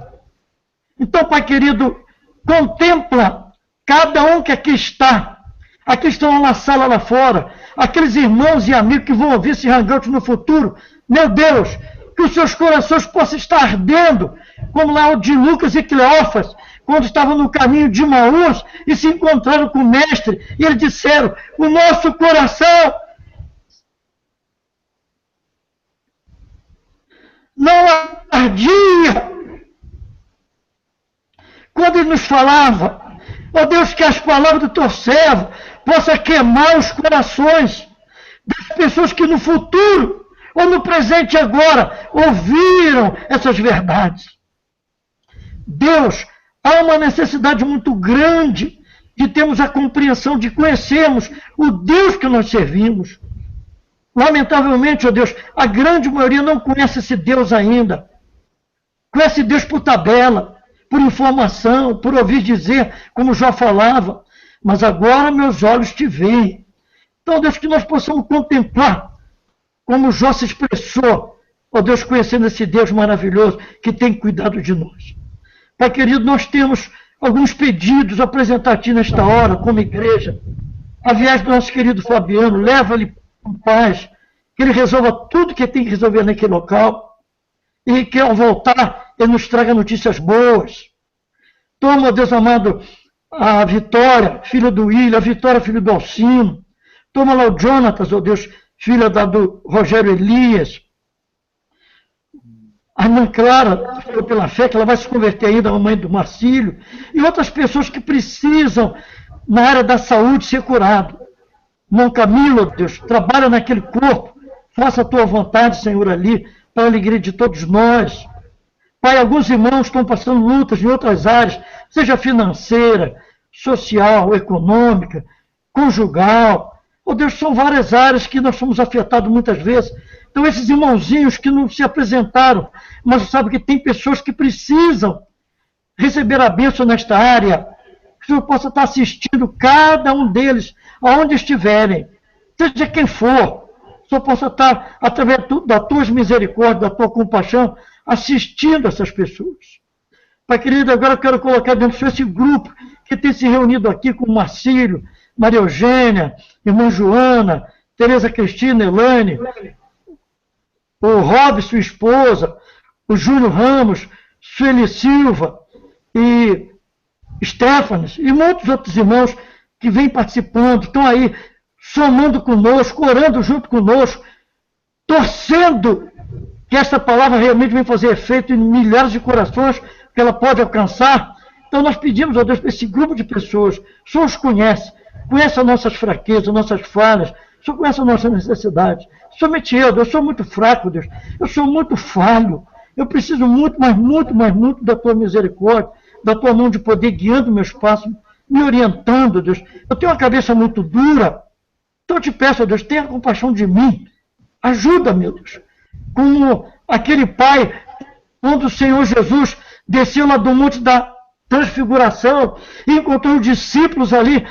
Então, Pai querido, contempla cada um que aqui está. Aqui estão na sala lá fora, aqueles irmãos e amigos que vão ouvir esse hangout no futuro. Meu Deus, que os seus corações possam estar ardendo, como lá o de Lucas e Cleófas, quando estavam no caminho de Maús e se encontraram com o mestre, e eles disseram, o nosso coração não ardia. Quando ele nos falava, ó Deus, que as palavras do Teu servo possam queimar os corações das pessoas que no futuro, ou no presente agora, ouviram essas verdades. Deus, há uma necessidade muito grande de termos a compreensão, de conhecermos o Deus que nós servimos. Lamentavelmente, ó Deus, a grande maioria não conhece esse Deus ainda. Conhece Deus por tabela, por informação, por ouvir dizer, como Jó falava. Mas agora meus olhos te veem. Então, Deus, que nós possamos contemplar como Jó se expressou, ó Deus, conhecendo esse Deus maravilhoso que tem cuidado de nós. Pai querido, nós temos alguns pedidos a apresentar a Ti nesta hora, como igreja. A viagem do nosso querido Fabiano, leva-lhe com paz, que ele resolva tudo que tem que resolver naquele local, e que ao voltar, ele nos traga notícias boas. Toma, ó Deus amado, a Vitória, filha do William, a Vitória, filho do Alcino. Toma lá o Jonatas, ó Deus, filha do Rogério Elias. A irmã Clara, pela fé, que ela vai se converter ainda, a mãe do Marcílio. E outras pessoas que precisam, na área da saúde, ser curado. Irmão Camilo, ó Deus, trabalha naquele corpo. Faça a tua vontade, Senhor, ali, para a alegria de todos nós. Pai, alguns irmãos estão passando lutas em outras áreas, seja financeira, social, econômica, conjugal. Oh Deus, são várias áreas que nós somos afetados muitas vezes. Então, esses irmãozinhos que não se apresentaram, mas sabe que tem pessoas que precisam receber a bênção nesta área, que o Senhor possa estar assistindo cada um deles, aonde estiverem, seja quem for, o Senhor possa estar, através das tuas misericórdias, da tua compaixão, assistindo essas pessoas. Pai querido, agora eu quero colocar dentro do Senhor esse grupo que tem se reunido aqui com o Marcílio, Maria Eugênia, irmã Joana, Tereza Cristina, Elaine, o Rob, sua esposa, o Júnior Ramos, Sueli Silva e Stefanes e muitos outros irmãos que vêm participando, estão aí somando conosco, orando junto conosco, torcendo que essa palavra realmente vem fazer efeito em milhares de corações, que ela pode alcançar. Então nós pedimos a Deus para esse grupo de pessoas, o Senhor os conhece as nossas fraquezas, nossas falhas, o Senhor conhece as nossas necessidades. Somente eu sou muito fraco, Deus, eu sou muito falho, eu preciso muito, mas muito da tua misericórdia, da tua mão de poder guiando meus passos, me orientando, Deus. Eu tenho uma cabeça muito dura, então eu te peço, Deus, tenha compaixão de mim, ajuda, meu Deus. Como aquele pai, quando o Senhor Jesus desceu lá do monte da transfiguração e encontrou os discípulos ali,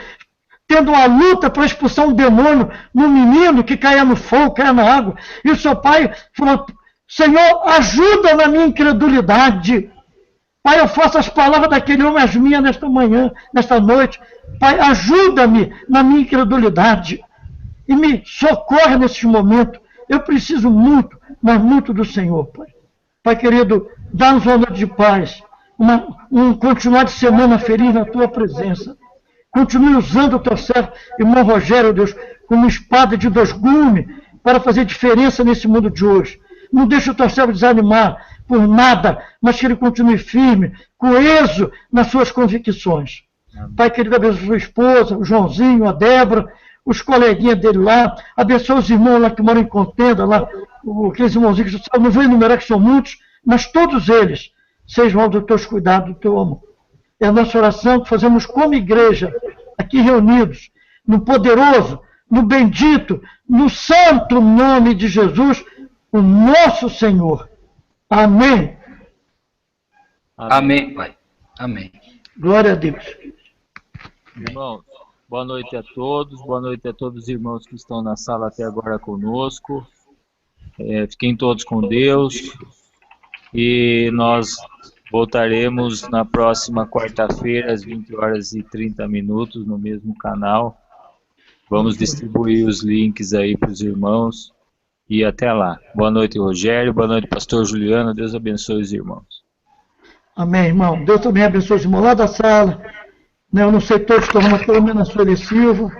tendo uma luta para expulsar um demônio no menino que caia no fogo, caia na água. E o seu pai falou, Senhor, ajuda na minha incredulidade. Pai, eu faço as palavras daquele homem as minhas nesta manhã, nesta noite. Pai, ajuda-me na minha incredulidade. E me socorre nesse momento. Eu preciso muito, mas muito do Senhor, Pai. Pai querido, dá-nos uma noite de paz. Continuar de semana feliz na tua presença. Continue usando o teu servo, irmão Rogério, Deus, como espada de dois gumes, para fazer diferença nesse mundo de hoje. Não deixe o teu servo desanimar por nada, mas que ele continue firme, coeso nas suas convicções. Pai querido, abençoe a sua esposa, o Joãozinho, a Débora, os coleguinhas dele lá, abençoe os irmãos lá que moram em Contenda, lá, aqueles irmãozinhos que eu não vou enumerar que são muitos, mas todos eles sejam dos teus cuidados, do teu amor. É a nossa oração que fazemos como igreja, aqui reunidos, no poderoso, no bendito, no santo nome de Jesus, o nosso Senhor. Amém. Amém, Pai. Amém. Glória a Deus. Irmãos, boa noite a todos os irmãos que estão na sala até agora conosco. Fiquem todos com Deus e nós voltaremos na próxima quarta-feira, às 20h30, no mesmo canal. Vamos distribuir os links aí para os irmãos e até lá. Boa noite, Rogério. Boa noite, pastor Juliano. Deus abençoe os irmãos. Amém, irmão. Deus também abençoe os irmãos lá da sala. Eu não sei todos que estão lá, pelo menos a Sueli Silva.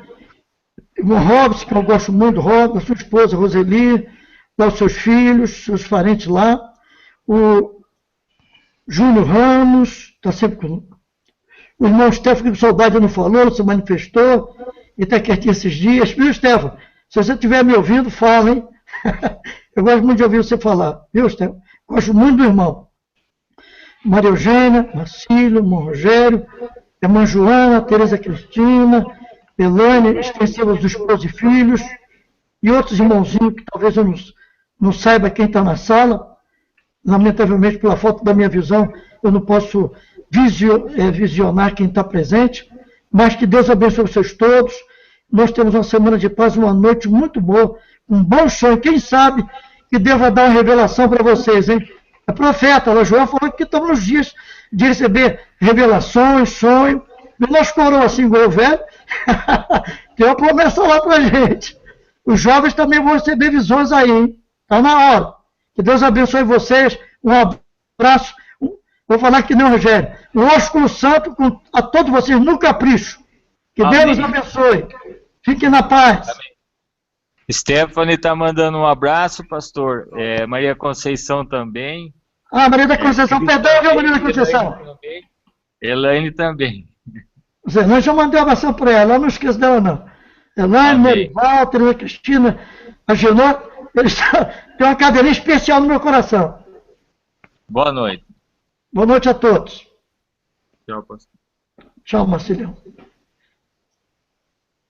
Irmão Robson, que eu gosto muito do Robson, a sua esposa Roseli, lá os seus filhos, seus parentes lá. O Júnior Ramos, está sempre com o irmão Stefano, que saudade não falou, não se manifestou, e está quietinho esses dias. Viu, Stefano? Se você estiver me ouvindo, fala, hein? Eu gosto muito de ouvir você falar. Viu, Stefano? Gosto muito do irmão. Maria Eugênia, Marcílio, irmão Rogério, irmã Joana, Tereza Cristina, Elaine, extensiva dos esposos e filhos, e outros irmãozinhos que talvez eu não saiba quem está na sala. Lamentavelmente, pela falta da minha visão, eu não posso visionar quem está presente, mas que Deus abençoe vocês todos. Nós temos uma semana de paz, uma noite muito boa, um bom sonho. Quem sabe que Deus vai dar uma revelação para vocês, hein? A profeta, ela, Joel, falou que estamos nos dias de receber revelações, sonho. E nós coroa assim, igual o velho, tem uma promessa lá para a gente. Os jovens também vão receber visões aí, hein? Está na hora. Que Deus abençoe vocês. Um abraço. Vou falar que não, Rogério. Um ósculo santo a todos vocês no capricho. Que Amém. Deus nos abençoe. Fiquem na paz. Amém. Stephanie está mandando um abraço, pastor. Maria Conceição também. Ah, Maria da Conceição, perdão, viu, Maria da Conceição? Elaine também. Elaine, já mandei um abração para ela, eu não esqueço dela, não. Elaine, Merival, Teresa Cristina, a Genô, eles têm uma cadeirinha especial no meu coração. Boa noite. Boa noite a todos. Tchau, pastor. Tchau, Marcilhão.